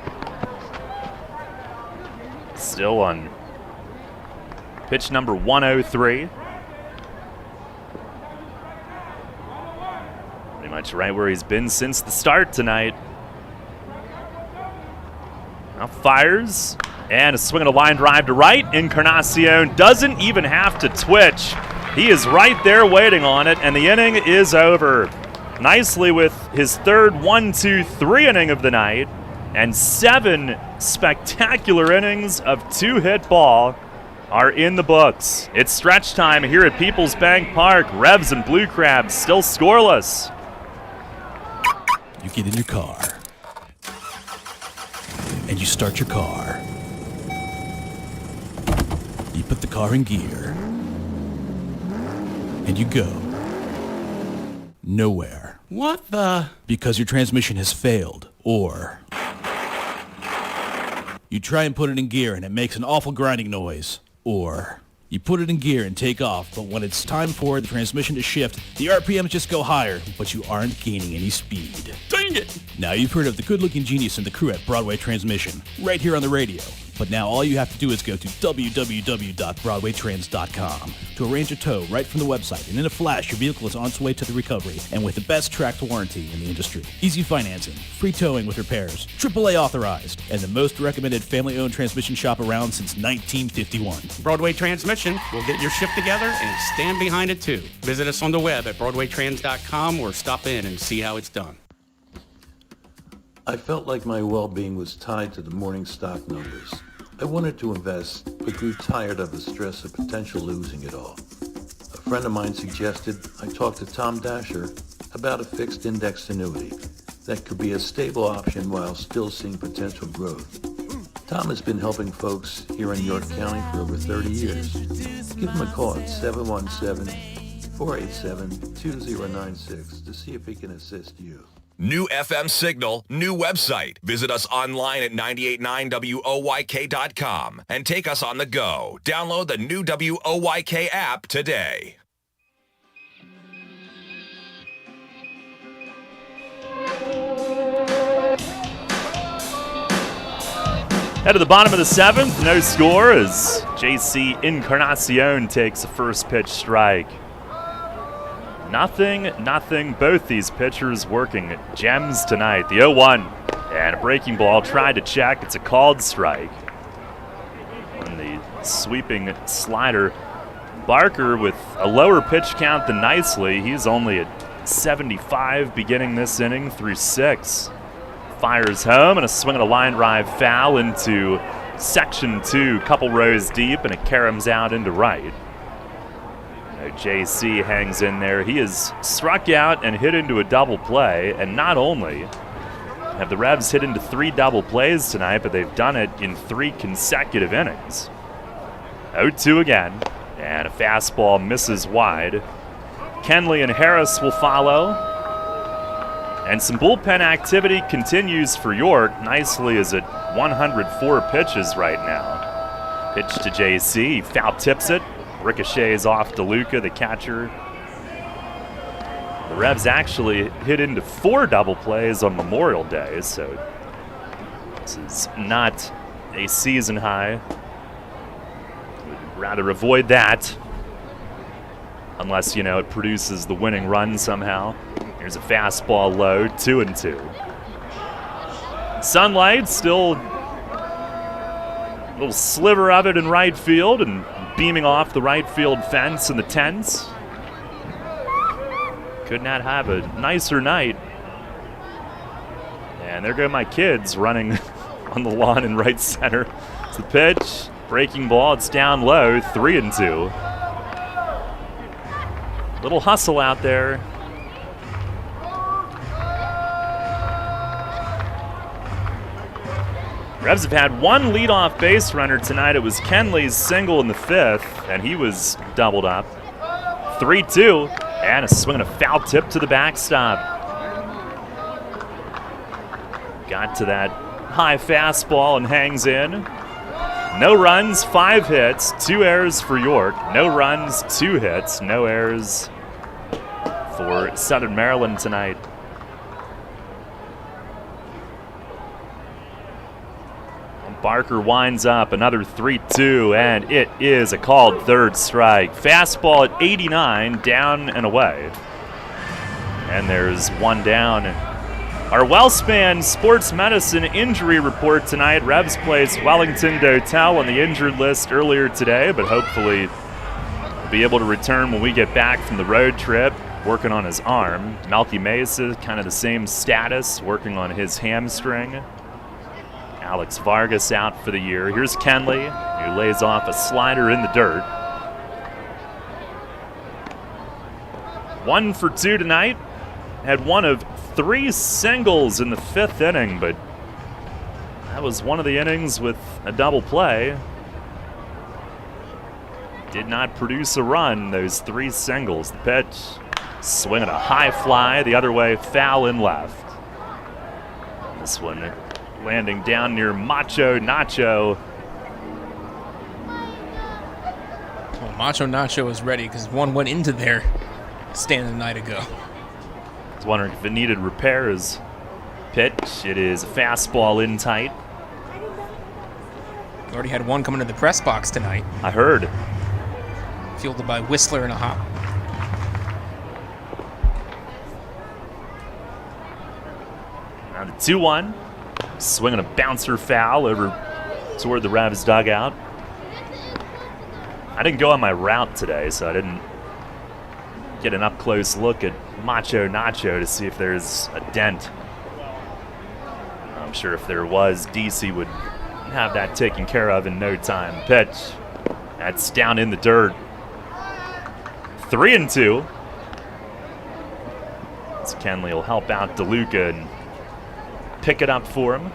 Still on pitch number 103. Pretty much right where he's been since the start tonight. Now fires, and a swing and a line drive to right. Encarnacion doesn't even have to twitch. He is right there waiting on it, and the inning is over. Nicely with his third 1-2-3 inning of the night, and 7 spectacular innings of 2-hit ball are in the books. It's stretch time here at PeoplesBank Park. Revs and Blue Crabs still scoreless. You get in your car, and you start your car. You put the car in gear, and you go nowhere. What the? Because your transmission has failed, or you try and put it in gear and it makes an awful grinding noise. Or you put it in gear and take off, but when it's time for the transmission to shift, the RPMs just go higher, but you aren't gaining any speed. Dang it! Now you've heard of the good-looking genius and the crew at Broadway Transmission, right here on the radio. But now all you have to do is go to www.broadwaytrans.com to arrange a tow right from the website, and in a flash, your vehicle is on its way to the recovery, and with the best tracked warranty in the industry. Easy financing, free towing with repairs, AAA authorized, and the most recommended family-owned transmission shop around since 1951. Broadway Transmission will get your ship together and stand behind it too. Visit us on the web at broadwaytrans.com or stop in and see how it's done. I felt like my well-being was tied to the morning stock numbers. I wanted to invest, but grew tired of the stress of potential losing it all. A friend of mine suggested I talk to Tom Dasher about a fixed index annuity that could be a stable option while still seeing potential growth. Tom has been helping folks here in York County for over 30 years. Give him a call at 717-487-2096 to see if he can assist you. New FM signal, new website. Visit us online at 989WOYK.com and take us on the go. Download the new WOYK app today. Head to the bottom of the 7th, no score as JC Encarnacion takes a first pitch strike. Nothing. Both these pitchers working gems tonight. The 0-1 and a breaking ball tried to check. It's a called strike. And the sweeping slider. Barker with a lower pitch count than Nicely. He's only at 75 beginning this inning through 6. Fires home and a swing and a line drive foul into section 2, couple rows deep, and it caroms out into right. JC hangs in there. He is struck out and hit into a double play, and not only have the Revs hit into 3 double plays tonight, but they've done it in 3 consecutive innings. 0-2 again, and a fastball misses wide. Kenley and Harris will follow, and some bullpen activity continues for York. Nicely is at 104 pitches right now. Pitch to JC, foul tips it. Ricochets off DeLuca, the catcher. The Revs actually hit into 4 double plays on Memorial Day, so this is not a season high. Would rather avoid that, unless, it produces the winning run somehow. Here's a fastball low, 2-2. Sunlight still a little sliver of it in right field and beaming off the right field fence in the 10s. Could not have a nicer night. And there go my kids running on the lawn in right center. It's the pitch, breaking ball, it's down low, 3-2. Little hustle out there. Revs have had one leadoff base runner tonight. It was Kenley's single in the 5th, and he was doubled up. 3-2, and a swing and a foul tip to the backstop. Got to that high fastball and hangs in. No runs, 5 hits, 2 errors for York. No runs, 2 hits, no errors for Southern Maryland tonight. Barker winds up another 3-2, and it is a called third strike. Fastball at 89, down and away. And there's one down. Our WellSpan Sports Medicine injury report tonight. Revs placed Wellington Dotel on the injured list earlier today, but hopefully be able to return when we get back from the road trip, working on his arm. Melky Mesa, kind of the same status, working on his hamstring. Alex Vargas out for the year. Here's Kenley, who lays off a slider in the dirt. 1 for 2 tonight. Had one of 3 singles in the 5th inning, but that was one of the innings with a double play. Did not produce a run, those 3 singles. The pitch, swinging a high fly the other way, foul in left. This one landing down near Macho Nacho. Well, Macho Nacho is ready because one went into their stand the night ago. I was wondering if it needed repairs. Pitch, it is a fastball in tight. We already had one coming to the press box tonight. I heard. Fielded by Whistler and a hop. Now the 2-1. Swinging a bouncer foul over toward the Revs dugout. I didn't go on my route today, so I didn't get an up-close look at Macho Nacho to see if there's a dent. I'm sure if there was, DC would have that taken care of in no time. Pitch. That's down in the dirt. 3-2. So Kenley will help out DeLuca and pick it up for him.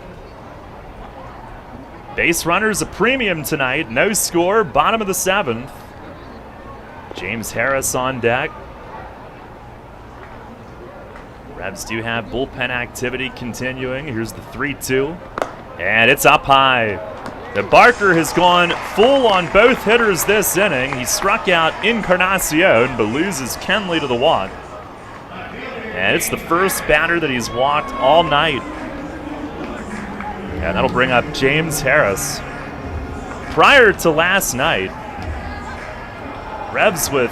Base runners a premium tonight. No score, bottom of the 7th. James Harris on deck. Revs do have bullpen activity continuing. Here's the 3-2. And it's up high. The Barker has gone full on both hitters this inning. He struck out Encarnacion, but loses Kenley to the walk. And it's the first batter that he's walked all night. And that'll bring up James Harris. Prior to last night, Revs with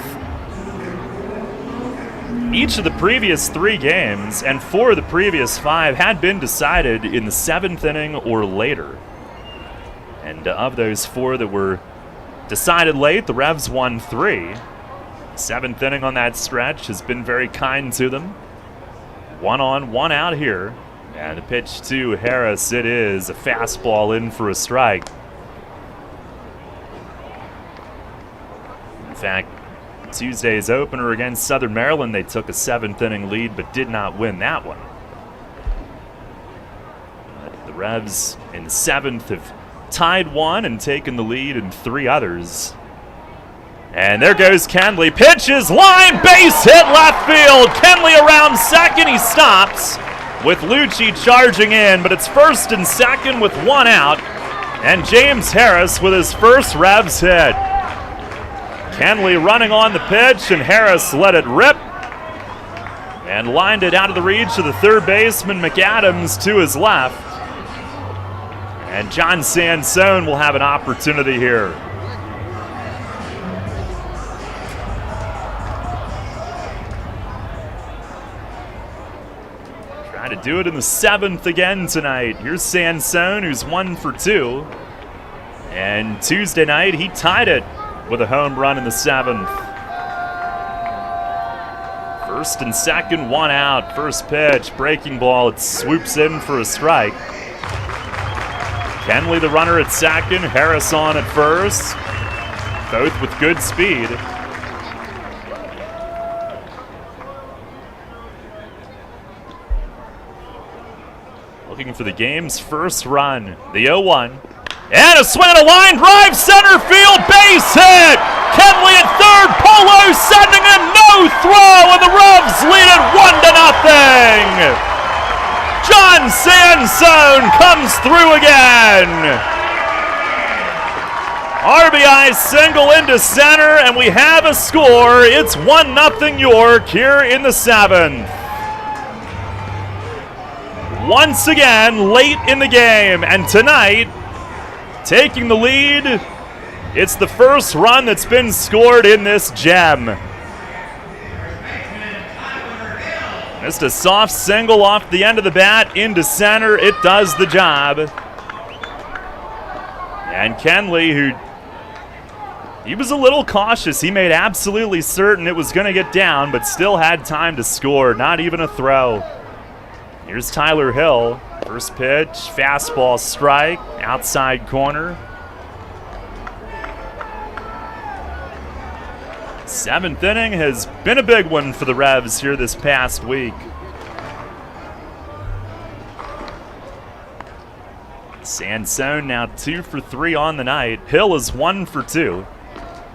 each of the previous 3 games and 4 of the previous 5 had been decided in the 7th inning or later. And of those 4 that were decided late, the Revs won 3. 7th inning on that stretch has been very kind to them. 1 on, 1 out here. And the pitch to Harris, it is a fastball in for a strike. In fact, Tuesday's opener against Southern Maryland, they took a 7th inning lead but did not win that one. But the Revs in the 7th have tied 1 and taken the lead in 3 others. And there goes Kenley. Pitches, line, base hit left field. Kenley around second, he stops with Lucci charging in, but it's first and second with 1 out, and James Harris with his first Revs hit. Kenley running on the pitch, and Harris let it rip and lined it out of the reach of the third baseman McAdams to his left. And John Sansone will have an opportunity here. To do it in the 7th again tonight. Here's Sansone, who's 1 for 2. And Tuesday night, he tied it with a home run in the 7th. First and second, 1 out. First pitch, breaking ball. It swoops in for a strike. Kenley, the runner at second. Harris on at first. Both with good speed. looking for the game's first run. The 0-1. And a swing and a line drive, center field, base hit! Kenley at third, Polo sending him, no throw, and the Revs lead it 1-0. John Sansone comes through again. RBI single into center, and we have a score. It's 1-0 York here in the 7th. Once again, late in the game, and tonight, taking the lead, it's the first run that's been scored in this gem. Just a soft single off the end of the bat into center. It does the job. And Kenley, he was a little cautious. He made absolutely certain it was going to get down, but still had time to score. Not even a throw. Here's Tyler Hill. First pitch, fastball strike, outside corner. 7th inning has been a big one for the Revs here this past week. Sansone now 2 for 3 on the night. Hill is 1 for 2.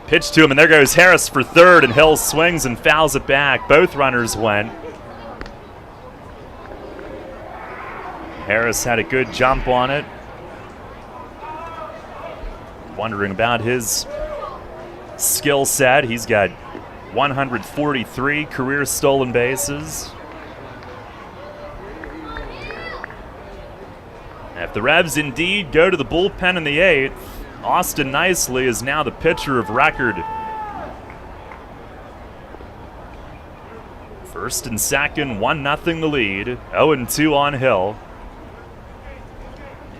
Pitch to him, and there goes Harris for third, and Hill swings and fouls it back. Both runners went. Harris had a good jump on it. Wondering about his skill set. He's got 143 career stolen bases. If the Revs indeed go to the bullpen in the 8th, Austin Nicely is now the pitcher of record. First and second, 1-0 the lead. 0-2 on Hill.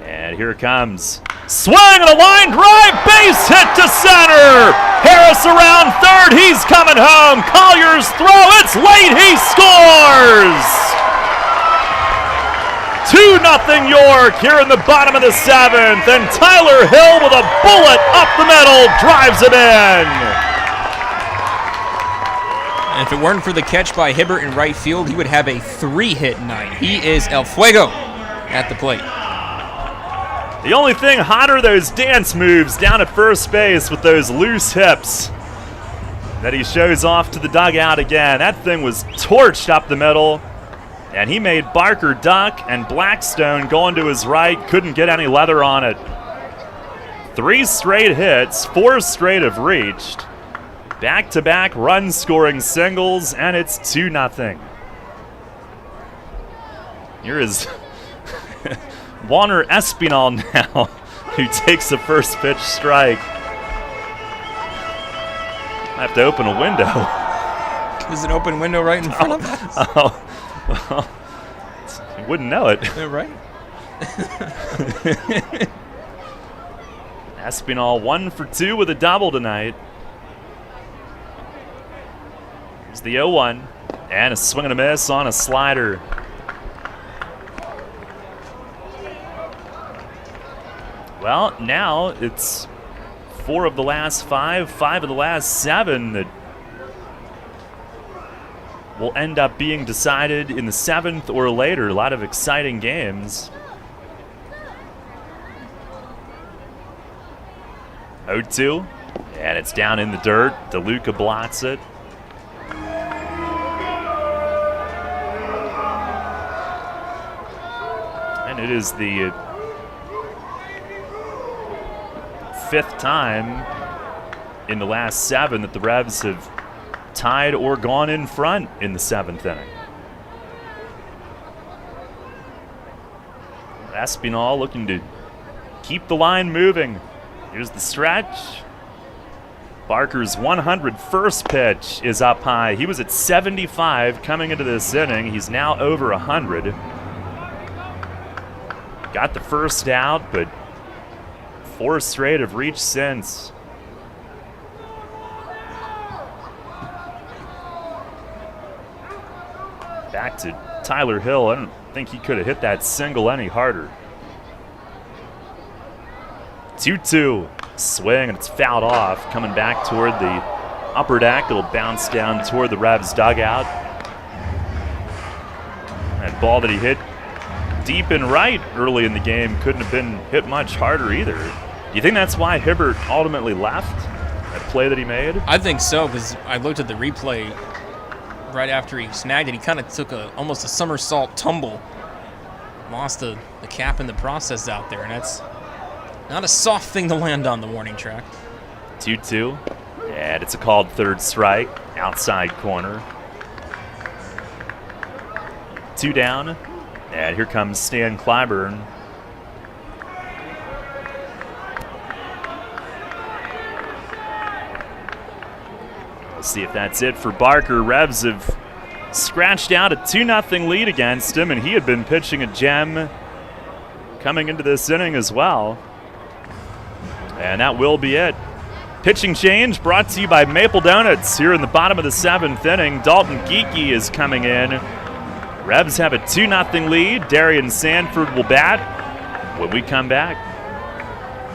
And here it comes. Swing and a line drive, base hit to center. Harris around third, he's coming home. Collier's throw, it's late, he scores! 2-0 York here in the bottom of the 7th, and Tyler Hill with a bullet up the middle drives it in. And if it weren't for the catch by Hibbert in right field, he would have a 3-hit night. He is El Fuego at the plate. The only thing hotter, those dance moves down at first base with those loose hips that he shows off to the dugout again. That thing was torched up the middle, and he made Barker duck, and Blackstone going to his right couldn't get any leather on it. 3 straight hits, 4 straight have reached. Back-to-back run-scoring singles, and it's 2-0. Here is Warner Espinal now, who takes the first pitch strike. I have to open a window. There's an open window right in front of us. Oh, well, you wouldn't know it. Yeah, right. Espinal 1 for 2 with a double tonight. Here's the 0-1, and a swing and a miss on a slider. Well, now it's 4 of the last 5, 5 of the last 7 that will end up being decided in the 7th or later. A lot of exciting games. 0-2, and it's down in the dirt. DeLuca blots it. And it is the 5th time in the last 7 that the Revs have tied or gone in front in the 7th inning. Espinal looking to keep the line moving. Here's the stretch. Barker's 101st pitch is up high. He was at 75 coming into this inning. He's now over 100. Got the first out, but 4 straight have reached since. Back to Tyler Hill. I don't think he could have hit that single any harder. 2-2. Swing, and it's fouled off. Coming back toward the upper deck. It'll bounce down toward the Revs dugout. That ball that he hit deep and right early in the game. Couldn't have been hit much harder either. Do you think that's why Hibbert ultimately left? That play that he made? I think so, because I looked at the replay right after he snagged it. He kind of took almost a somersault tumble. Lost the cap in the process out there, and that's not a soft thing to land on the warning track. 2-2. And it's a called third strike. Outside corner. 2 down. And here comes Stan Clyburn. We'll see if that's it for Barker. Revs have scratched out a 2-0 lead against him, and he had been pitching a gem coming into this inning as well. And that will be it. Pitching change brought to you by Maple Donuts here in the bottom of the 7th inning. Dalton Geeky is coming in. Revs have a 2-0 lead. Darian Sanford will bat when we come back.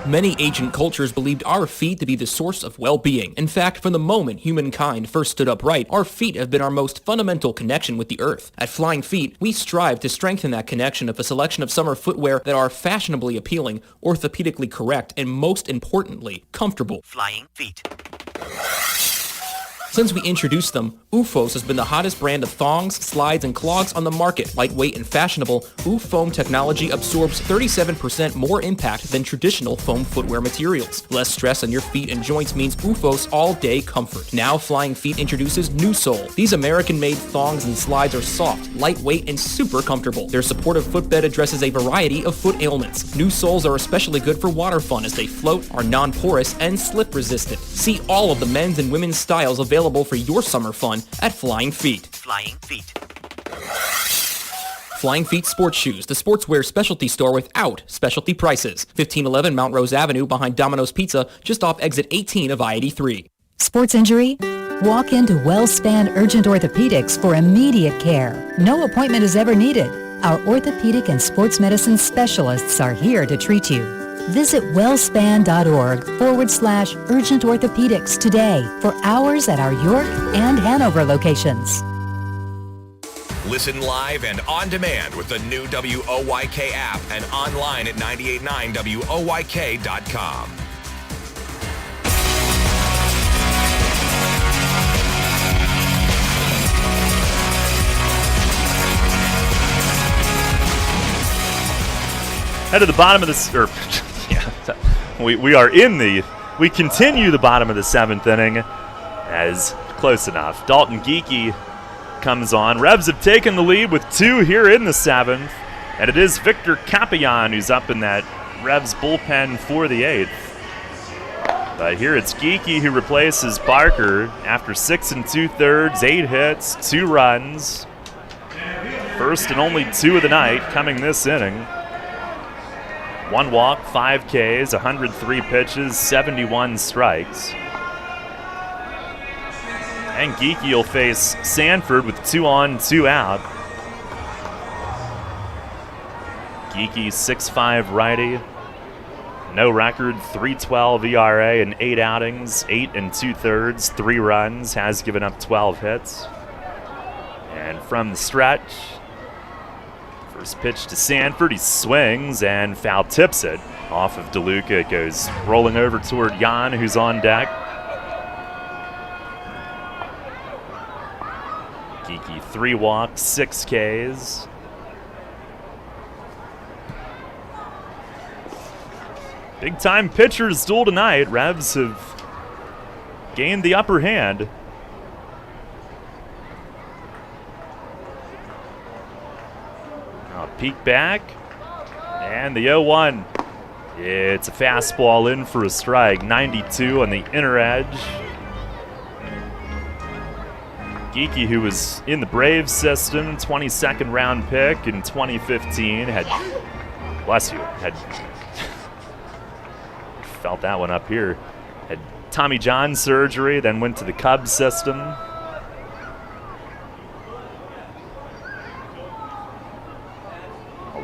Many ancient cultures believed our feet to be the source of well-being. In fact, from the moment humankind first stood upright, our feet have been our most fundamental connection with the earth. At Flying Feet, we strive to strengthen that connection with a selection of summer footwear that are fashionably appealing, orthopedically correct, and most importantly, comfortable. Flying Feet. Since we introduced them, OOFOS has been the hottest brand of thongs, slides, and clogs on the market. Lightweight and fashionable, OOFOam technology absorbs 37% more impact than traditional foam footwear materials. Less stress on your feet and joints means OOFOS all-day comfort. Now Flying Feet introduces New Sole. These American-made thongs and slides are soft, lightweight, and super comfortable. Their supportive footbed addresses a variety of foot ailments. New soles are especially good for water fun as they float, are non-porous, and slip-resistant. See all of the men's and women's styles available for your summer fun at Flying Feet. Flying Feet. Flying Feet Sports Shoes, the sportswear specialty store without specialty prices. 1511 Mount Rose Avenue behind Domino's Pizza, just off exit 18 of I-83. Sports injury? Walk into WellSpan Urgent Orthopedics for immediate care. No appointment is ever needed. Our orthopedic and sports medicine specialists are here to treat you. Visit wellspan.org/urgent orthopedics today for hours at our York and Hanover locations. Listen live and on demand with the new WOYK app and online at 989WOYK.com. Head to the bottom of this, we continue the bottom of the 7th inning as close enough. Dalton Geeky comes on. Revs have taken the lead with 2 here in the 7th, and it is Victor Capian who's up in that Revs bullpen for the 8th. But here it's Geeky who replaces Barker after 6 2/3, 8 hits, 2 runs. First and only 2 of the night coming this inning. 1 walk, 5 Ks, 103 pitches, 71 strikes. And Geeky will face Sanford with 2 on, 2 out. Geeky, 6'5" righty. No record, 3.12 ERA in 8 outings, 8 2/3, 3 runs, has given up 12 hits. And from the stretch, first pitch to Sanford, he swings and foul tips it off of DeLuca. It goes rolling over toward Jan, who's on deck. Geeky, 3 walks, 6 Ks. Big time pitchers duel tonight. Revs have gained the upper hand. Peek back, and the 0-1. It's a fastball in for a strike, 92 on the inner edge. Geeky, who was in the Braves system, 22nd round pick in 2015, had felt that one up here. Had Tommy John surgery, then went to the Cubs system.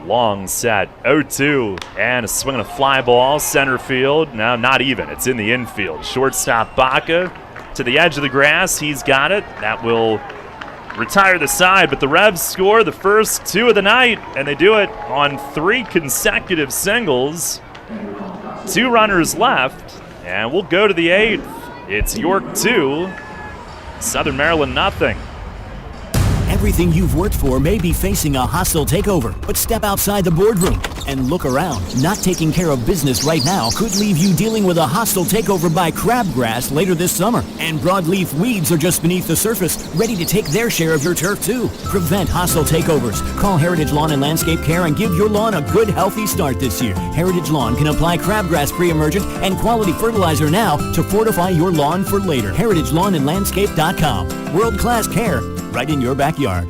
Long set, 0-2, and a swing and a fly ball, center field. No, not even, it's in the infield. Shortstop Baca to the edge of the grass, he's got it. That will retire the side, but the Revs score the first 2 of the night, and they do it on 3 consecutive singles. 2 runners left, and we'll go to the 8th. It's York 2, Southern Maryland nothing. Everything you've worked for may be facing a hostile takeover, but step outside the boardroom and look around. Not taking care of business right now could leave you dealing with a hostile takeover by crabgrass later this summer. And broadleaf weeds are just beneath the surface, ready to take their share of your turf too. Prevent hostile takeovers. Call Heritage Lawn and Landscape Care and give your lawn a good, healthy start this year. Heritage Lawn can apply crabgrass pre-emergent and quality fertilizer now to fortify your lawn for later. HeritageLawnandLandscape.com. World-class care right in your backyard.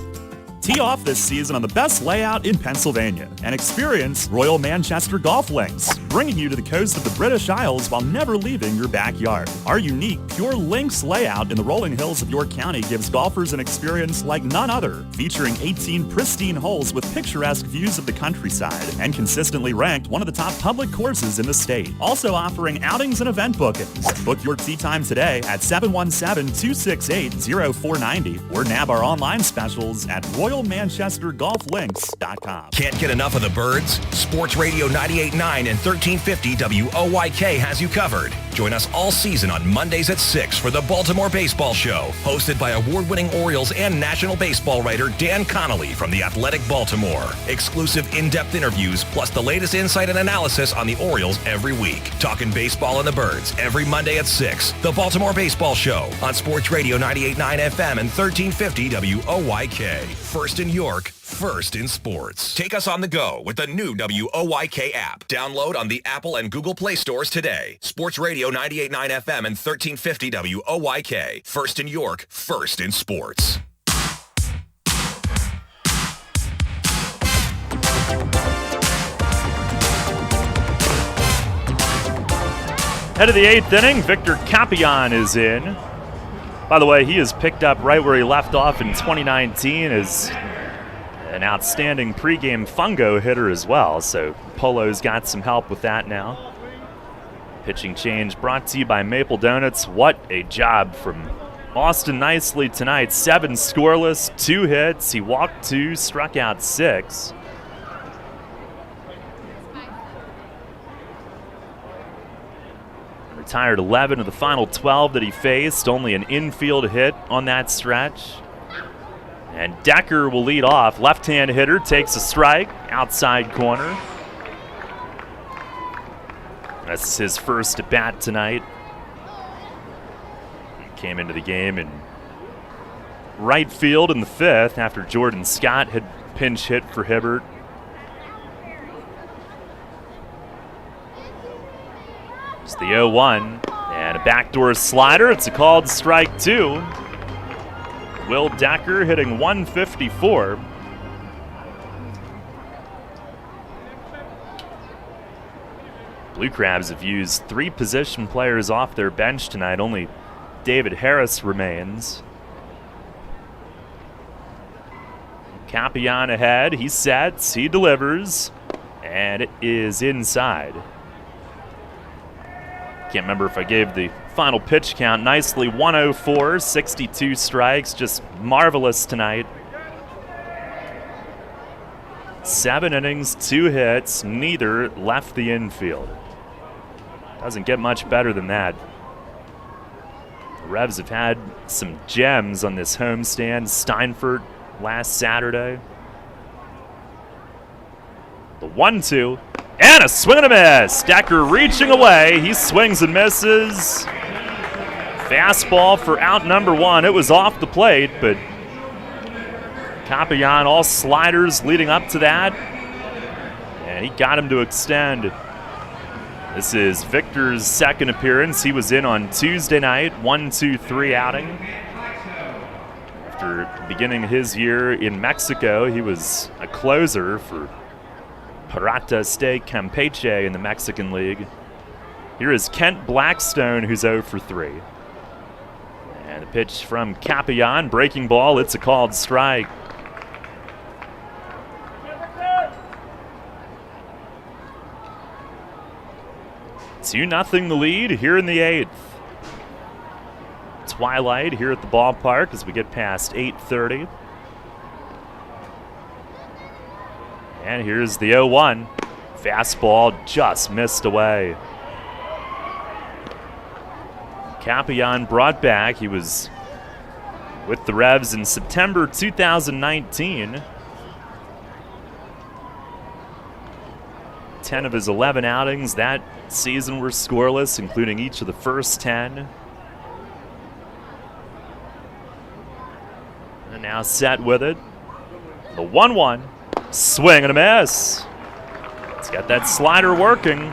Tee off this season on the best layout in Pennsylvania and experience Royal Manchester Golf Links, bringing you to the coast of the British Isles while never leaving your backyard. Our unique Pure Links layout in the rolling hills of York County gives golfers an experience like none other, featuring 18 pristine holes with picturesque views of the countryside and consistently ranked one of the top public courses in the state. Also offering outings and event bookings. Book your tee time today at 717-268-0490 or nab our online specials at RoyalManchesterGolfLinks.com. Can't get enough of the birds? Sports Radio 98.9 and 1350 WOYK has you covered. Join us all season on Mondays at 6 for the Baltimore Baseball Show, hosted by award-winning Orioles and National Baseball writer Dan Connolly from The Athletic Baltimore. Exclusive in-depth interviews, plus the latest insight and analysis on the Orioles every week. Talking baseball and the birds every Monday at 6. The Baltimore Baseball Show on Sports Radio 98.9 FM and 1350 WOYK. First in York, first in sports. Take us on the go with the new WOYK app. Download on the Apple and Google Play stores today. Sports Radio 98.9 FM and 1350 WOYK. First in York, first in sports. Head of the 8th inning, Victor Capian is in. By the way, he is picked up right where he left off in 2019 as an outstanding pregame fungo hitter as well. So Polo's got some help with that now. Pitching change brought to you by Maple Donuts. What a job from Austin Nicely tonight. 7 scoreless, 2 hits. He walked 2, struck out 6. Retired 11 of the final 12 that he faced. Only an infield hit on that stretch. And Decker will lead off. Left-hand hitter takes a strike. Outside corner. That's his first at bat tonight. He came into the game in right field in the 5th after Jordan Scott had pinch hit for Hibbert. It's the 0-1 and a backdoor slider. It's a called strike 2. Will Decker hitting 154. Blue Crabs have used 3 position players off their bench tonight. Only David Harris remains. Capian ahead. He sets. He delivers. And it is inside. Can't remember if I gave the final pitch count. Nicely 104, 62 strikes. Just marvelous tonight. 7 innings, 2 hits. Neither left the infield. Doesn't get much better than that. The Revs have had some gems on this homestand. Steinfurt last Saturday. The 1-2. And a swing and a miss. Decker reaching away. He swings and misses. Fastball for out number 1. It was off the plate, but Capian all sliders leading up to that. And he got him to extend. This is Victor's second appearance. He was in on Tuesday night. 1-2-3 outing. After beginning his year in Mexico, he was a closer for Pirata State Campeche in the Mexican League. Here is Kent Blackstone, who's 0 for 3. And the pitch from Capian, breaking ball. It's a called strike. Two 2-0 the lead here in the 8th. twilight here at the ballpark as we get past 8:30. And here's the 0-1. Fastball just missed away. Capian brought back. He was with the Revs in September 2019. 10 of his 11 outings that season were scoreless, including each of the first 10. And now set with it. The 1-1. Swing and a miss. It's got that slider working.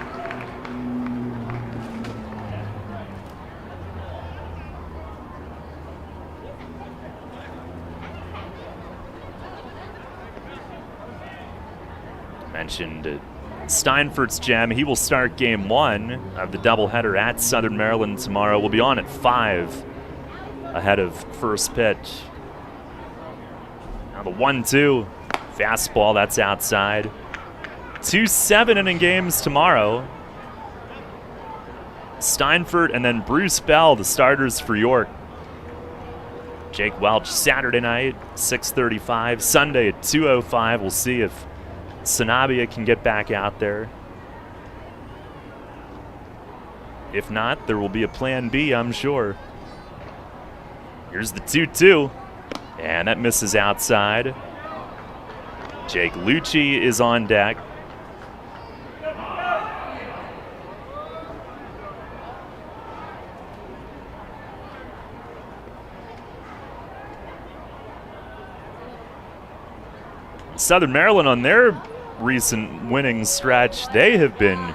Mentioned Steinfurt's gem. He will start game 1 of the doubleheader at Southern Maryland tomorrow. We'll be on at 5 ahead of first pitch. Now the 1-2. Fastball, that's outside. 2 7-inning games tomorrow. Steinfurt and then Bruce Bell, the starters for York. Jake Welch Saturday night, 6:35. Sunday at 2:05. We'll see if Sanabia can get back out there. If not, there will be a plan B, I'm sure. Here's the 2-2. And that misses outside. Jake Lucci is on deck. Southern Maryland on their recent winning stretch, they have been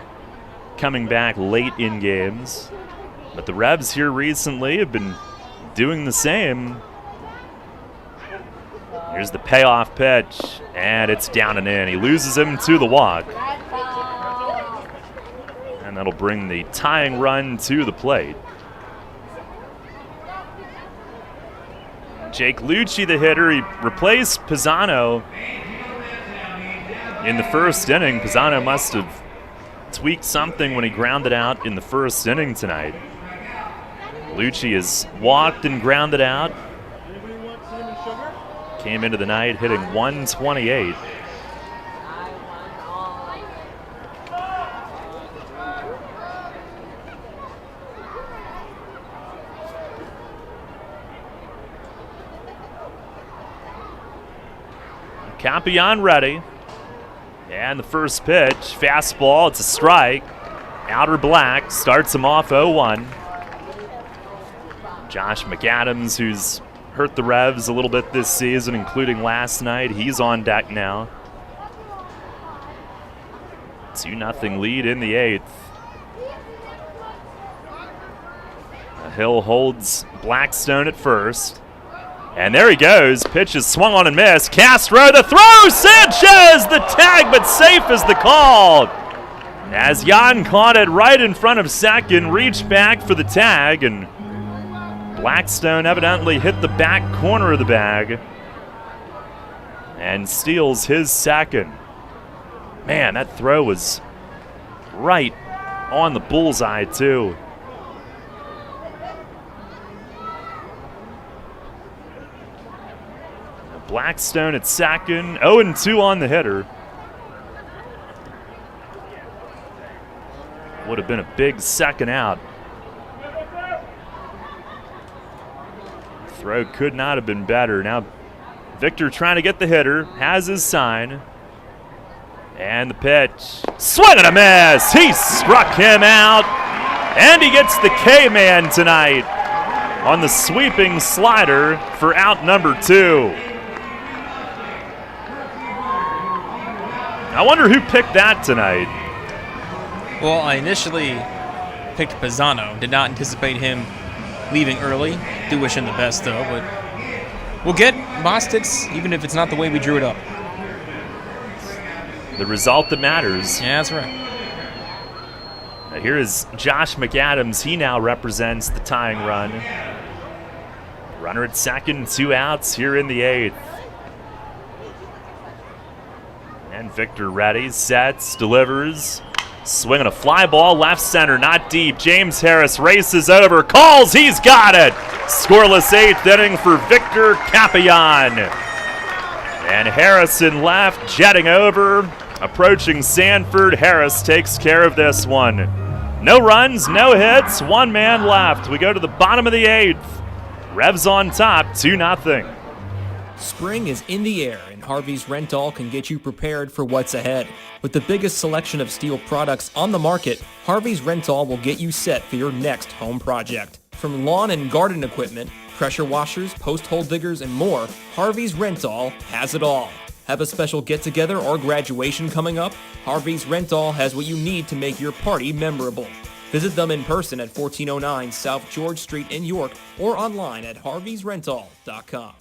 coming back late in games. But the Revs here recently have been doing the same. Here's the payoff pitch, and it's down and in. He loses him to the walk. And that'll bring the tying run to the plate. Jake Lucci, the hitter, he replaced Pisano in the first inning. Pisano must have tweaked something when he grounded out in the first inning tonight. Lucci has walked and grounded out. Came into the night hitting .128. Capian ready. And the first pitch, fastball, it's a strike. Outer black, starts him off 0-1. Josh McAdams, who's hurt the Revs a little bit this season, including last night, he's on deck now. 2-0 lead in the 8th. Hill holds Blackstone at first. And there he goes. Pitch is swung on and missed. Castro, the throw. Sanchez, the tag, but safe is the call. As Jan caught it right in front of second, reached back for the tag, and Blackstone evidently hit the back corner of the bag and steals his second. Man, that throw was right on the bullseye, too. Blackstone at second, 0-2 on the hitter. Would have been a big second out. Throw could not have been better. Now Victor trying to get the hitter, has his sign. And the pitch, swing and a miss. He struck him out, and he gets the K-man tonight on the sweeping slider for out number 2. I wonder who picked that tonight. Well, I initially picked Pisano. Did not anticipate him leaving early. Do wish him the best, though. But we'll get Bostix, even if it's not the way we drew it up. The result that matters. Yeah, that's right. Now here is Josh McAdams. He now represents the tying run. Runner at second, 2 outs here in the 8th. And Victor ready, sets, delivers. Swinging a fly ball, left center, not deep. James Harris races over, calls, he's got it. Scoreless 8th inning for Victor Capian. And Harrison left, jetting over, approaching Sanford. Harris takes care of this one. No runs, no hits, one man left. We go to the bottom of the 8th. Revs on top, 2-0. Spring is in the air, and Harvey's Rental can get you prepared for what's ahead. With the biggest selection of steel products on the market, Harvey's Rental will get you set for your next home project. From lawn and garden equipment, pressure washers, post hole diggers, and more, Harvey's Rental has it all. Have a special get-together or graduation coming up? Harvey's Rental has what you need to make your party memorable. Visit them in person at 1409 South George Street in York or online at harveysrental.com.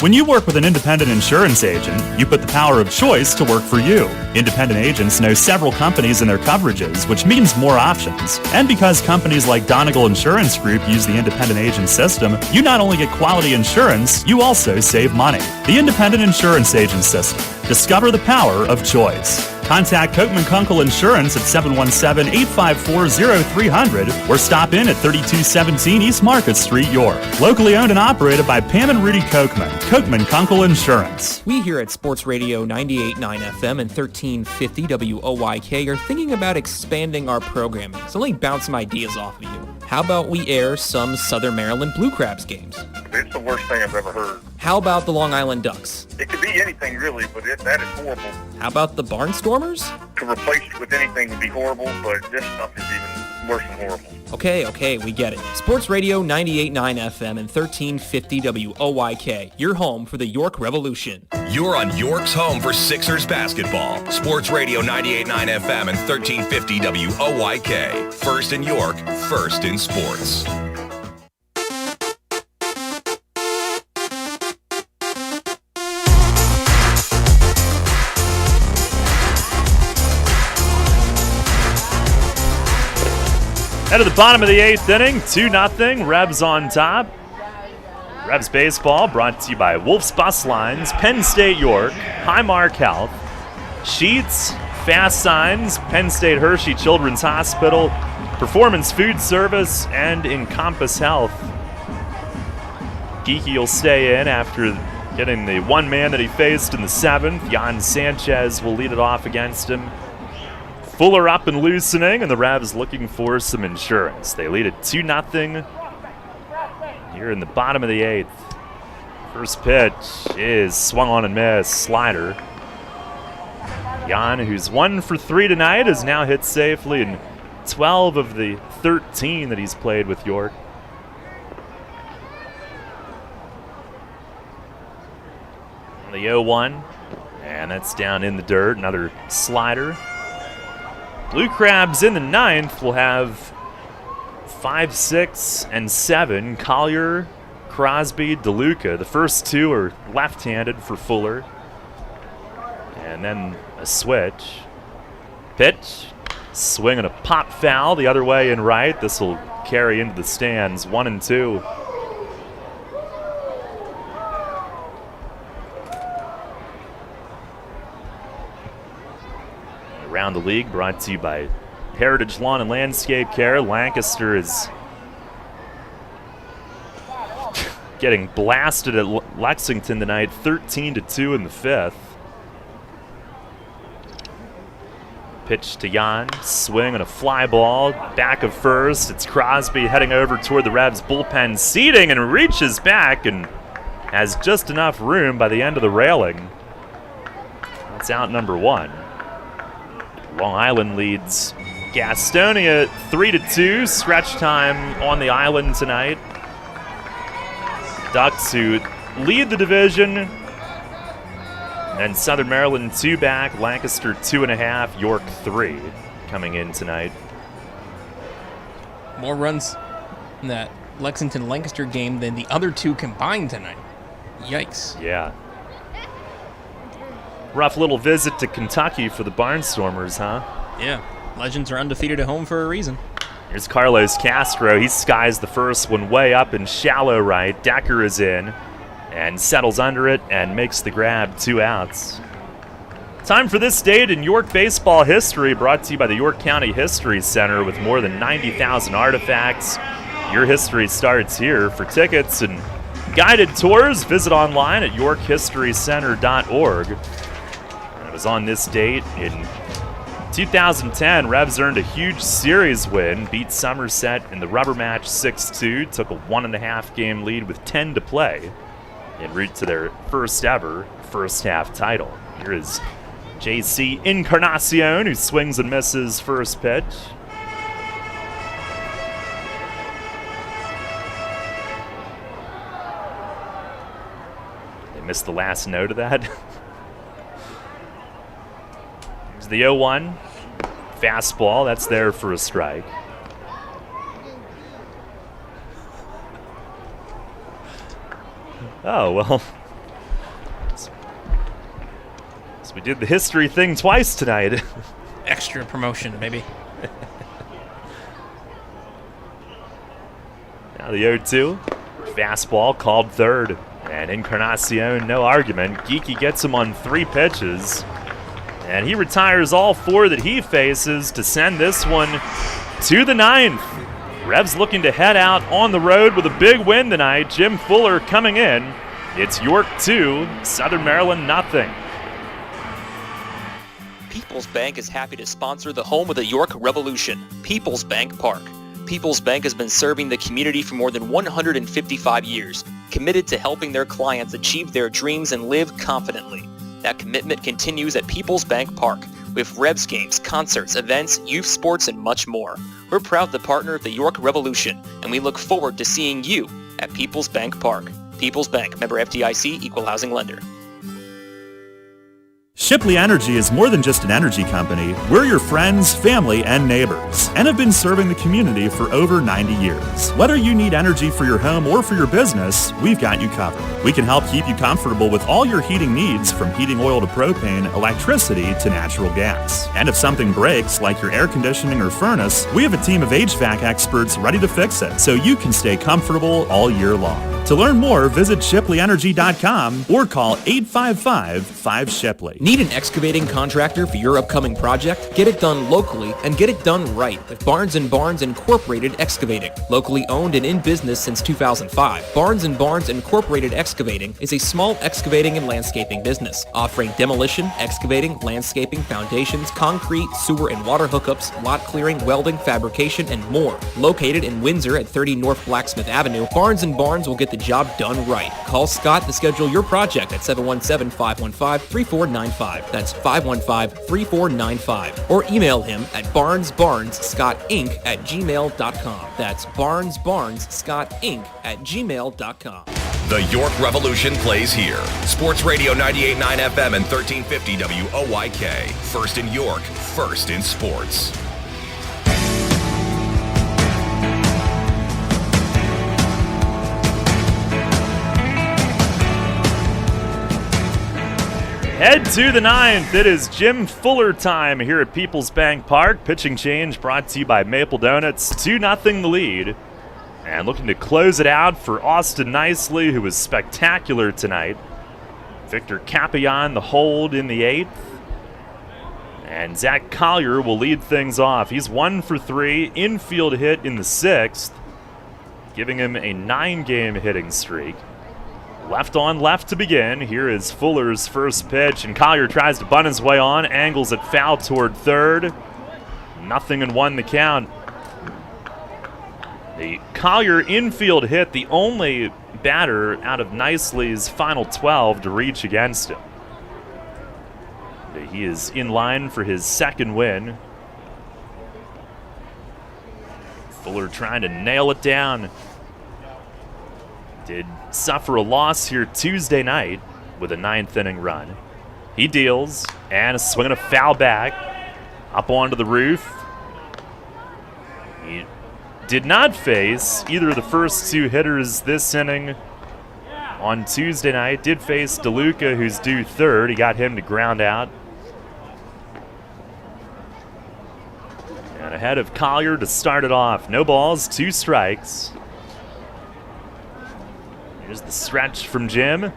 When you work with an independent insurance agent, you put the power of choice to work for you. Independent agents know several companies and their coverages, which means more options. And because companies like Donegal Insurance Group use the independent agent system, you not only get quality insurance, you also save money. The independent insurance agent system. Discover the power of choice. Contact Kochman Kunkel Insurance at 717-854-0300 or stop in at 3217 East Market Street, York. Locally owned and operated by Pam and Rudy Kochman. Kochman Kunkel Insurance. We here at Sports Radio 98.9 FM and 1350 WOYK are thinking about expanding our programming, so let me bounce some ideas off of you. How about we air some Southern Maryland Blue Crabs games? It's the worst thing I've ever heard. How about the Long Island Ducks? It could be anything really, but that is horrible. How about the Barnstormers? To replace it with anything would be horrible, but this stuff is even worse than horrible. Okay, we get it. Sports Radio 98.9 FM and 1350 WOYK, your home for the York Revolution. You're on York's home for Sixers basketball. Sports Radio 98.9 FM and 1350 WOYK. First in York, first in sports. Head to the bottom of the 8th inning, 2-0, Revs on top. Revs baseball brought to you by Wolf's Bus Lines, Penn State York, Highmark Health, Sheets, Fast Signs, Penn State Hershey Children's Hospital, Performance Food Service, and Encompass Health. Geeky will stay in after getting the one man that he faced in the 7th. Jan Sanchez will lead it off against him. Fuller up and loosening, and the Revs looking for some insurance. They lead at 2-0 here in the bottom of the 8th. First pitch is swung on and missed. Slider. Jan, who's 1 for 3 tonight, has now hit safely in 12 of the 13 that he's played with York. The 0-1, and that's down in the dirt. Another slider. Blue Crabs in the 9th will have 5, 6, and 7. Collier, Crosby, DeLuca. The first 2 are left-handed for Fuller. And then a switch. Pitch. Swing and a pop foul the other way in right. This will carry into the stands. 1-2. Around the league, brought to you by Heritage Lawn and Landscape Care. Lancaster is getting blasted at Lexington tonight, 13-2 in the 5th. Pitch to Jan, swing and a fly ball, back of first. It's Crosby heading over toward the Revs bullpen seating and reaches back and has just enough room by the end of the railing. That's out number 1. Long Island leads Gastonia 3-2. Stretch time on the island tonight. Ducks, who lead the division, and Southern Maryland 2 back. Lancaster 2.5. York 3 coming in tonight. More runs in that Lexington-Lancaster game than the other 2 combined tonight. Yikes. Yeah. Rough little visit to Kentucky for the Barnstormers, huh? Yeah. Legends are undefeated at home for a reason. Here's Carlos Castro. He skies the first one way up in shallow right. Decker is in and settles under it and makes the grab. 2 outs. Time for this date in York baseball history, brought to you by the York County History Center with more than 90,000 artifacts. Your history starts here. For tickets and guided tours, visit online at yorkhistorycenter.org. And it was on this date in 2010, Revs earned a huge series win, beat Somerset in the rubber match 6-2, took a 1.5 game lead with 10 to play, en route to their first ever first half title. Here is JC Encarnacion, who swings and misses first pitch. They missed the last note of that. Here's the 0-1. Fastball, that's there for a strike. Oh, well. So we did the history thing twice tonight. Extra promotion, maybe. Now the 0-2. Fastball called third. And Encarnacion, no argument. Geeky gets him on 3 pitches. And he retires all 4 that he faces to send this one to the 9th. Revs looking to head out on the road with a big win tonight. Jim Fuller coming in. It's York 2, Southern Maryland nothing. PeoplesBank is happy to sponsor the home of the York Revolution, PeoplesBank Park. PeoplesBank has been serving the community for more than 155 years, committed to helping their clients achieve their dreams and live confidently. That commitment continues at PeoplesBank Park with Revs games, concerts, events, youth sports, and much more. We're proud to partner with the York Revolution, and we look forward to seeing you at PeoplesBank Park. PeoplesBank, member FDIC, equal housing lender. Shipley Energy is more than just an energy company. We're your friends, family, and neighbors, and have been serving the community for over 90 years. Whether you need energy for your home or for your business, we've got you covered. We can help keep you comfortable with all your heating needs, from heating oil to propane, electricity to natural gas. And if something breaks, like your air conditioning or furnace, we have a team of HVAC experts ready to fix it so you can stay comfortable all year long. To learn more, visit ShipleyEnergy.com or call 855-5-SHIPLEY. Need an excavating contractor for your upcoming project? Get it done locally and get it done right with Barnes & Barnes Incorporated Excavating. Locally owned and in business since 2005, Barnes & Barnes Incorporated Excavating is a small excavating and landscaping business offering demolition, excavating, landscaping, foundations, concrete, sewer and water hookups, lot clearing, welding, fabrication, and more. Located in Windsor at 30 North Blacksmith Avenue, Barnes & Barnes will get the job done right. Call Scott to schedule your project at 717-515-3495. That's 515-3495. Or email him at barnesbarnesscottinc@gmail.com. That's barnesbarnesscottinc@gmail.com. The York Revolution plays here. Sports Radio 98.9 FM and 1350 WOYK. First in York, first in sports. Head to the 9th. It is Jim Fuller time here at PeoplesBank Park. Pitching change brought to you by Maple Donuts. 2-0 the lead. And looking to close it out for Austin Nicely, who was spectacular tonight. Victor Capillon, the hold in the 8th. And Zach Collier will lead things off. He's 1 for 3, infield hit in the 6th, giving him a 9-game hitting streak. Left on left to begin. Here is Fuller's first pitch, and Collier tries to bunt his way on, angles it foul toward third. 0-1 the count. The Collier infield hit, the only batter out of Nicely's final 12 to reach against him. He is in line for his second win. Fuller trying to nail it down. Did suffer a loss here Tuesday night with a 9th inning run. He deals, and a swing and a foul back up onto the roof. He did not face either of the first 2 hitters this inning on Tuesday night. Did face DeLuca, who's due third. He got him to ground out. And ahead of Collier to start it off. No balls, 2 strikes. Here's the stretch from Jim.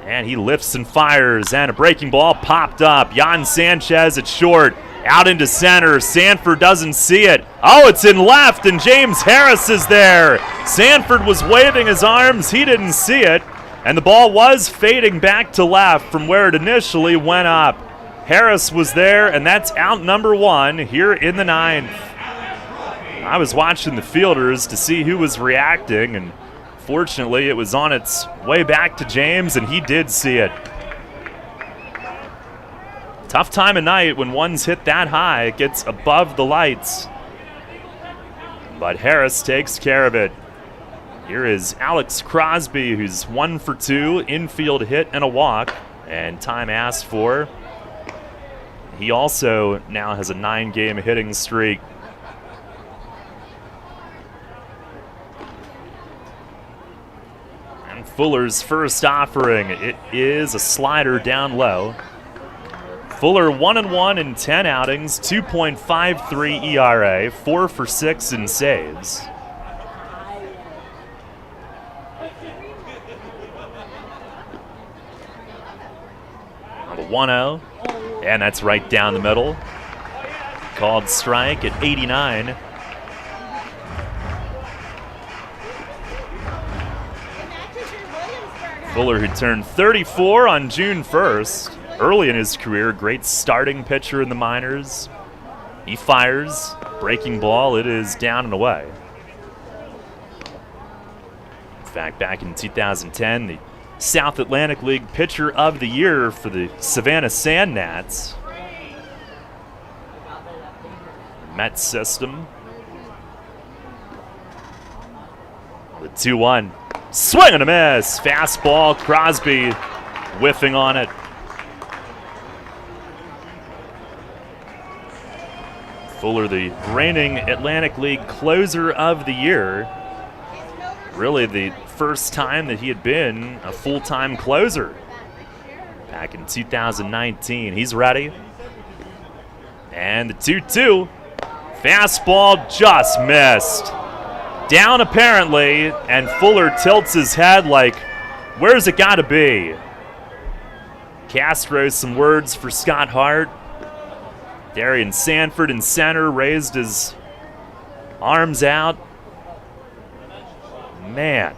And he lifts and fires, and a breaking ball popped up. Jan Sanchez at short, out into center. Sanford doesn't see it. Oh, it's in left, and James Harris is there. Sanford was waving his arms. He didn't see it, and the ball was fading back to left from where it initially went up. Harris was there, and that's out number 1 here in the 9th. I was watching the fielders to see who was reacting, and fortunately it was on its way back to James, and he did see it. Tough time of night when one's hit that high. It gets above the lights. But Harris takes care of it. Here is Alex Crosby, who's 1 for 2, infield hit and a walk, and time asked for. He also now has a 9-game hitting streak. And Fuller's first offering, it is a slider down low. Fuller 1-1 in 10 outings, 2.53 ERA, 4 for 6 in saves. The 1-0, and that's right down the middle. Called strike at 89. Fuller, who turned 34 on June 1st. Early in his career, great starting pitcher in the minors. He fires, breaking ball, it is down and away. In fact, back in 2010, the South Atlantic League Pitcher of the Year for the Savannah Sand Gnats. Mets system. The 2-1. Swing and a miss. Fastball, Crosby whiffing on it. Fuller, the reigning Atlantic League Closer of the Year. Really the first time that he had been a full-time closer. Back in 2019. He's ready. And the 2-2. Fastball just missed. Down apparently, and Fuller tilts his head like, where's it gotta be? Castro, some words for Scott Hart. Darian Sanford in center raised his arms out. Man,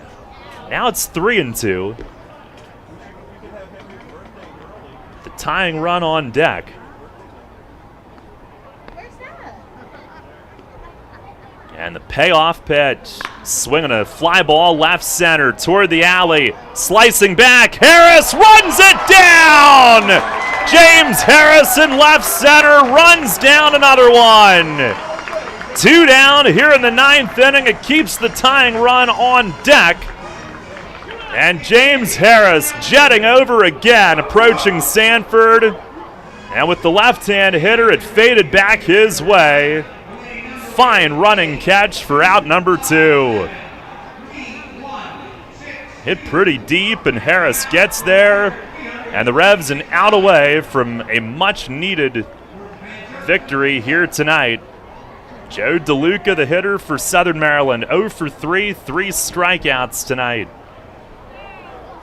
now it's 3-2. The tying run on deck. And the payoff pitch, swinging a fly ball left center toward the alley, slicing back, Harris runs it down! James Harris in left center runs down another one. 2 down here in the 9th inning. It keeps the tying run on deck. And James Harris jetting over again, approaching Sanford. And with the left-hand hitter, it faded back his way. Fine running catch for out number 2. Hit pretty deep, and Harris gets there. And the Revs an out away from a much-needed victory here tonight. Joe DeLuca, the hitter for Southern Maryland, 0 for 3, 3 strikeouts tonight.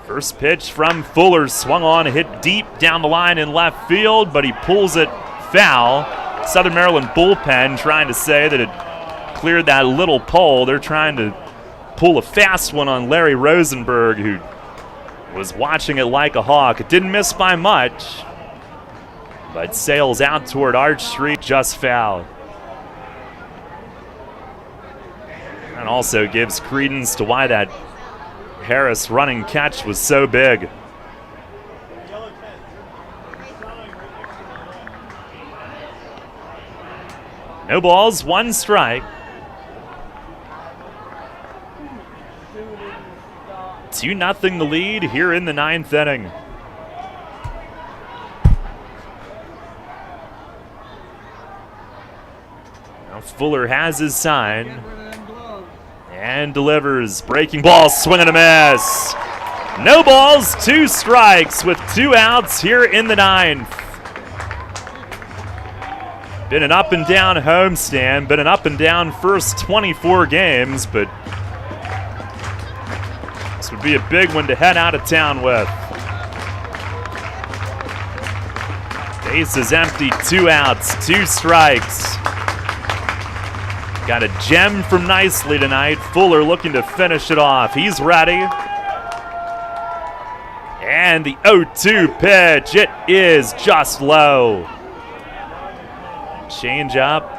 First pitch from Fuller, swung on, hit deep down the line in left field, but he pulls it foul. Southern Maryland bullpen trying to say that it cleared that little pole. They're trying to pull a fast one on Larry Rosenberg, who was watching it like a hawk. It didn't miss by much, but sails out toward Arch Street, just foul. And also gives credence to why that Harris running catch was so big. No balls, 1 strike. 2-0 the lead here in the 9th inning. Now Fuller has his sign and delivers. Breaking ball, swing and a miss. No balls, 2 strikes with 2 outs here in the 9th. Been an up and down homestand, been an up and down first 24 games, but this would be a big one to head out of town with. Base is empty, 2 outs, 2 strikes. Got a gem from Nicely tonight. Fuller looking to finish it off. He's ready. And the 0-2 pitch. It is just low. Change up.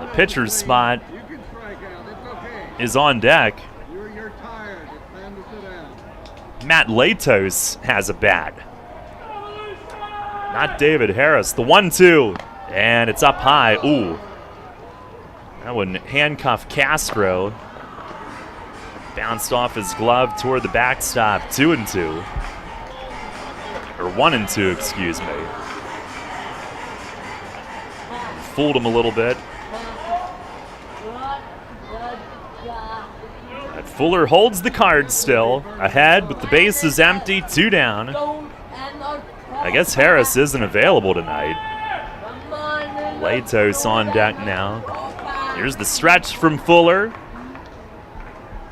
The pitcher's spot is on deck. Matt Latos has a bat. Not David Harris. The 1-2. And it's up high. Ooh. That one handcuffed Castro. Bounced off his glove toward the backstop. 2-2. Or 1-2, excuse me. Fooled him a little bit. But Fuller holds the card still. Ahead with the bases empty. 2 down. I guess Harris isn't available tonight. Latos on deck now. Here's the stretch from Fuller.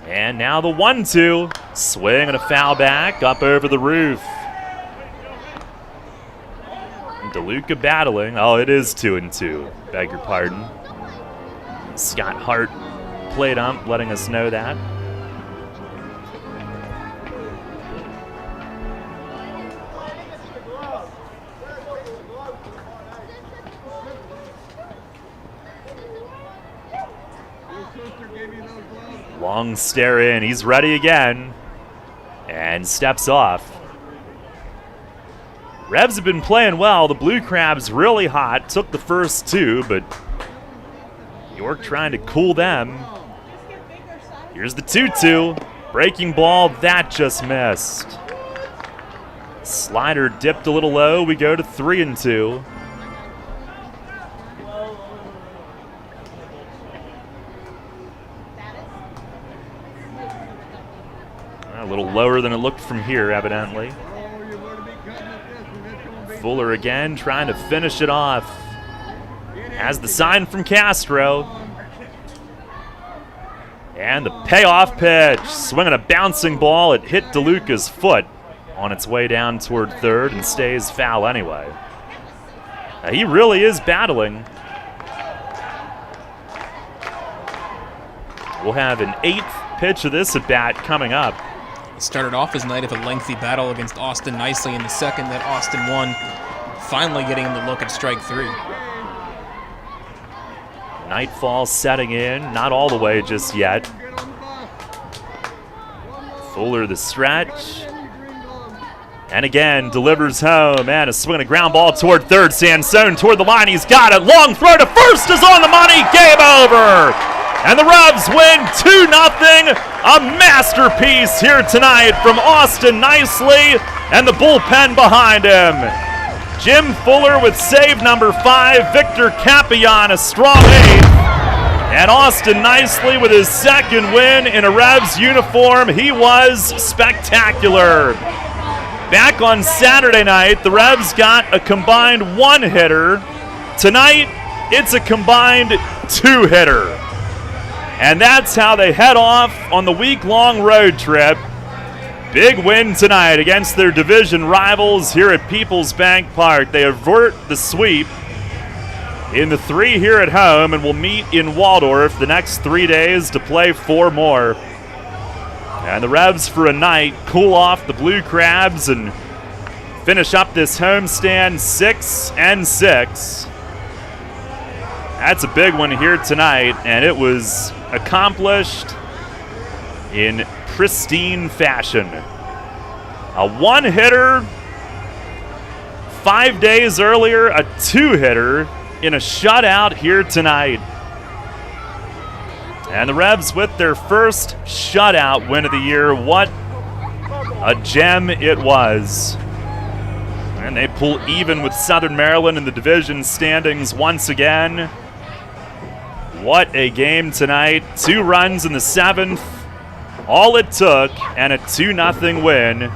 And now the 1-2. Swing and a foul back up over the roof. DeLuca battling. Oh, it is 2-2. Beg your pardon. Scott Hart played ump, letting us know that. Long stare in. He's ready again. And steps off. Revs have been playing well. The Blue Crabs really hot. Took the first 2, but York trying to cool them. Here's the 2-2. Breaking ball. That just missed. Slider dipped a little low. We go to 3-2. A little lower than it looked from here, evidently. Fuller again, trying to finish it off. Has the sign from Castro. And the payoff pitch. Swinging a bouncing ball. It hit DeLuca's foot on its way down toward third and stays foul anyway. Now, he really is battling. We'll have an 8th pitch of this at-bat coming up. Started off his night of a lengthy battle against Austin Nicely in the second that Austin won, finally getting him to look at strike 3. Nightfall setting in, not all the way just yet. Fuller the stretch. And again, delivers home, and a swing and a ground ball toward third. Sansone toward the line, he's got it. Long throw to first is on the money, game over! And the Revs win 2-0. A masterpiece here tonight from Austin Nicely and the bullpen behind him. Jim Fuller with save number 5. Victor Capion a strong 8th. And Austin Nicely with his second win in a Revs uniform. He was spectacular. Back on Saturday night, the Revs got a combined 1-hitter. Tonight, it's a combined 2-hitter. And that's how they head off on the week-long road trip. Big win tonight against their division rivals here at PeoplesBank Park. They avert the sweep in the 3 here at home and will meet in Waldorf the next 3 days to play 4 more. And the Revs for a night cool off the Blue Crabs and finish up this homestand 6-6. That's a big one here tonight, and it was accomplished in pristine fashion. A 1-hitter 5 days earlier, a 2-hitter in a shutout here tonight. And the Revs with their first shutout win of the year. What a gem it was. And they pull even with Southern Maryland in the division standings once again. What a game tonight. 2 runs in the 7th. All it took, and a 2-0 win.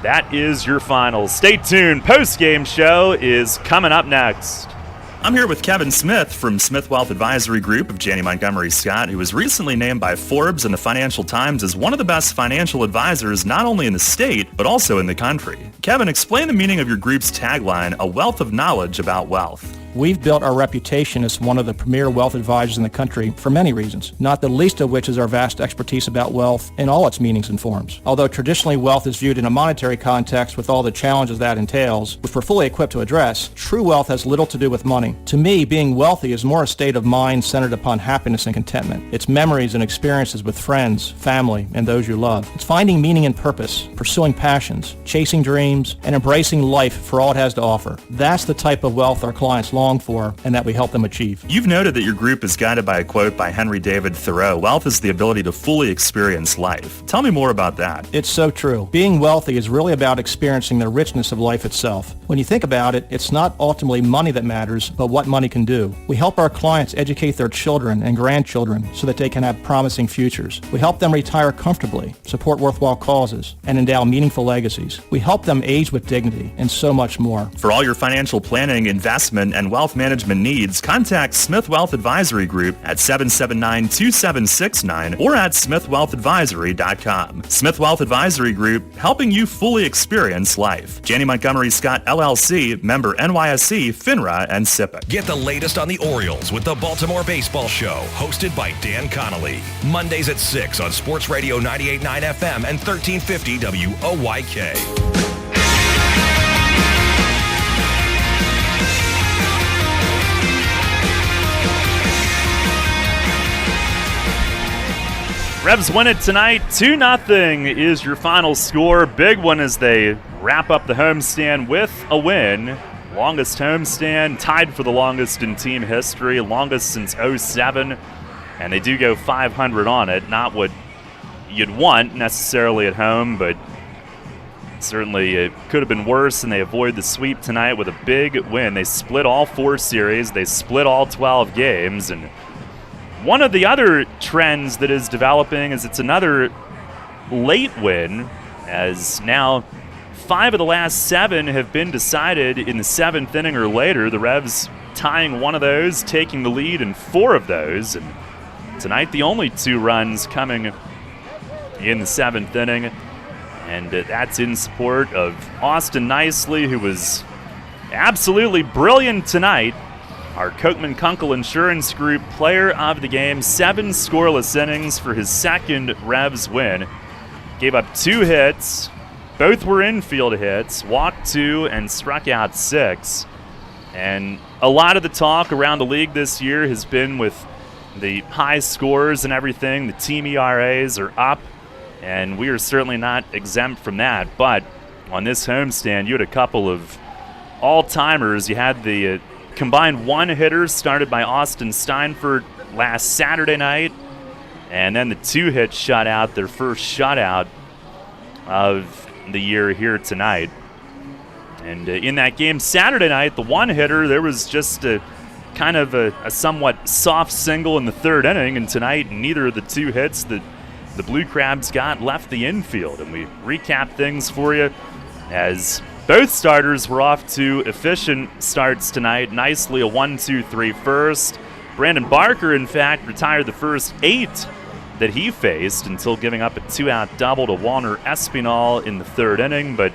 That is your final. Stay tuned. Post-game show is coming up next. I'm here with Kevin Smith from Smith Wealth Advisory Group of Janney Montgomery Scott, who was recently named by Forbes and the Financial Times as one of the best financial advisors not only in the state, but also in the country. Kevin, explain the meaning of your group's tagline, a wealth of knowledge about wealth. We've built our reputation as one of the premier wealth advisors in the country for many reasons, not the least of which is our vast expertise about wealth in all its meanings and forms. Although traditionally wealth is viewed in a monetary context with all the challenges that entails, which we're fully equipped to address, true wealth has little to do with money. To me, being wealthy is more a state of mind centered upon happiness and contentment. It's memories and experiences with friends, family, and those you love. It's finding meaning and purpose, pursuing passions, chasing dreams, and embracing life for all it has to offer. That's the type of wealth our clients long for and that we help them achieve. You've noted that your group is guided by a quote by Henry David Thoreau, wealth is the ability to fully experience life. Tell me more about that. It's so true. Being wealthy is really about experiencing the richness of life itself. When you think about it, it's not ultimately money that matters, but what money can do. We help our clients educate their children and grandchildren so that they can have promising futures. We help them retire comfortably, support worthwhile causes, and endow meaningful legacies. We help them age with dignity and so much more. For all your financial planning, investment, and wealth management needs, contact Smith Wealth Advisory Group at 779-2769 or at smithwealthadvisory.com. Smith Wealth Advisory Group, helping you fully experience life. Janney Montgomery Scott LLC, member NYSE, FINRA, and SIPC. Get the latest on the Orioles with the Baltimore Baseball Show, hosted by Dan Connolly. Mondays at 6 on Sports Radio 98.9 FM and 1350 WOYK. Revs win it tonight. 2-0 is your final score. Big one as they wrap up the homestand with a win. Longest homestand, tied for the longest in team history, longest since 2007. And they do go 500 on it. Not what you'd want necessarily at home, but certainly it could have been worse, and they avoid the sweep tonight with a big win. They split all 4 series. They split all 12 games, and one of the other trends that is developing is it's another late win, as now 5 of the last 7 have been decided in the 7th inning or later. The Revs tying one of those, taking the lead in 4 of those. And tonight the only 2 runs coming in the 7th inning. And that's in support of Austin Nicely, who was absolutely brilliant tonight. Our Kochman Kunkel Insurance Group player of the game, 7 scoreless innings for his second Revs win. Gave up 2 hits. Both were infield hits, walked 2 and struck out 6. And a lot of the talk around the league this year has been with the high scores and everything. The team ERAs are up, and we are certainly not exempt from that. But on this homestand, you had a couple of all-timers. You had the combined 1-hitters started by Austin Steinfurt last Saturday night, and then the 2-hit shutout, their first shutout of the year here tonight. And in that game Saturday night, the 1-hitter, there was just a kind of a somewhat soft single in the 3rd inning, and tonight neither of the 2 hits that the Blue Crabs got left the infield. And we recap things for you as both starters were off to efficient starts tonight. Nicely a 1-2-3 first. Brandon Barker, in fact, retired the first 8 that he faced until giving up a 2-out double to Walner Espinal in the 3rd inning. But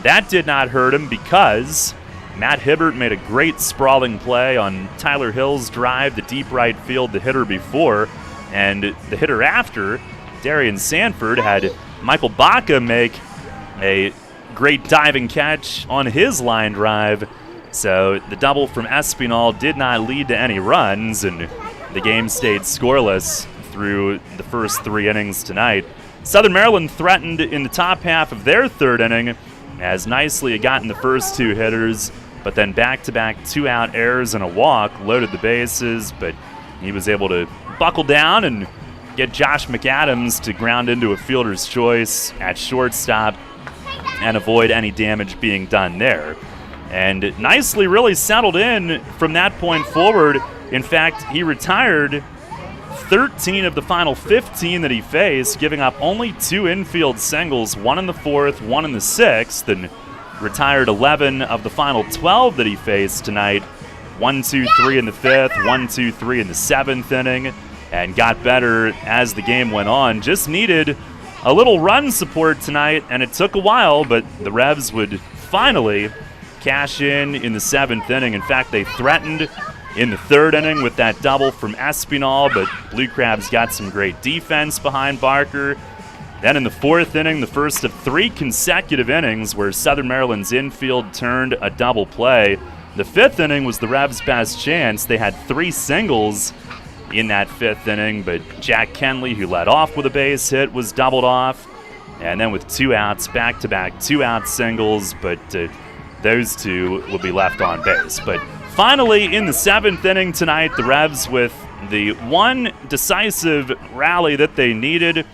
that did not hurt him because Matt Hibbert made a great sprawling play on Tyler Hill's drive to deep right field, the hitter before. And the hitter after, Darian Sanford, had Michael Baca make a great diving catch on his line drive. So the double from Espinal did not lead to any runs, and the game stayed scoreless through the first 3 innings tonight. Southern Maryland threatened in the top half of their 3rd inning, as Nicely had gotten the first 2 hitters, but then back-to-back 2-out errors and a walk loaded the bases, but he was able to buckle down and get Josh McAdams to ground into a fielder's choice at shortstop and avoid any damage being done there. And Nicely really settled in from that point forward. In fact, he retired 13 of the final 15 that he faced, giving up only 2 infield singles, 1 in the 4th, 1 in the 6th, and retired 11 of the final 12 that he faced tonight 1-2-3 in the 5th, 1-2-3 in the 7th inning, and got better as the game went on. Just needed a little run support tonight, and it took a while, but the Revs would finally cash in the 7th inning. In fact, they threatened in the 3rd inning with that double from Espinal, but Blue Crabs got some great defense behind Barker. Then in the 4th inning, the first of 3 consecutive innings where Southern Maryland's infield turned a double play. The 5th inning was the Revs' best chance. They had 3 singles in that 5th inning, but Jack Kenley, who led off with a base hit, was doubled off. And then with 2 outs, back-to-back 2-out singles, but those 2 will be left on base. But finally, in the 7th inning tonight, the Revs with the one decisive rally that they needed,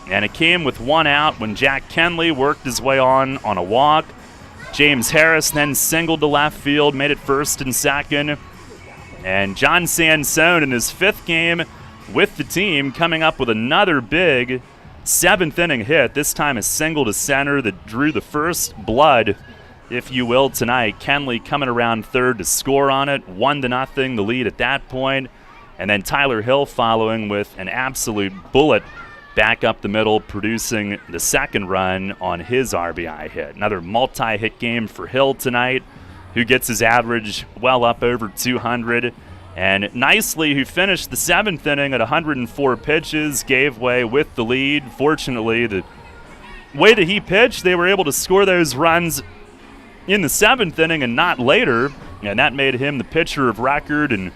and it came with 1 out when Jack Kenley worked his way on a walk. James Harris then singled to left field, made it 1st and 2nd. And John Sansone in his 5th game with the team coming up with another big 7th inning hit, this time a single to center that drew the first blood, if you will, tonight. Kenley coming around 3rd to score on it, 1-0 the lead at that point. And then Tyler Hill following with an absolute bullet back up the middle, producing the 2nd run on his RBI hit. Another multi-hit game for Hill tonight, who gets his average well up over 200. And Nicely, who finished the 7th inning at 104 pitches, gave way with the lead. Fortunately, the way that he pitched, they were able to score those runs in the 7th inning and not later, and that made him the pitcher of record and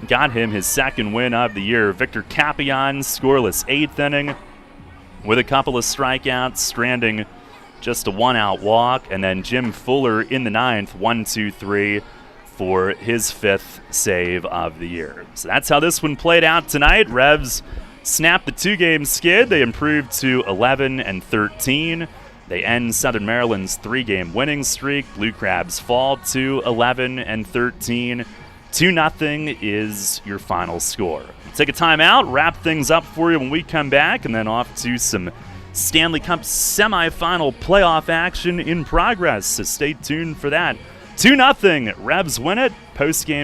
got him his 2nd win of the year. Victor Capion, scoreless 8th inning with a couple of strikeouts, stranding just a 1-out walk, and then Jim Fuller in the 9th, 1-2-3 for his 5th save of the year. So that's how this one played out tonight. Revs snapped the 2-game skid. They improved to 11-13. They end Southern Maryland's 3-game winning streak. Blue Crabs fall to 11-13. 2-0 is your final score. We'll take a timeout, wrap things up for you when we come back, and then off to some Stanley Cup semifinal playoff action in progress, so stay tuned for that. 2-0, Revs win it. Post-game